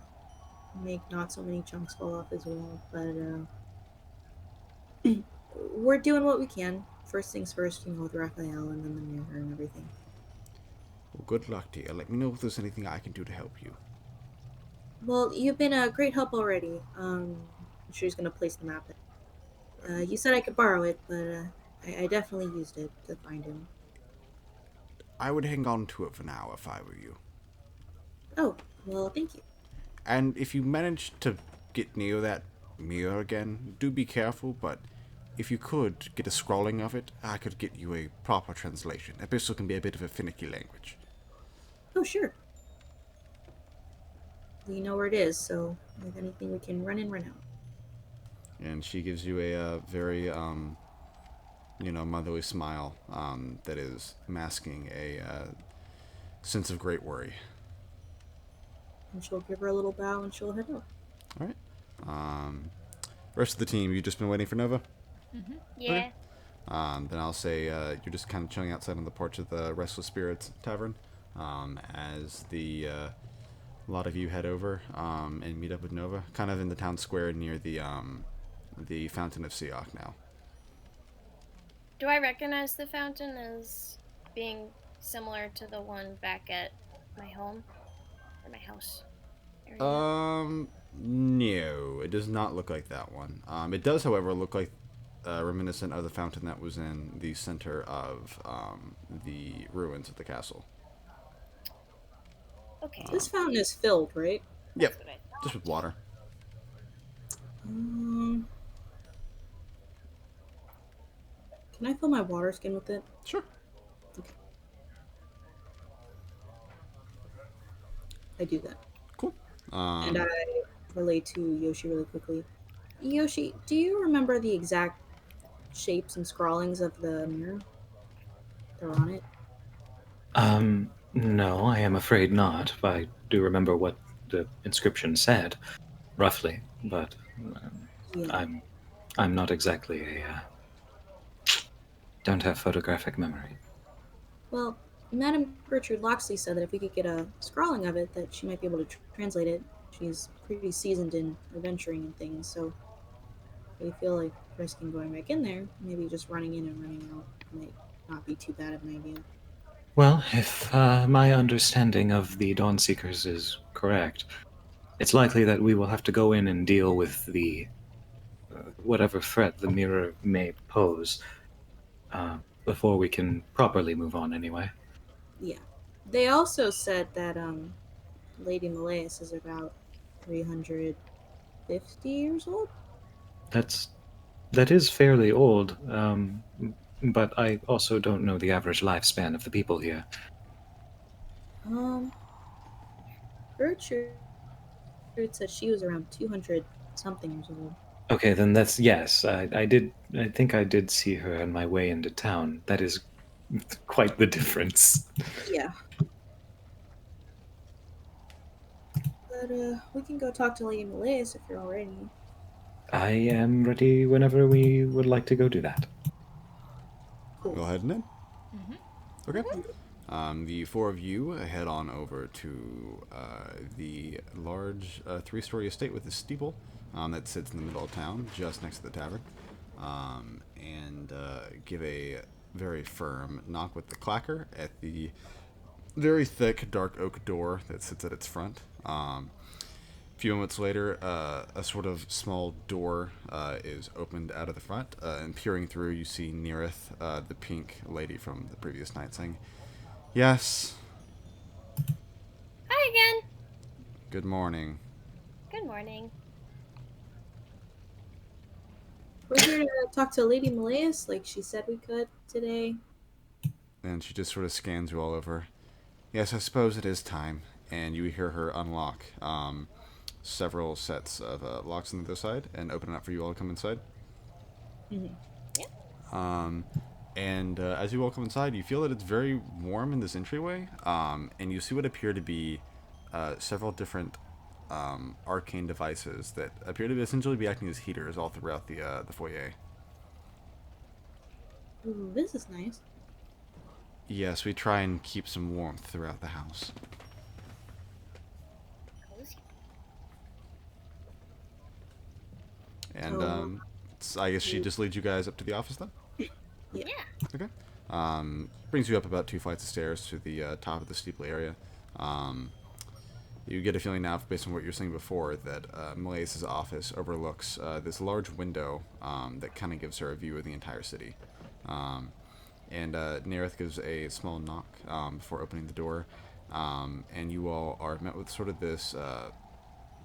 make not so many chunks fall off as well, but, we're doing what we can. First things first, with Raphael and then the mirror and everything. Well, good luck to you. Let me know if there's anything I can do to help you. Well, you've been a great help already. I'm sure he's gonna place the map. You said I could borrow it, but I definitely used it to find him. I would hang on to it for now if I were you. Oh, well, thank you. And if you manage to get near that mirror again, do be careful, but if you could get a scrawling of it, I could get you a proper translation. Abyssal can be a bit of a finicky language. Oh, sure. We know where it is, so if anything, we can run in, run out. And she gives you a very, motherly smile that is masking a sense of great worry. And she'll give her a little bow and she'll head out. All right. Rest of the team, you just been waiting for Nova? Mm-hmm. Yeah. Okay. Then I'll say you're just kind of chilling outside on the porch of the Restless Spirits Tavern as a lot of you head over and meet up with Nova, kind of in the town square near the Fountain of Seok now. Do I recognize the fountain as being similar to the one back at my home? or my house area? No, it does not look like that one. It does, however, look like reminiscent of the fountain that was in the center of the ruins of the castle. Okay, This fountain is filled, right? that's Yep, what I just thought. with water. Um, can I fill my water skin with it? Sure. I do that. Cool. And I relate to Yoshi really quickly. Yoshi, do you remember the exact shapes and scrawlings of the mirror that are on it? No, I am afraid not. I do remember what the inscription said, roughly, but Yeah. I'm not exactly a don't have photographic memory. Well, Madame Gertrude Loxley said that if we could get a scrawling of it, that she might be able to translate it. She's pretty seasoned in adventuring and things, so we feel like risking going back in there, maybe just running in and running out might not be too bad of an idea. Well, if my understanding of the Dawnseekers is correct, it's likely that we will have to go in and deal with the whatever threat the mirror may pose before we can properly move on. Anyway, Yeah. They also said that Lady Malaeus is about 350 years old. that is fairly old, but I also don't know the average lifespan of the people here. Um, Gertrude said she was around 200 something years old. Okay, then that's yes. I did. I think I did see her on my way into town. That is quite the difference. Yeah. But we can go talk to Lady Malaeus if you're all ready. I am ready whenever we would like to go do that. Cool. Go ahead and in. Mm-hmm. Okay. The four of you head on over to the large three-story estate with a steeple that sits in the middle of town, just next to the tavern, and give a very firm knock with the clacker at the very thick, dark oak door that sits at its front. A few moments later, a sort of small door is opened out of the front, and peering through, you see Neareth, the pink lady from the previous night, saying, "Yes, Hi again. good morning." Good morning. We're here to talk to Lady Malaeus, like she said we could today. And she just sort of scans you all over. "Yes, I suppose it is time." And you hear her unlock several sets of locks on the other side and open it up for you all to come inside. Mm-hmm. And as you all come inside, you feel that it's very warm in this entryway, and you see what appear to be several different arcane devices that appear to essentially be acting as heaters all throughout the foyer. Ooh, this is nice. Yes, we try and keep some warmth throughout the house. Cozy. And Oh. I guess she just leads you guys up to the office then? Yeah. Okay. Brings you up about 2 flights of stairs to the top of the steeple area. You get a feeling now, based on what you were saying before, that Malaeus' office overlooks this large window that kind of gives her a view of the entire city. And Nerith gives a small knock before opening the door, and you all are met with sort of this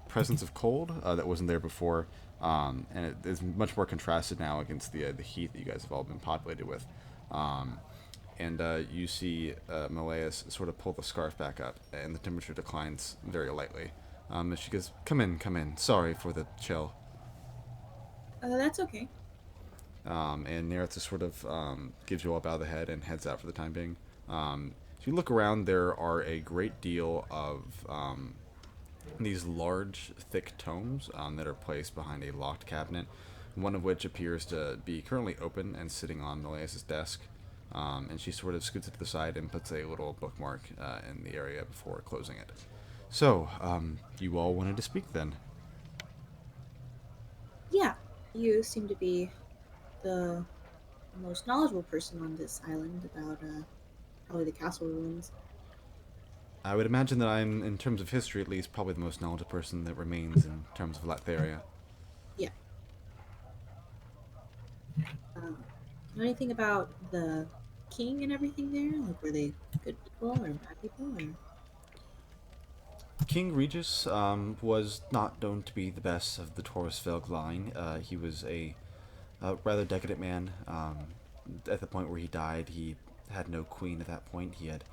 presence of cold that wasn't there before, and it is much more contrasted now against the heat that you guys have all been populated with. And you see Malaeus sort of pull the scarf back up, and the temperature declines very lightly. As she goes, come in. Sorry for the chill." That's okay. And Nerith just sort of gives you all a bow of the head and heads out for the time being. If you look around, there are a great deal of these large, thick tomes that are placed behind a locked cabinet, one of which appears to be currently open and sitting on Malaeus' desk. And she sort of scoots it to the side and puts a little bookmark in the area before closing it. "So, you all wanted to speak then?" Yeah, you seem to be the most knowledgeable person on this island about probably the castle ruins. I would imagine that I'm, in terms of history at least, probably the most knowledgeable person that remains in terms of Latheria. Yeah. Know anything about the king and everything there? Like, were they good people or bad people? Or King Regis was not known to be the best of the Taurusfeld line. He was a rather decadent man. At the point where he died, he had no queen at that point. He had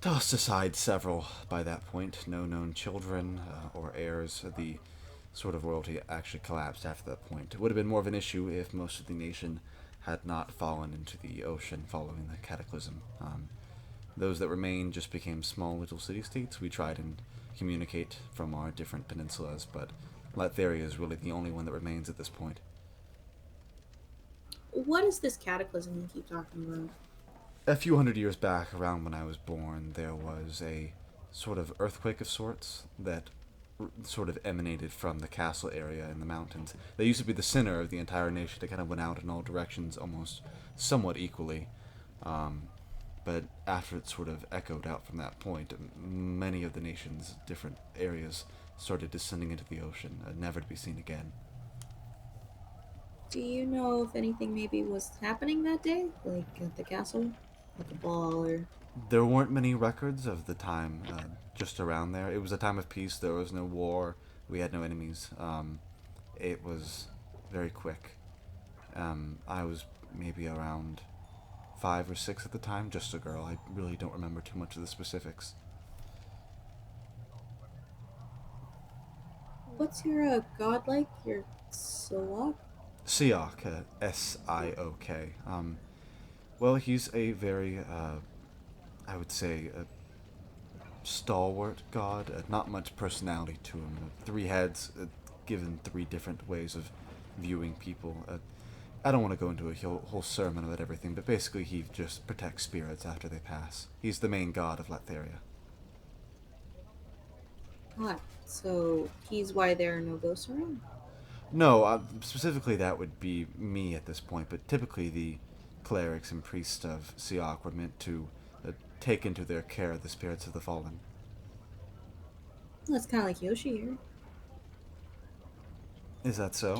tossed aside several by that point. No known children or heirs. The sort of royalty actually collapsed after that point. It would have been more of an issue if most of the nation had not fallen into the ocean following the cataclysm. Those that remained just became small little city-states. We tried and communicate from our different peninsulas, but Latheria is really the only one that remains at this point. what is this cataclysm you keep talking about? A few hundred years back, around when I was born, there was a sort of earthquake of sorts that sort of emanated from the castle area in the mountains. They used to be the center of the entire nation. They kind of went out in all directions almost somewhat equally. But after it sort of echoed out from that point, many of the nation's different areas started descending into the ocean, never to be seen again. Do you know if anything maybe was happening that day? Like at the castle? Like a ball or. There weren't many records of the time just around there. It was a time of peace. There was no war. We had no enemies. It was very quick. I was maybe around 5 or 6 at the time, just a girl. I really don't remember too much of the specifics. What's your god like? Your Siok? Siok, Siok. Well, he's a very, I would say, stalwart god. Not much personality to him. 3 heads, given 3 different ways of viewing people. I don't want to go into a whole sermon about everything, but basically he just protects spirits after they pass. He's the main god of Latheria. God. So he's why there are no ghosts around? No, specifically that would be me at this point, but typically the clerics and priests of Siok were meant to take into their care the spirits of the fallen. Well, that's kind of like Yoshi here. Is that so?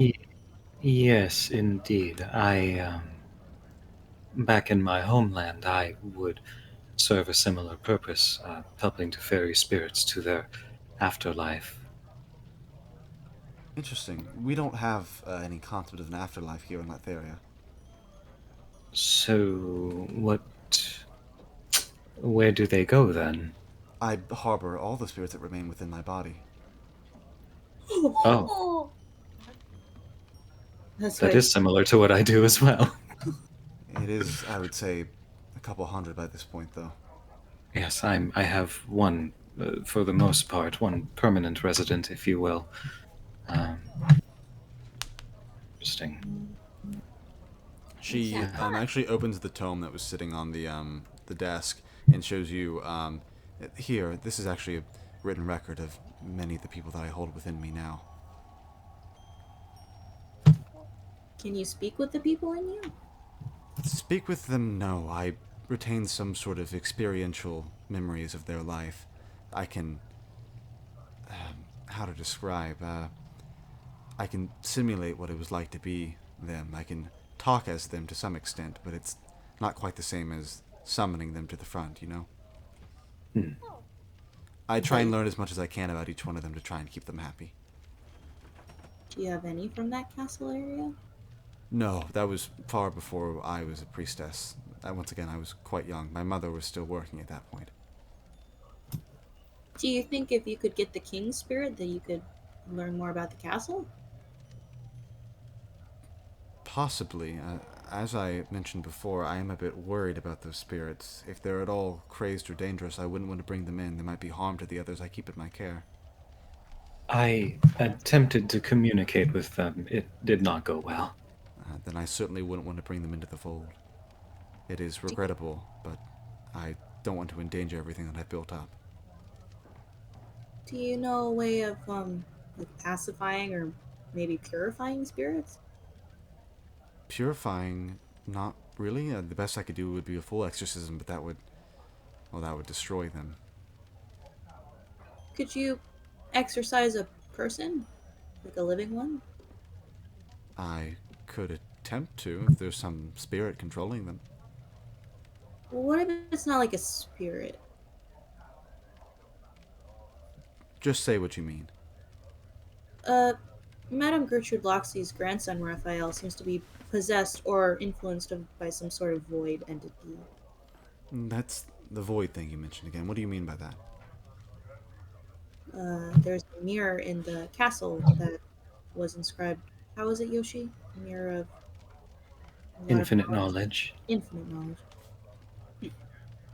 Yes, indeed. Back in my homeland, I would serve a similar purpose, helping to ferry spirits to their afterlife. Interesting. We don't have any concept of an afterlife here in Latheria. So, where do they go then? I harbor all the spirits that remain within my body. Oh, That's that what is similar to what I do as well. It is, I would say, a couple hundred by this point, though. Yes, I have one, for the most part, one permanent resident, if you will. Interesting. She Yeah. actually opens the tome that was sitting on the desk and shows you here. This is actually a written record of many of the people that I hold within me now. Can you speak with the people in you? Speak with them, no. I retain some sort of experiential memories of their life. I can, how to describe, I can simulate what it was like to be them. I can talk as them to some extent, but it's not quite the same as summoning them to the front, you know? I try and learn as much as I can about each one of them to try and keep them happy. Do you have any from that castle area? No, that was far before I was a priestess. Once again, I was quite young. My mother was still working at that point. Do you think if you could get the king's spirit that you could learn more about the castle? Possibly. As I mentioned before, I am a bit worried about those spirits. If they're at all crazed or dangerous, I wouldn't want to bring them in. They might be harm to the others I keep in my care. I attempted to communicate with them. It did not go well. Then I certainly wouldn't want to bring them into the fold. It is regrettable, but I don't want to endanger everything that I've built up. Do you know a way of like pacifying or maybe purifying spirits? Purifying, not really. The best I could do would be a full exorcism, but that would destroy them. Could you exercise a person? Like a living one? I could attempt to if there's some spirit controlling them. Well, what if it's not like a spirit? Just say what you mean. Uh, Madame Gertrude Loxley's grandson, Raphael, seems to be possessed or influenced by some sort of void entity. That's the void thing you mentioned again. What do you mean by that? There's a mirror in the castle that was inscribed. How is it, Yoshi? A mirror of a lot of Infinite knowledge. knowledge. Infinite knowledge.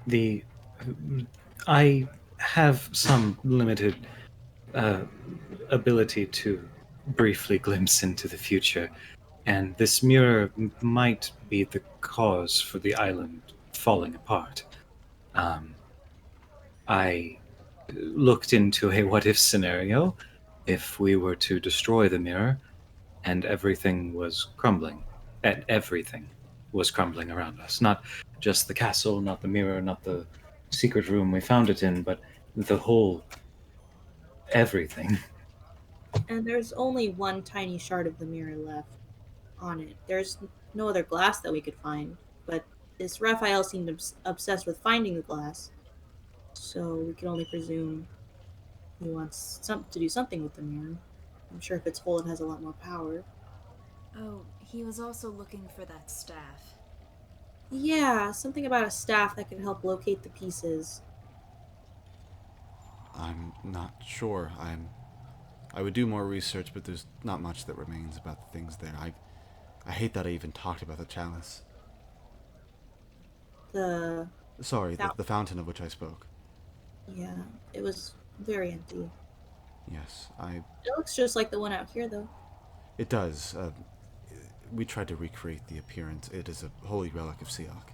The I have some limited uh, ability to briefly glimpse into the future, and this mirror might be the cause for the island falling apart. Um, I looked into a what if scenario if we were to destroy the mirror and everything was crumbling. And everything was crumbling around us. Not just the castle, not the mirror, not the secret room we found it in, but the whole everything. And there's only one tiny shard of the mirror left on it. There's no other glass that we could find, but this Raphael seemed obsessed with finding the glass, so we can only presume he wants to do something with the mirror. I'm sure if it's whole, it has a lot more power. Oh, he was also looking for that staff. Yeah, something about a staff that could help locate the pieces. I'm not sure. I would do more research, but there's not much that remains about the things there. I hate that I even talked about the chalice. The Sorry, Fountain. the fountain of which I spoke. Yeah, it was very empty. Yes, It looks just like the one out here, though. it does. We tried to recreate the appearance. It is a holy relic of Siak.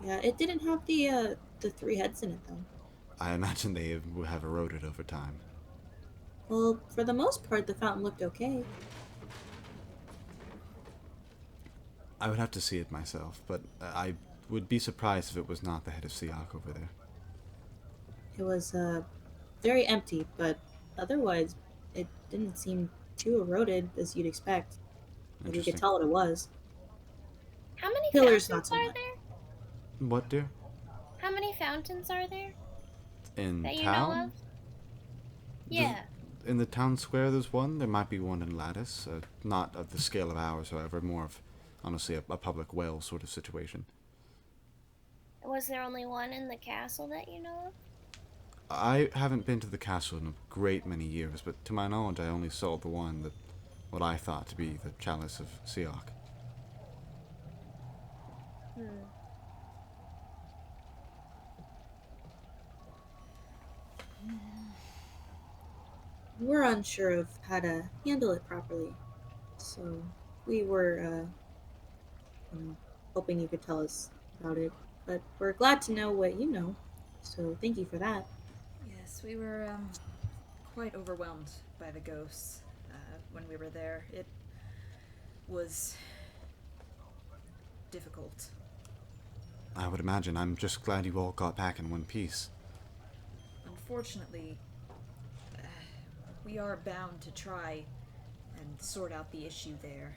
Yeah, it didn't have the three heads in it, though. I imagine they have eroded over time. Well, for the most part, the fountain looked okay. I would have to see it myself, but I would be surprised if it was not the head of Siak over there. It was very empty, but otherwise, it didn't seem too eroded as you'd expect. Like you could Interesting. tell what it was. How many Pillars, not fountains so are much. there? What, dear? How many fountains are there In that you town? know of? Yeah. In the town square, there's one. There might be one in Lattice. Not of the scale of ours, however. More of, honestly, a public well sort of situation. Was there only one in the castle that you know of? I haven't been to the castle in a great many years, but to my knowledge, I only saw the one that, what I thought to be the chalice of Siak. We're unsure of how to handle it properly, so we were, hoping you could tell us about it. But we're glad to know what you know, so thank you for that. Yes, we were quite overwhelmed by the ghosts when we were there. It was difficult. I would imagine. I'm just glad you all got back in one piece. Unfortunately, we are bound to try and sort out the issue there.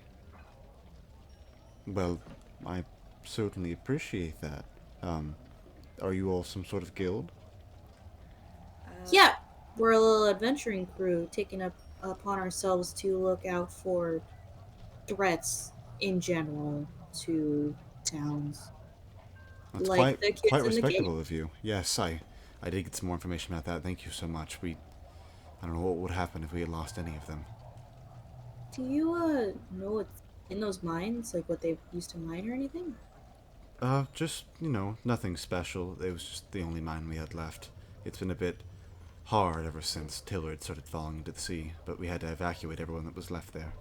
Well, I certainly appreciate that. Are you all some sort of guild? Yeah, we're a little adventuring crew taking upon ourselves to look out for threats in general to towns. That's Like the kids quite in the respectable game. of you. Yes, I did get some more information about that. Thank you so much. I don't know what would happen if we had lost any of them. Do you know what's in those mines? Like what they used to mine or anything? Just, nothing special. It was just the only mine we had left. It's been a bit hard ever since Tillard started falling into the sea, but we had to evacuate everyone that was left there.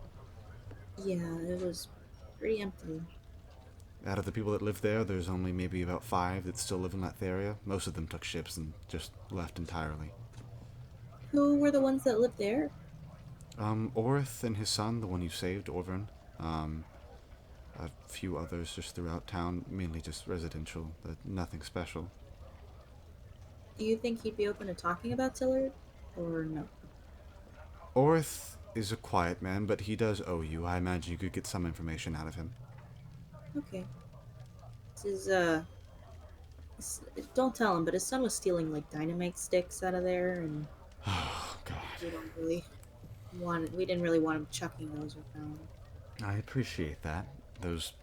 Yeah, it was pretty empty. Out of the people that live there, there's only maybe about 5 that still live in Latheria. Most of them took ships and just left entirely. Who were the ones that lived there? Orith and his son, the one you saved, Orvern. A few others just throughout town, mainly just residential, but nothing special. Do you think he'd be open to talking about Tillard, or no? Orth is a quiet man, but he does owe you. I imagine you could get some information out of him. Okay. This is don't tell him, but his son was stealing like dynamite sticks out of there, and Oh, God. we didn't really want him chucking those around. I appreciate that. Those...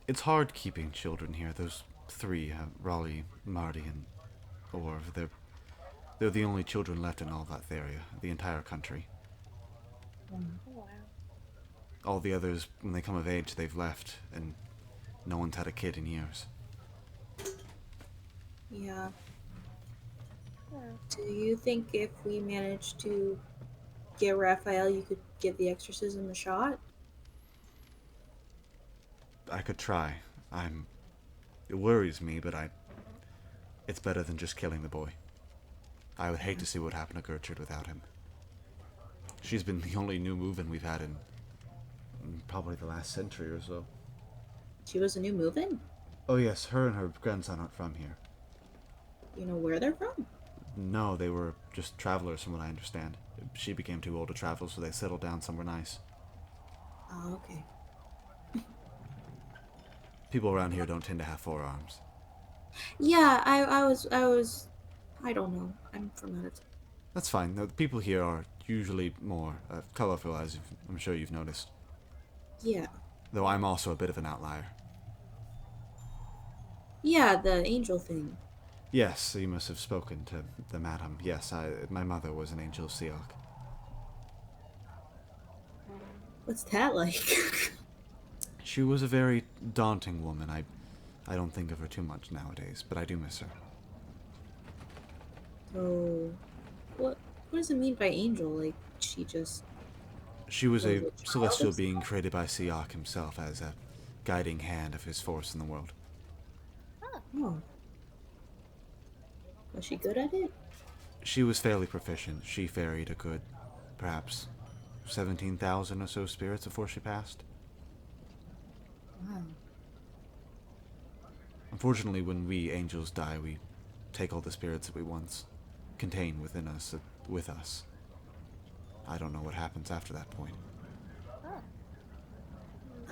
It's hard keeping children here. Those three, Raleigh, Marty, and Orv, they're the only children left in all Latheria, the entire country. Oh, wow. All the others, when they come of age, they've left, and no one's had a kid in years. Yeah. Do you think if we manage to get Raphael, you could give the exorcism a shot? I could try. It worries me, but it's better than just killing the boy. I would hate to see what happened to Gertrude without him. She's been the only new move-in we've had in probably the last century or so. She was a new move-in? Oh yes, her and her grandson aren't from here. You know where they're from? No, they were just travelers from what I understand. She became too old to travel, so they settled down somewhere nice. Oh, okay. People around here don't tend to have forearms. Yeah, I don't know. I'm from out of town. That's fine. The people here are usually more colorful, as I'm sure you've noticed. Yeah. Though I'm also a bit of an outlier. Yeah, the angel thing. Yes, so you must have spoken to the madam. Yes, my mother was an angel of Siok. What's that like? She was a very daunting woman. I don't think of her too much nowadays, but I do miss her. So, what does it mean by angel? Like, she just... She was a child celestial of being created by Siok himself as a guiding hand of his force in the world. Oh. Was she good at it? She was fairly proficient. She ferried a good, perhaps, 17,000 or so spirits before she passed. Wow. Unfortunately, when we angels die, we take all the spirits that we once contained within us, with us. I don't know what happens after that point.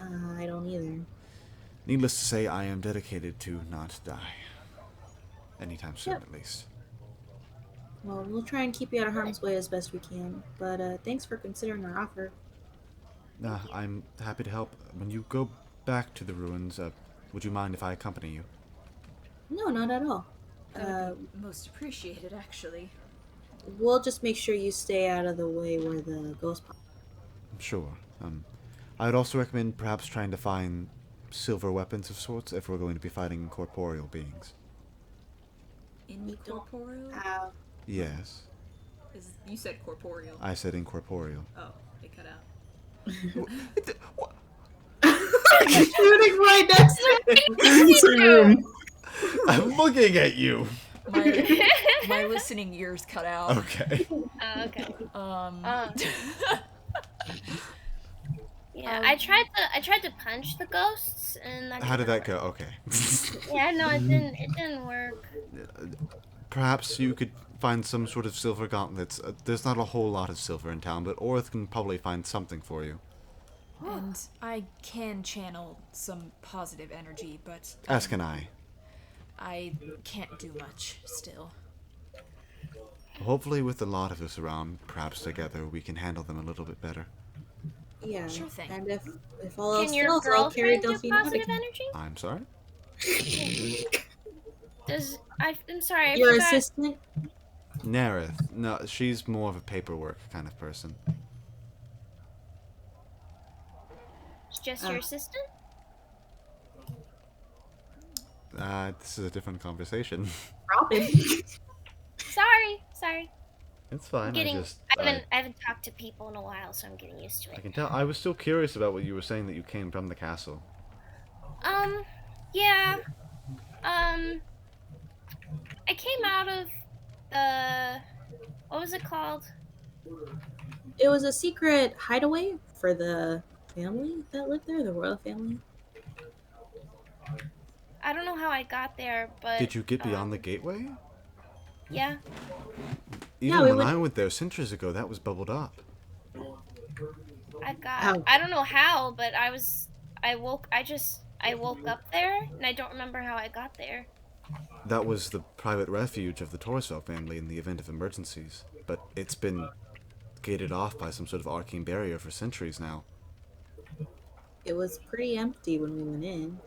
I don't either. Needless to say, I am dedicated to not die. Anytime soon, at least. Well, we'll try and keep you out of harm's way as best we can, but thanks for considering our offer. I'm happy to help. When you go back to the ruins, would you mind if I accompany you? No, not at all. That would be most appreciated, actually. We'll just make sure you stay out of the way where the ghost pop. Sure. I would also recommend perhaps trying to find silver weapons of sorts if we're going to be fighting incorporeal beings. Incorporeal? Yes. You said corporeal. I said incorporeal. Oh, it cut out. Shooting right next to him. I'm looking at you. My listening ears cut out. Okay. Okay. Yeah, Um, I tried to punch the ghosts, and that How did didn't that go? work. Okay. Yeah, no, it didn't work. Perhaps you could find some sort of silver gauntlets. There's not a whole lot of silver in town, but Orth can probably find something for you. And I can channel some positive energy, but As can I. I can't do much still. Hopefully with a lot of us around, perhaps together, we can handle them a little bit better. Yeah. Sure thing. And if all else Can your fails, I'll carry girlfriend do Delphine out positive again. energy? I'm sorry? I'm sorry. I Your forgot. assistant? Nareth. No, she's more of a paperwork kind of person. It's just your assistant. This is a different conversation. Robin. Sorry. It's fine. I haven't talked to people in a while, so I'm getting used to I it. can tell. I was still curious about what you were saying that you came from the castle. Yeah. I came out of the, what was it called? It was a secret hideaway for the family that lived there, the royal family. I don't know how I got there, but Did you get beyond the gateway? yeah. Even we when would- I went there centuries ago, that was bubbled up. How? I don't know how, but I woke up there and I don't remember how I got there. That was the private refuge of the Torresville family in the event of emergencies, but it's been gated off by some sort of arcane barrier for centuries now. It was pretty empty when we went in.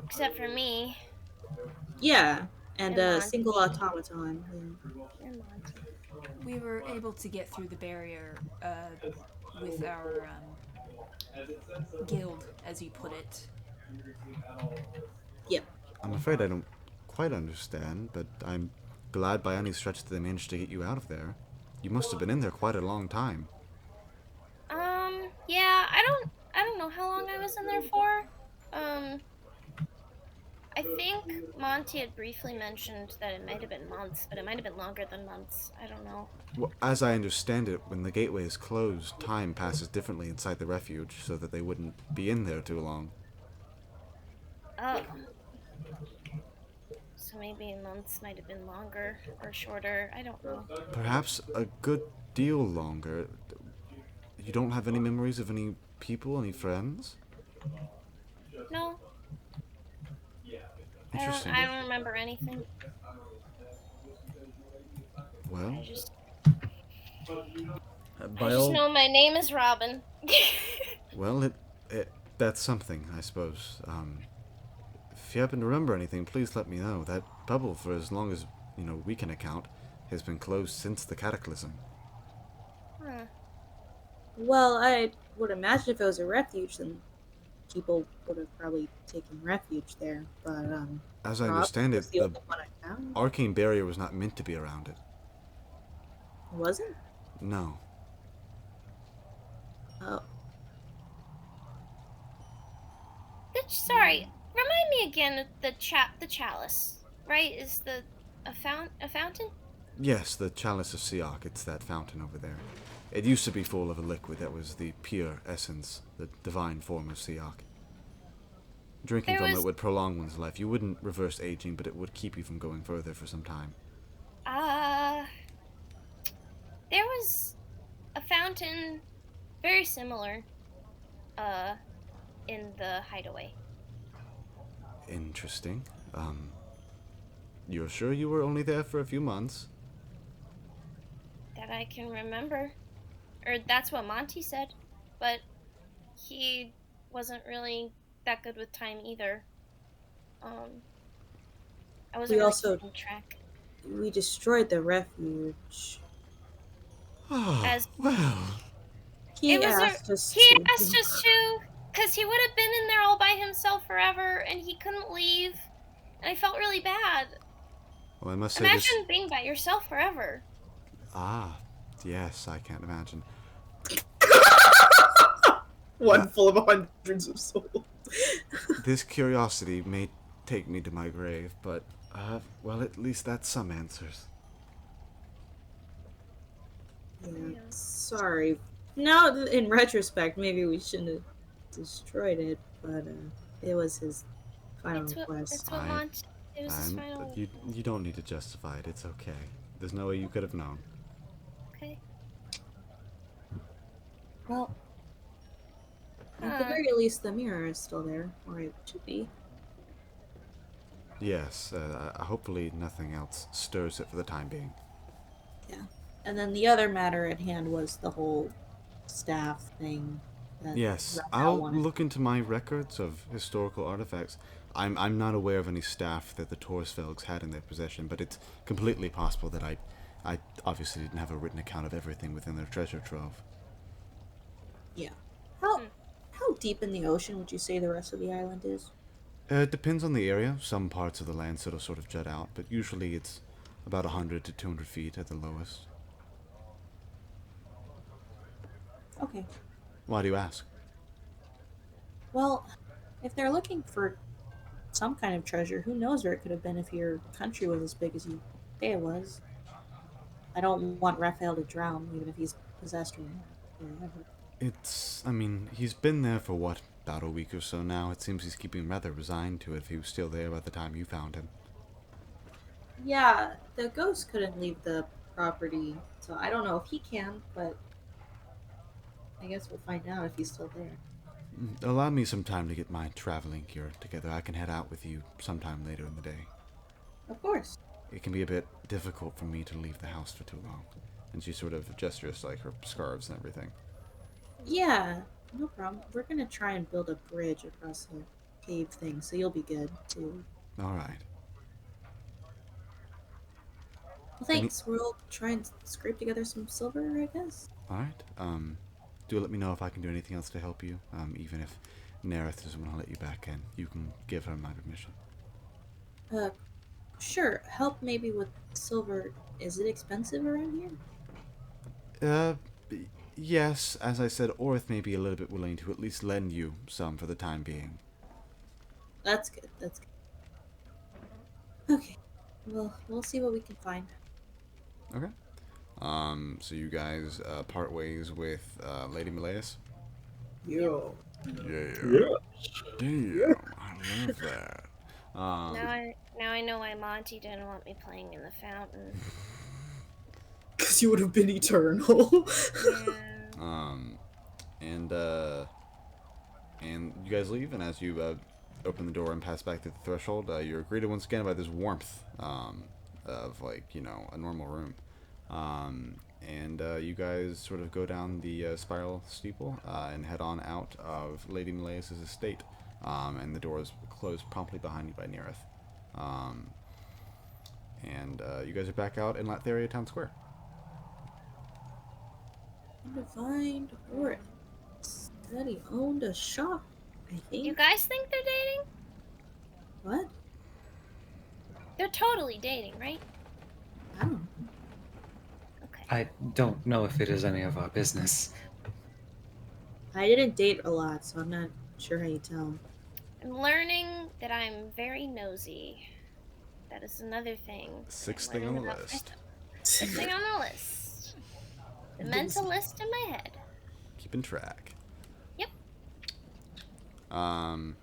Except for me Yeah, and And a Monty. single automaton. Yeah. and Monty. We were able to get through the barrier with our guild, as you put it. Yep. I'm afraid I don't quite understand, but I'm glad by any stretch that they managed to get you out of there. You must have been in there quite a long time. Yeah, I don't know how long I was in there for. I think Monty had briefly mentioned that it might have been months, but it might have been longer than months. I don't know. Well, as I understand it, when the gateway is closed, time passes differently inside the refuge, so that they wouldn't be in there too long. Oh. So maybe months might have been longer or shorter. I don't know. Perhaps a good deal longer. You don't have any memories of any people, any friends? No, Interesting. I don't remember anything. Well, I just by all know my name is Robin. well, that's something, I suppose. If you happen to remember anything, please let me know. That bubble, for as long as we can account, has been closed since the cataclysm. Huh. Well, I would imagine if it was a refuge, then people would have probably taken refuge there. But As I Rob understand was it, the the only one I found. arcane barrier was not meant to be around it. Wasn't? No. Oh, Sorry, remind me again of the chalice, right? Is a fountain? Yes, the Chalice of Siak. It's that fountain over there. It used to be full of a liquid that was the pure essence, the divine form of Siak. Drinking from it would prolong one's life. You wouldn't reverse aging, but it would keep you from going further for some time. There was a fountain very similar in the hideaway. Interesting. You're sure you were only there for a few months? That I can remember. Or that's what Monty said. But he wasn't really that good with time either. I wasn't We really also- keeping track. we destroyed the refuge. Oh, As- well. He It was asked us He to. asked us to, because he would have been in there all by himself forever, and he couldn't leave. And I felt really bad. Well, I must say Imagine being by yourself forever. Ah, yes, I can't imagine. One full of hundreds of souls. This curiosity may take me to my grave, but, well, at least that's some answers. Yeah, sorry. Now, in retrospect, maybe we shouldn't have destroyed it, but it was his final request. It's what Monty. It was his final. You don't need to justify it. It's okay. There's no way you could have known. Okay. Well, at the very least, the mirror is still there, or it should be. Yes, hopefully nothing else stirs it for the time being. Yeah. And then the other matter at hand was the whole staff thing. That Yes, Raphael I'll wanted. look into my records of historical artifacts. I'm not aware of any staff that the Torresfelgs had in their possession, but it's completely possible that I obviously didn't have a written account of everything within their treasure trove. Yeah. How deep in the ocean would you say the rest of the island is? It depends on the area. Some parts of the land sort of jut out, but usually it's about 100 to 200 feet at the lowest. Okay. Why do you ask? Well, if they're looking for some kind of treasure, who knows where it could have been if your country was as big as you say it was. I don't want Raphael to drown, even if he's possessed or whatever. I mean, he's been there for what, about a week or so now. It seems he's keeping rather resigned to it if he was still there by the time you found him. Yeah, the ghost couldn't leave the property, so I don't know if he can, but I guess we'll find out if he's still there. Allow me some time to get my traveling gear together. I can head out with you sometime later in the day. Of course. It can be a bit difficult for me to leave the house for too long. And she sort of gestures like her scarves and everything. Yeah, no problem. We're gonna try and build a bridge across the cave thing, so you'll be good too. Alright. Well, thanks. We'll try and scrape together some silver, I guess. Alright. Do let me know if I can do anything else to help you. Even if Nerith doesn't want to let you back in. You can give her my permission. Sure. Help maybe with silver. Is it expensive around here? Yes, as I said, Orith may be a little bit willing to at least lend you some for the time being. That's good. That's good. Okay. Well, we'll see what we can find. Okay. So you guys part ways with Lady Malaeus? Yo. Yeah. Damn, I love that. Now I know why Monty didn't want me playing in the fountain. Because you would have been eternal. Yeah. And you guys leave, and as you open the door and pass back through the threshold, you're greeted once again by this warmth of, like, you know, a normal room. And you guys sort of go down the spiral steeple and head on out of Lady Malaeus' estate. And the doors close promptly behind you by Nerith. And you guys are back out in Latheria Town Square. Divine Orith said he owned a shop, I think. You guys think they're dating? What? They're totally dating, right? I don't know. Okay. I don't know if it is any of our business. I didn't date a lot, so I'm not sure how you tell. I'm learning that I'm very nosy. That is another thing. Sixth I'm thing on the learning about list. myself. Sixth thing on the list. The mental list in my head. Keeping track. Yep. Alright,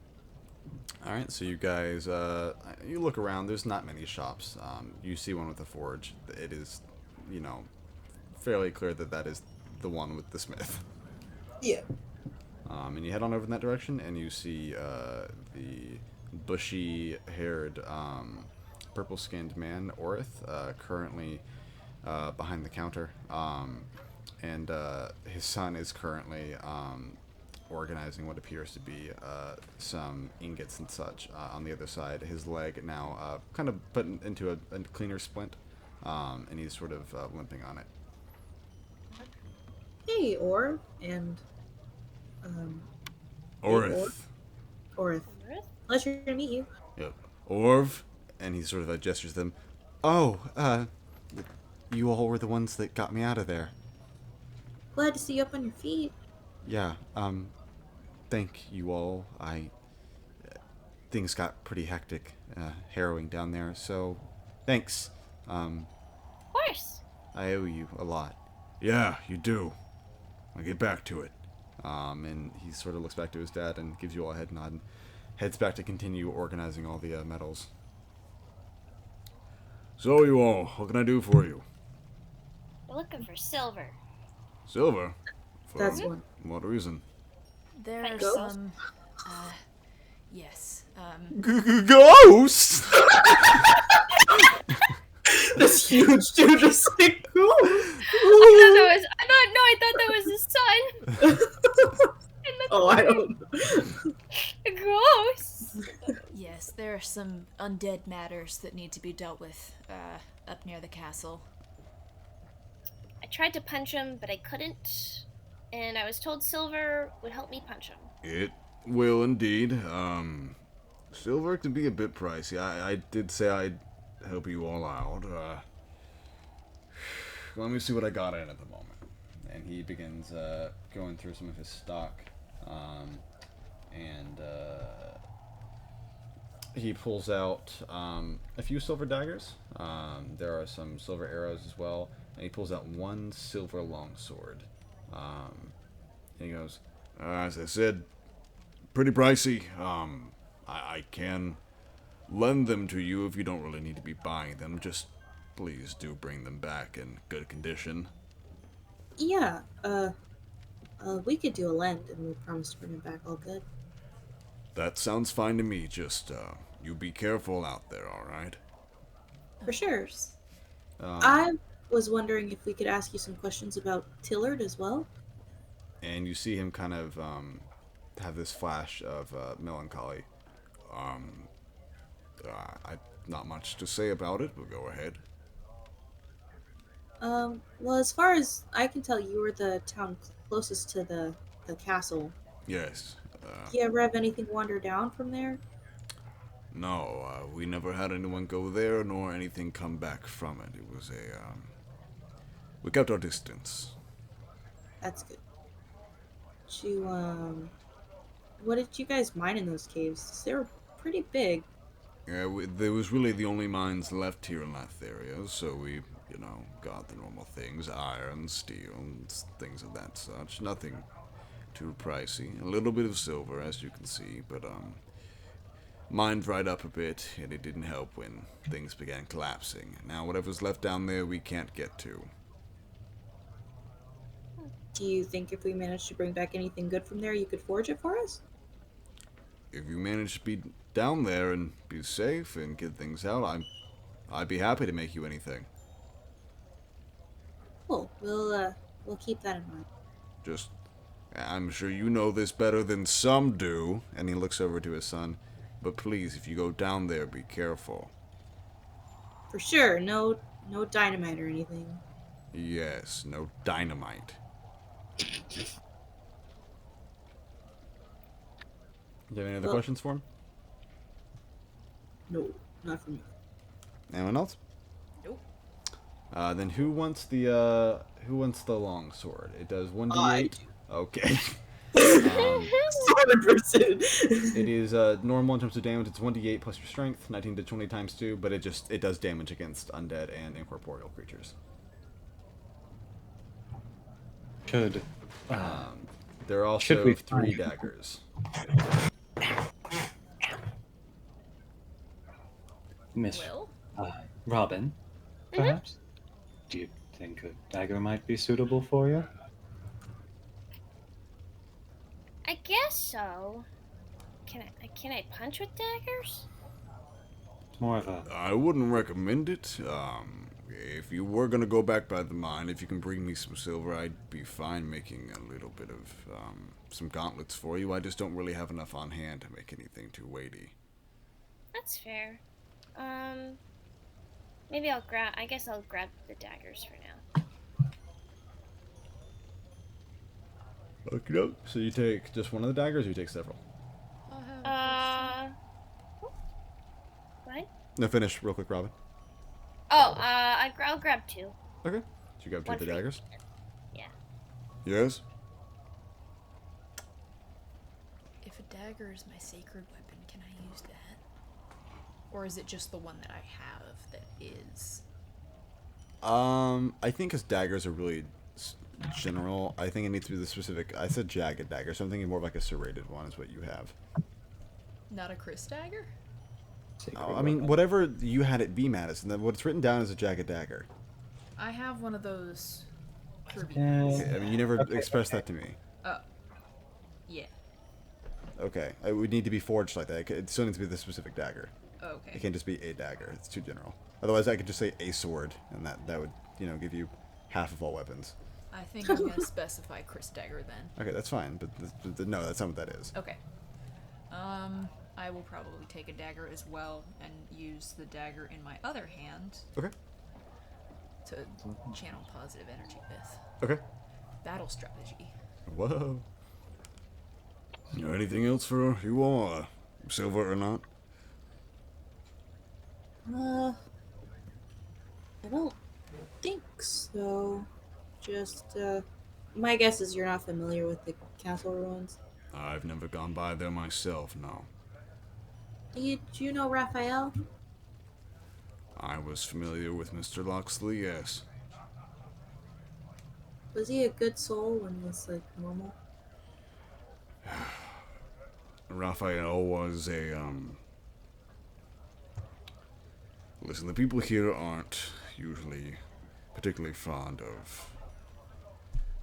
so you guys, you look around, there's not many shops. You see one with a forge. It is, you know, fairly clear that that is the one with the smith. Yeah. And you head on over in that direction, and you see the bushy-haired, purple-skinned man, Orith, currently behind the counter. And his son is currently organizing what appears to be some ingots and such on the other side. His leg now kind of put into a cleaner splint, and he's sort of limping on it. Hey, Orv, and Orith. Orith. Pleasure to meet you. Yep. Orv, and he sort of gestures them. Oh, you all were the ones that got me out of there. Glad to see you up on your feet. Yeah, thank you all. Things got pretty hectic, harrowing down there, so thanks. Of course. I owe you a lot. Yeah, you do. I'll get back to it. And he sort of looks back to his dad and gives you all a head nod and heads back to continue organizing all the metals. So you all, what can I do for you? We're looking for silver. Silver? For That's one. what reason? There are Ghost? some. Yes. Ghosts! This huge dude just like, cool. I thought that was his son. Oh, I don't. Gross. Yes, there are some undead matters that need to be dealt with up near the castle. I tried to punch him, but I couldn't. And I was told silver would help me punch him. It will indeed. Silver can be a bit pricey. I did say I'd help you all out. Let me see what I got in at the moment. And he begins going through some of his stock. And he pulls out a few silver daggers. There are some silver arrows as well. And he pulls out one silver longsword. And he goes, as I said, pretty pricey. I can lend them to you if you don't really need to be buying them. Just please do bring them back in good condition. Yeah, we could do a lend, and we promise to bring it back all good. That sounds fine to me. Just, you be careful out there, alright? For sure. Um, I was wondering if we could ask you some questions about Tillard as well. and you see him kind of, have this flash of, melancholy. I not much to say about it, but go ahead. Well, as far as I can tell, you were the town closest to the castle. Yes. Do you ever have anything wander down from there? No, we never had anyone go there, nor anything come back from it. It was we kept our distance. That's good. What did you guys mine in those caves? They were pretty big. Yeah, there was really the only mines left here in Latheria, so we, got the normal things, iron, steel, and things of that such. Nothing too pricey. A little bit of silver, as you can see, but, mine dried up a bit, and it didn't help when things began collapsing. Now, whatever's left down there, we can't get to. Do you think if we managed to bring back anything good from there, you could forge it for us? If you manage to be down there and be safe and get things out, I'd be happy to make you anything. Cool. We'll keep that in mind. Just, I'm sure you know this better than some do. And he looks over to his son. But please, if you go down there, be careful. For sure. No dynamite or anything. Yes, no dynamite. You have any other questions for him? No, not for me. Anyone else? Nope. Then who wants the long sword? It does 1d8. I do. Okay. Sword person. It is normal in terms of damage. It's 1d8 plus your strength, 19 to 20 times 2, but it does damage against undead and incorporeal creatures. Should There are also Should we 3 daggers. Miss Will? Robin, perhaps? Do you think a dagger might be suitable for you? I guess so. Can I punch with daggers? It's more of a I wouldn't recommend it. If you were gonna go back by the mine, if you can bring me some silver, I'd be fine making a little bit of some gauntlets for you. I just don't really have enough on hand to make anything too weighty. That's fair. Maybe I guess I'll grab the daggers for now. Okay. So you take just one of the daggers, or you take several? What? No, finish real quick, Robin. Oh, I'll grab 2. Okay. So you grab 2 One of the for each. daggers? Yeah. Yes? If a dagger is my sacred weapon, can I use that? Or is it just the one that I have that is? I think because daggers are really general, I think it needs to be the specific. I said jagged dagger, so I'm thinking more of like a serrated one is what you have. Not a Chris dagger? sacred I mean, weapon. whatever you had it be, Madison. Then what's written down is a jagged dagger. I have one of those Kirby. Okay, I mean, you never expressed that to me. Yeah. Okay, it would need to be forged like that. It still needs to be the specific dagger. It Okay. can't just be a dagger. It's too general. Otherwise, I could just say a sword, and that would give you half of all weapons. I think I'm gonna specify Chris dagger then. Okay, that's fine, but no, that's not what that is. Okay. I will probably take a dagger as well and use the dagger in my other hand Okay. to channel positive energy with. Okay. Battle strategy. Whoa. Anything else for you all? Silver or not? I don't think so. Just, my guess is you're not familiar with the castle ruins. I've never gone by there myself, no. Do you know Raphael? I was familiar with Mr. Loxley, yes. Was he a good soul when he was, like, normal? Raphael was a, Listen, the people here aren't usually particularly fond of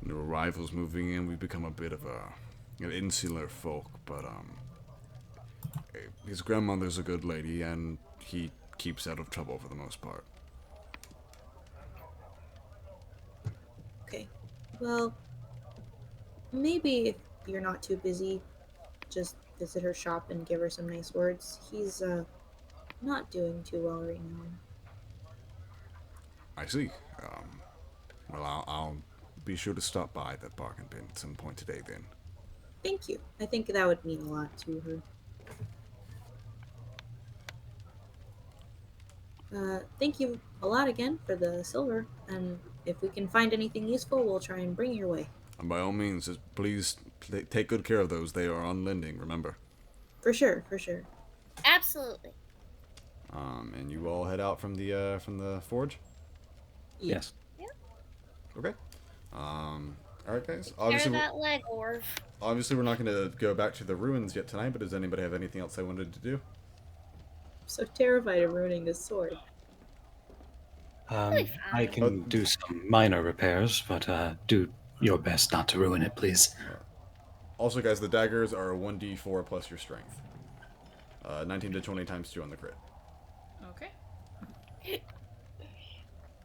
new arrivals moving in. We've become a bit of an insular folk, but, his grandmother's a good lady, and he keeps out of trouble for the most part. Okay. Well, maybe if you're not too busy, just visit her shop and give her some nice words. He's not doing too well right now. I see. Well, I'll be sure to stop by the bargain bin at some point today, then. Thank you. I think that would mean a lot to her. Thank you a lot again for the silver, and if we can find anything useful, we'll try and bring your way. And by all means, please take good care of those. They are on lending, remember. For sure, for sure. Absolutely. And you all head out from the forge? Yes. Okay. All right, guys. Tear Obviously, that leg, Orv. obviously, we're not going to go back to the ruins yet tonight, but does anybody have anything else they wanted to do? I'm so terrified of ruining this sword. I can do some minor repairs, but do your best not to ruin it, please. Also, guys, the daggers are 1d4 plus your strength. 19 to 20 times 2 on the crit. Okay.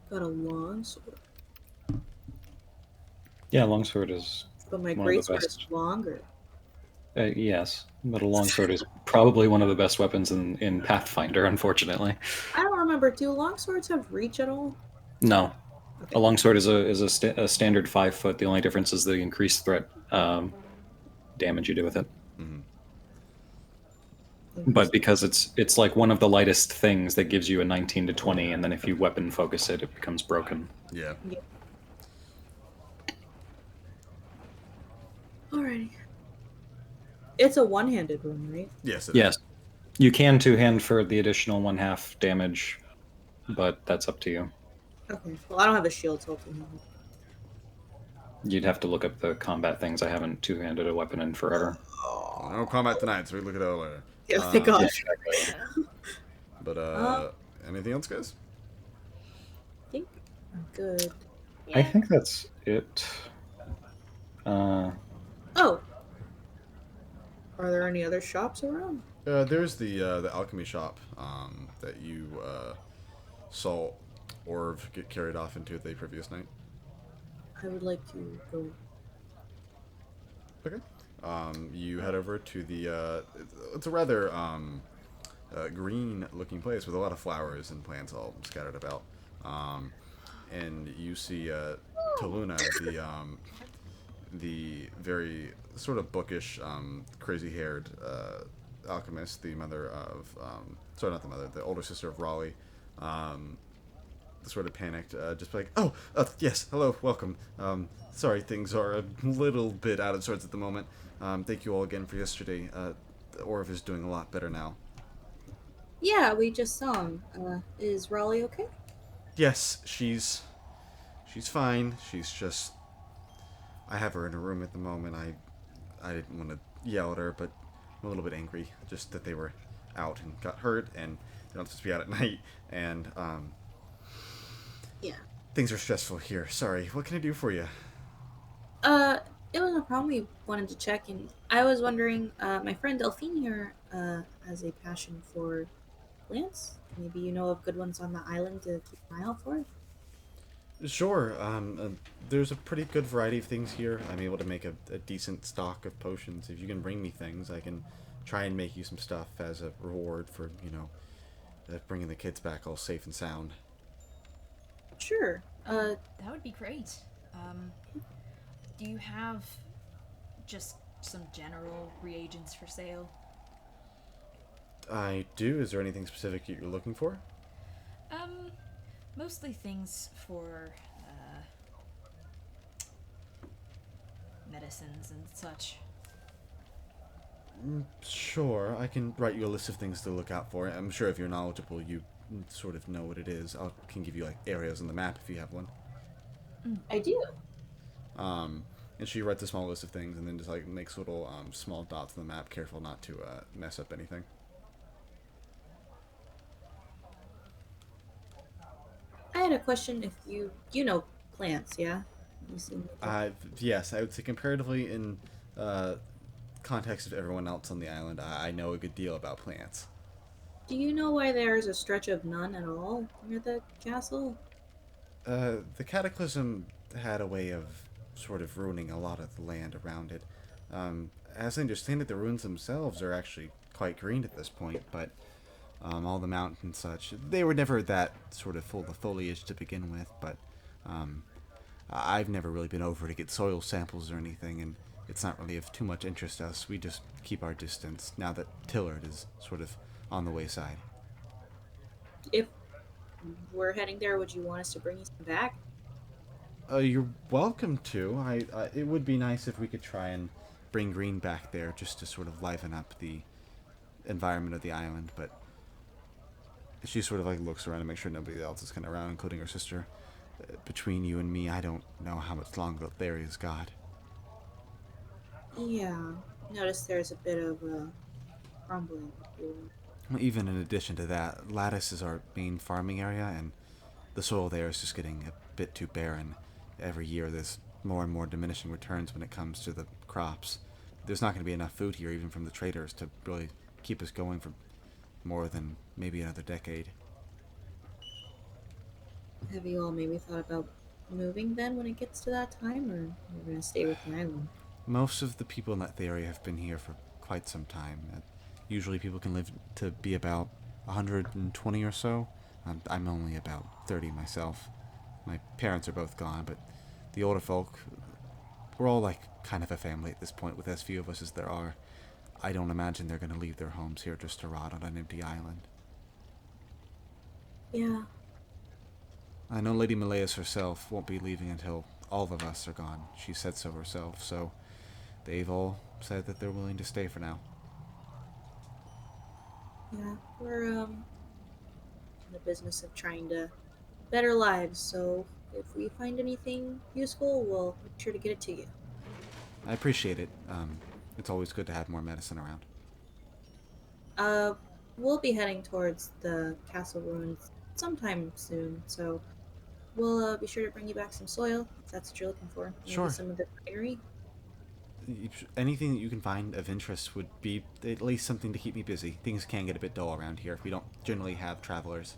Got a long sword, Yeah, longsword is but my one of the greatsword is best. longer. Yes, but a longsword is probably one of the best weapons in Pathfinder, unfortunately. I don't remember. Do longswords have reach at all? No, Okay. a longsword is a standard 5 foot. The only difference is the increased threat damage you do with it. But because it's like one of the lightest things that gives you a 19 to 20, and then if you weapon focus it, it becomes broken. Yeah. Alrighty. It's a one-handed one, right? Yes, it Yes, you can two-hand for the additional 1/2 damage, but that's up to you. Okay. Well, I don't have a shield, so I'll You'd have to look up the combat things. I haven't two-handed a weapon in forever. is. No combat tonight, so we look at it later. Yeah, thank God. But, anything else, guys? I think I'm good. I think that's it. Oh. Are there any other shops around? There's the alchemy shop that you saw Orv get carried off into the previous night. I would like to go. Okay. You head over to the it's a rather green-looking place with a lot of flowers and plants all scattered about. And you see Taluna, the very sort of bookish, crazy-haired alchemist, the mother of sorry, not the mother, the older sister of Raleigh. Sort of panicked, just like, oh, yes, hello, welcome. Sorry, things are a little bit out of sorts at the moment. Thank you all again for yesterday. Orv is doing a lot better now. Yeah, we just saw him. Is Raleigh okay? Yes, she's fine. She's just, I have her in a room at the moment. I didn't want to yell at her, but I'm a little bit angry, just that they were out and got hurt, and they're not supposed to be out at night, and Yeah. things are stressful here. Sorry, what can I do for you? It was a problem we wanted to check, and I was wondering, my friend Delphine here, has a passion for plants. Maybe you know of good ones on the island to keep an eye out for? Sure. There's a pretty good variety of things here. I'm able to make a decent stock of potions. If you can bring me things, I can try and make you some stuff as a reward for, bringing the kids back all safe and sound. Sure. That would be great. Do you have just some general reagents for sale? I do. Is there anything specific you're looking for? Mostly things for medicines and such. Sure. I can write you a list of things to look out for. I'm sure if you're knowledgeable, you sort of know what it is. Can give you like areas on the map if you have one. I do. And she writes a small list of things and then just like makes little small dots on the map, careful not to mess up anything. I had a question. If you know plants, yeah? You seem like Yes, I would say comparatively in uh, context of everyone else on the island, I know a good deal about plants. Do you know why there's a stretch of none at all near the castle? The Cataclysm had a way of sort of ruining a lot of the land around it. As I understand it, the ruins themselves are actually quite green at this point, but all the mountains and such, they were never that sort of full of foliage to begin with, but um, I've never really been over to get soil samples or anything, and it's not really of too much interest to us. We just keep our distance now that Tillard is sort of on the wayside. If we're heading there, would you want us to bring you some back? You're welcome to. It would be nice if we could try and bring Green back there just to sort of liven up the environment of the island, but she sort of like looks around to make sure nobody else is kind of around, including her sister. Between you and me, I don't know how much longer Latheria's got. Yeah. Notice there's a bit of crumbling here. Well, even in addition to that, Lattice is our main farming area, and the soil there is just getting a bit too barren. Every year there's more and more diminishing returns when it comes to the crops. There's not going to be enough food here, even from the traders, to really keep us going for more than maybe another decade. Have you all maybe thought about moving then when it gets to that time, or you're gonna stay with the island? Most of the people in that area have been here for quite some time. Usually people can live to be about 120 or so. I'm only about 30 myself. My parents are both gone, but the older folk, we're all like kind of a family at this point, with as few of us as there are. I don't imagine they're going to leave their homes here just to rot on an empty island. Yeah. I know Lady Malaeus herself won't be leaving until all of us are gone. She said so herself, so they've all said that they're willing to stay for now. Yeah. We're in the business of trying to better lives, so if we find anything useful, we'll make sure to get it to you. I appreciate it. It's always good to have more medicine around. Uh, we'll be heading towards the castle ruins sometime soon, so we'll be sure to bring you back some soil if that's what you're looking for. Maybe Sure. some of the greenery. Anything that you can find of interest would be at least something to keep me busy. Things can get a bit dull around here if we don't generally have travelers.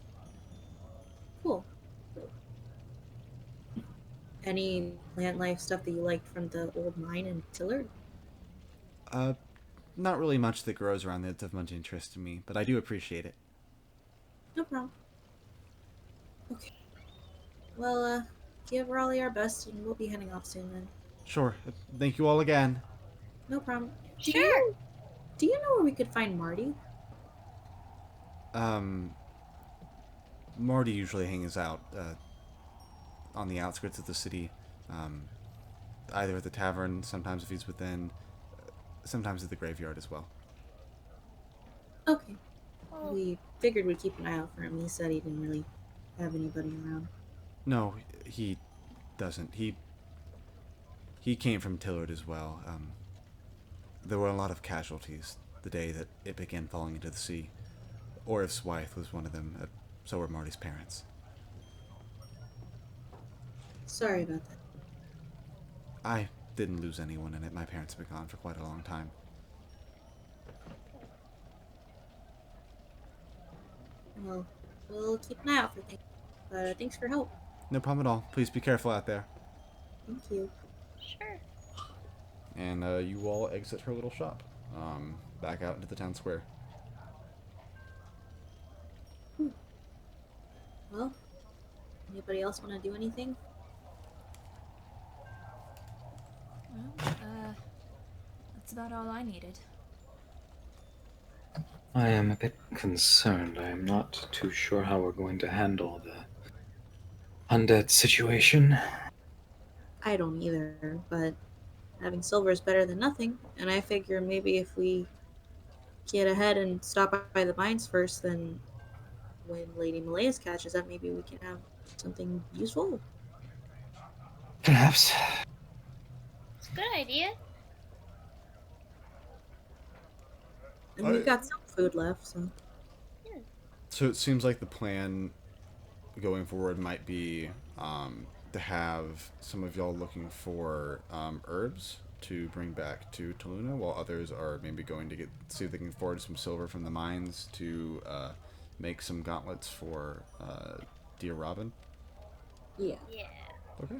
Cool. Any plant life stuff that you liked from the old mine in Tillard? Uh, Not really much that grows around that's of much interest to me, but I do appreciate it. No problem. Okay. Well, give Raleigh our best, and we'll be heading off soon then. Sure. Thank you all again. No problem. Sure. Do you know where we could find Marty? Marty usually hangs out on the outskirts of the city, either at the tavern, sometimes if he's within, sometimes at the graveyard as well. Okay. Oh, We figured we'd keep an eye out for him. He said he didn't really have anybody around. No, he doesn't. He came from Tillard as well. There were a lot of casualties the day that it began falling into the sea. Orif's wife was one of them. So were Marty's parents. Sorry about that. I didn't lose anyone in it. My parents have been gone for quite a long time. Well, we'll keep an eye out for things. But thanks for help. No problem at all. Please be careful out there. Thank you. sure. And you all exit her little shop, back out into the town square. Well, anybody else want to do anything? Well, that's about all I needed. I am a bit concerned. I am not too sure how we're going to handle the undead situation. I don't either, but having silver is better than nothing, and I figure maybe if we get ahead and stop by the mines first, then when Lady Malaeus catches up, maybe we can have something useful. Perhaps. It's a good idea. And we've got some food left, so. So it seems like the plan going forward might be to have some of y'all looking for herbs to bring back to Taluna, while others are maybe going to see if they can forge some silver from the mines to make some gauntlets for dear Robin. Yeah. Yeah. Okay.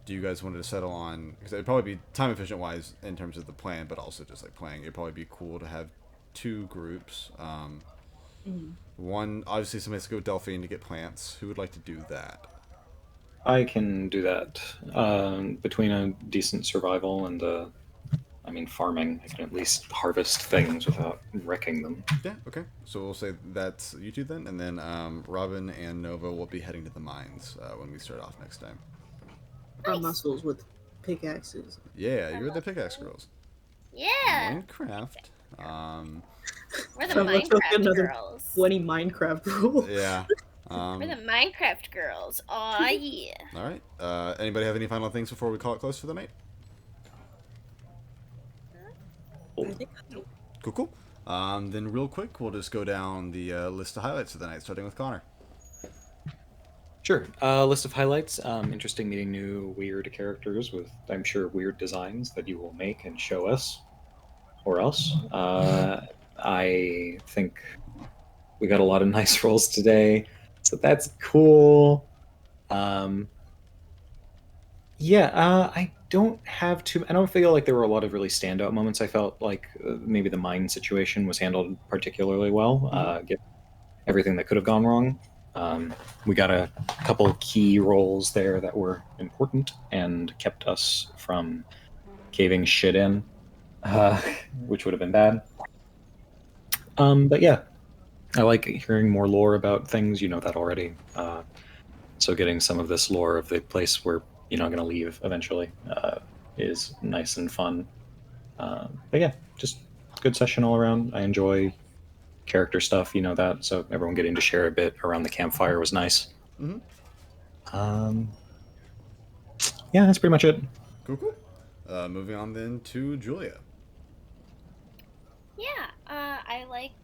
Do you guys want to settle on? Because it'd probably be time efficient wise in terms of the plan, but also just like playing. It'd probably be cool to have two groups. One, obviously, somebody has to go with Delphine to get plants. Who would like to do that? I can do that. Between a decent survival and farming, I can at least harvest things without wrecking them. Yeah. Okay. So we'll say that's you two then, and then Robin and Nova will be heading to the mines when we start off next time. Our Nice. muscles with pickaxes. Yeah, you're the pickaxe girls. Yeah. Minecraft. We're the So let's look at Minecraft another girls. 20 Minecraft rule. Yeah. We're the Minecraft girls. Aw, yeah. All right. Anybody have any final things before we call it close for the night? I think Cool. Then real quick, we'll just go down the list of highlights of the night, starting with Connor. Sure. List of highlights. Interesting meeting new weird characters with, I'm sure, weird designs that you will make and show us. Or else. I think we got a lot of nice rolls today, so that's cool. I don't feel like there were a lot of really standout moments. I felt like maybe the mine situation was handled particularly well, given everything that could have gone wrong. We got a couple of key rolls there that were important and kept us from caving shit in, which would have been bad. But yeah, I like hearing more lore about things. You know that already. So getting some of this lore of the place we're going to leave eventually is nice and fun. But yeah, just good session all around. I enjoy character stuff, that. So everyone getting to share a bit around the campfire was nice. Yeah, that's pretty much it. Cool. Moving on then to Julia. Yeah, I liked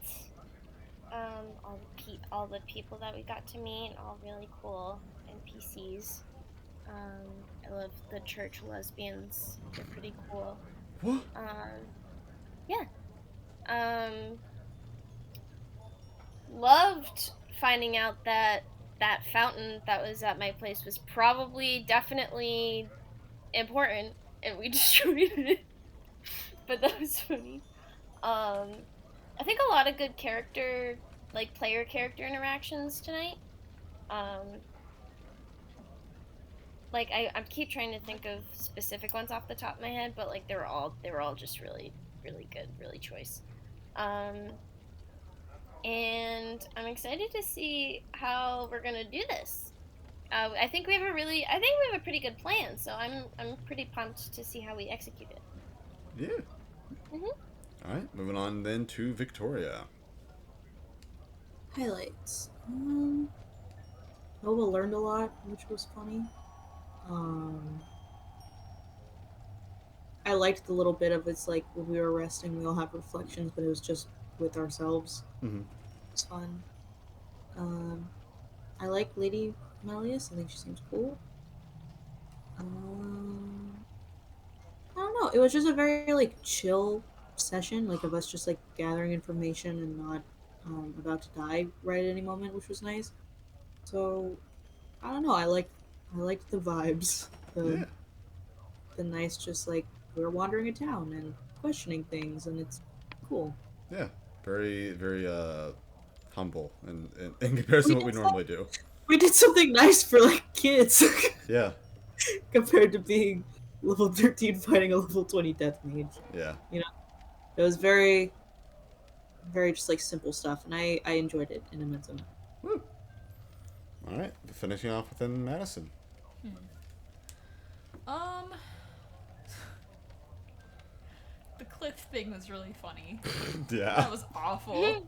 all the people that we got to meet, all really cool NPCs. I love the church lesbians. They're pretty cool. What? Yeah. Loved finding out that that fountain that was at my place was definitely important, and we destroyed it. But that was funny. I think a lot of good player character interactions tonight. I keep trying to think of specific ones off the top of my head, but they were all just really, really good, really choice. And I'm excited to see how we're gonna do this. I think we have a pretty good plan, so I'm pretty pumped to see how we execute it. Yeah. Mhm. All right. Moving on then to Victoria. highlights. Nova learned a lot, which was funny. I liked the little bit of it's like when we were resting, we all have reflections, but it was just with ourselves. Mm-hmm. It's fun. I like Lady Melius. I think she seems cool. I don't know. It was just a very chill session, of us just gathering information and not about to die right at any moment, which was nice. So I don't know. I liked the vibes. Yeah. The nice, just we're wandering a town and questioning things, and it's cool. Yeah. Very, very humble in comparison to what we normally do. We did something nice for kids. Yeah. Compared to being level 13 fighting a level 20 death mage. Yeah. It was very, very just simple stuff, and I enjoyed it an immense amount. Woo. All right. Finishing off with then Madison. The cliff thing was really funny. Yeah. That was awful.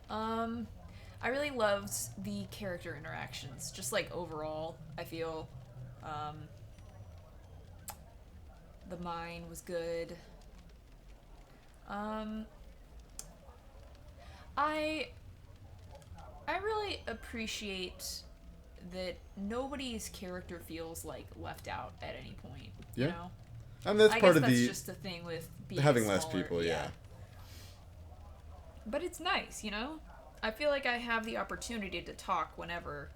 I really loved the character interactions. Just overall, I feel The mine was good. I really appreciate that nobody's character feels like left out at any point. Yeah. You know? And that's I part guess of that's the just the thing with being having less smaller, people. Yeah. But it's nice, you know? I feel like I have the opportunity to talk whenever.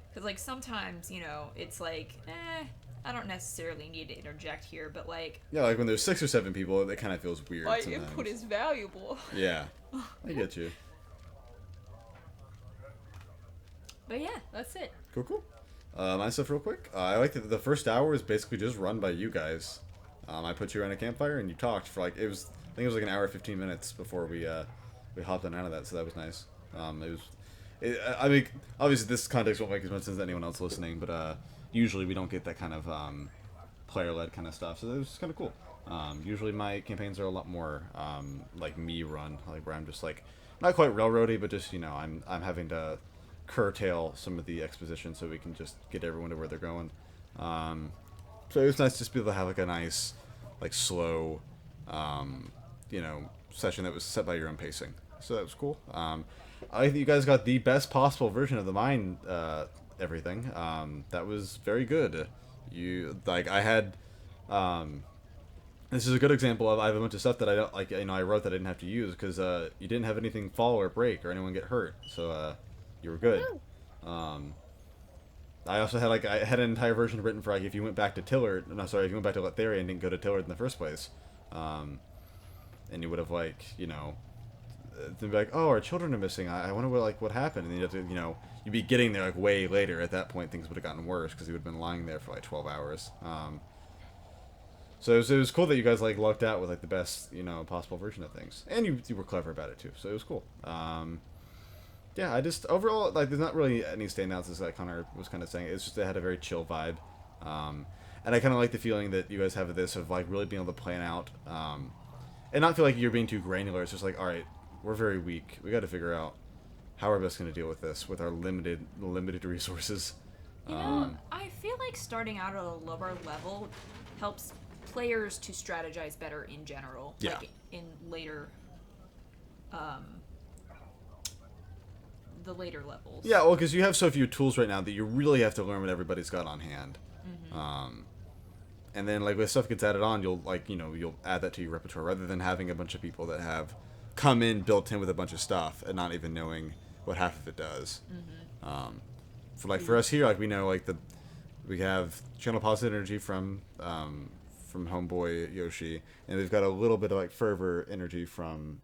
Because, like, sometimes, you know, it's like, I don't necessarily need to interject here, but, like... Yeah, like when there's 6 or 7 people, it kind of feels weird my sometimes. input is valuable. Yeah. I get you. But yeah, that's it. Cool. My stuff real quick. I like that the first hour is basically just run by you guys. I put you around a campfire and you talked for like, I think it was like an hour 15 minutes before we hopped on out of that, so that was nice. I mean, obviously this context won't make as much sense to anyone else listening, but usually we don't get that kind of player-led kind of stuff, so it was kind of cool. Usually my campaigns are a lot more like me run, like where I'm just like not quite railroady, but just, you know, I'm having to curtail some of the exposition so we can just get everyone to where they're going. So it was nice just to be able to have like a nice, like slow, you know, session that was set by your own pacing. So that was cool. I think you guys got the best possible version of the mine, everything. That was very good. I had, this is a good example of, I have a bunch of stuff that I don't, like, you know, I wrote that I didn't have to use because, you didn't have anything fall or break or anyone get hurt. So, you were good. I also had, I had an entire version written for, like, if you went back to Tillard, no, sorry, if you went back to Latheria and didn't go to Tillard in the first place, and you would have, like, you know, they'd be like, oh, our children are missing, I wonder what happened, and then you have to, you know, you'd be getting there, like, way later. At that point, things would have gotten worse, because you would have been lying there for, like, 12 hours. So it was cool that you guys, like, lucked out with, like, the best, you know, possible version of things. And you were clever about it, too, so it was cool. Yeah, I just, overall, like, there's not really any standouts, as Connor was kind of saying. It's just, it had a very chill vibe. And I kind of like the feeling that you guys have of this, of, like, really being able to plan out, and not feel like you're being too granular. It's just like, alright, we're very weak. We got to figure out how we're best going to deal with this with our limited resources. You know, I feel like starting out at a lower level helps players to strategize better in general. Yeah. Like, in later, the later levels. Yeah, well, because you have so few tools right now that you really have to learn what everybody's got on hand. And then, like, when stuff gets added on, you'll, like, you know, you'll add that to your repertoire rather than having a bunch of people that have come in built in with a bunch of stuff and not even knowing what half of it does. For us here, like, we know, like, we have channel positive energy from homeboy Yoshi, and we've got a little bit of, like, fervor energy from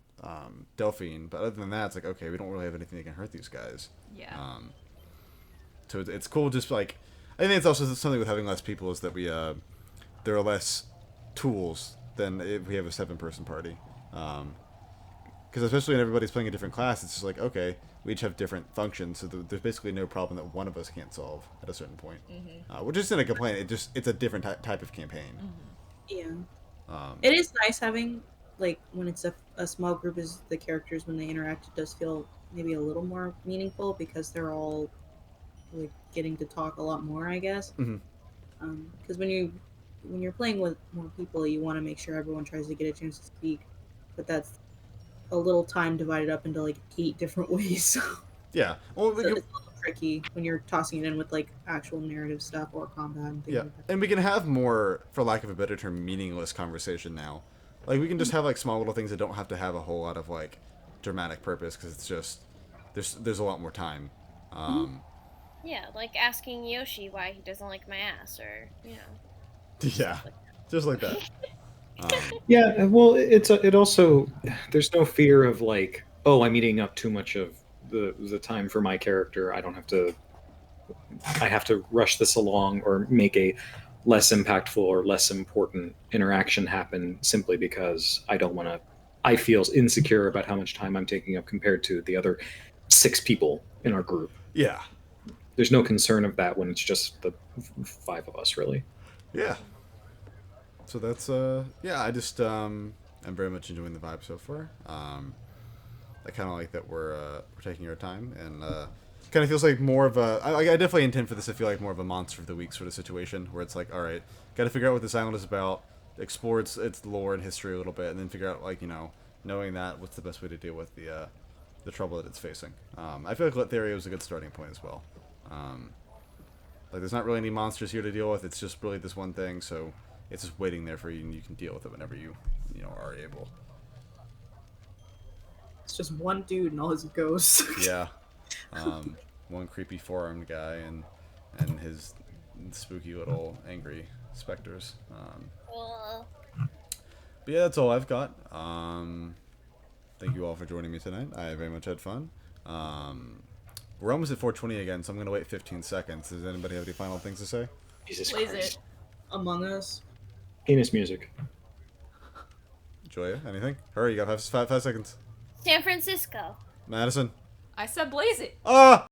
Delphine, but other than that, it's like, okay, we don't really have anything that can hurt these guys. Yeah. So it's cool, just, like, I think it's also something with having less people is that we there are less tools than if we have a 7-person party. Because especially when everybody's playing a different class, it's just like, okay, we each have different functions, so there's basically no problem that one of us can't solve at a certain point. Which isn't a complaint, it's a different type of campaign. Yeah. It is nice having, like, when it's a small group as the characters, when they interact, it does feel maybe a little more meaningful because they're all, like, getting to talk a lot more, I guess. Because when you're playing with more people, you want to make sure everyone tries to get a chance to speak, but that's a little time divided up into, like, 8 different ways. Yeah. Well, So it's a little tricky when you're tossing it in with, like, actual narrative stuff or combat and things yeah, like that. and we can have more, for lack of a better term, meaningless conversation now. Like, we can just have, like, small little things that don't have to have a whole lot of, like, dramatic purpose, because it's just, there's a lot more time. Yeah, like asking Yoshi why he doesn't like my ass, or, you know. Yeah, just like that. Yeah, well, it also, there's no fear of, like, oh, I'm eating up too much of the time for my character. I have to rush this along or make a less impactful or less important interaction happen simply because I feel insecure about how much time I'm taking up compared to the other 6 people in our group. Yeah. There's no concern of that when it's just the 5 of us, really. Yeah. So that's, yeah, I just, I'm very much enjoying the vibe so far. I kind of like that we're taking our time and, kind of feels like more of a. I definitely intend for this to feel like more of a monster of the week sort of situation, where it's like, all right, got to figure out what this island is about, explore its lore and history a little bit, and then figure out, like, you know, knowing that, what's the best way to deal with the trouble that it's facing. I feel like Latheria was a good starting point as well. Like, there's not really any monsters here to deal with. It's just really this one thing, so it's just waiting there for you, and you can deal with it whenever you know, are able. It's just one dude and all his ghosts. Yeah. One creepy four-armed guy and his spooky little angry specters. But yeah, that's all I've got. Thank you all for joining me tonight. I very much had fun. We're almost at 4:20 again, so I'm going to wait 15 seconds. Does anybody have any final things to say? Jesus Blaze Christ. it. Among Us. Penis music. Joya, anything? Hurry, you got five seconds. San Francisco. Madison? I said blaze it. Ah!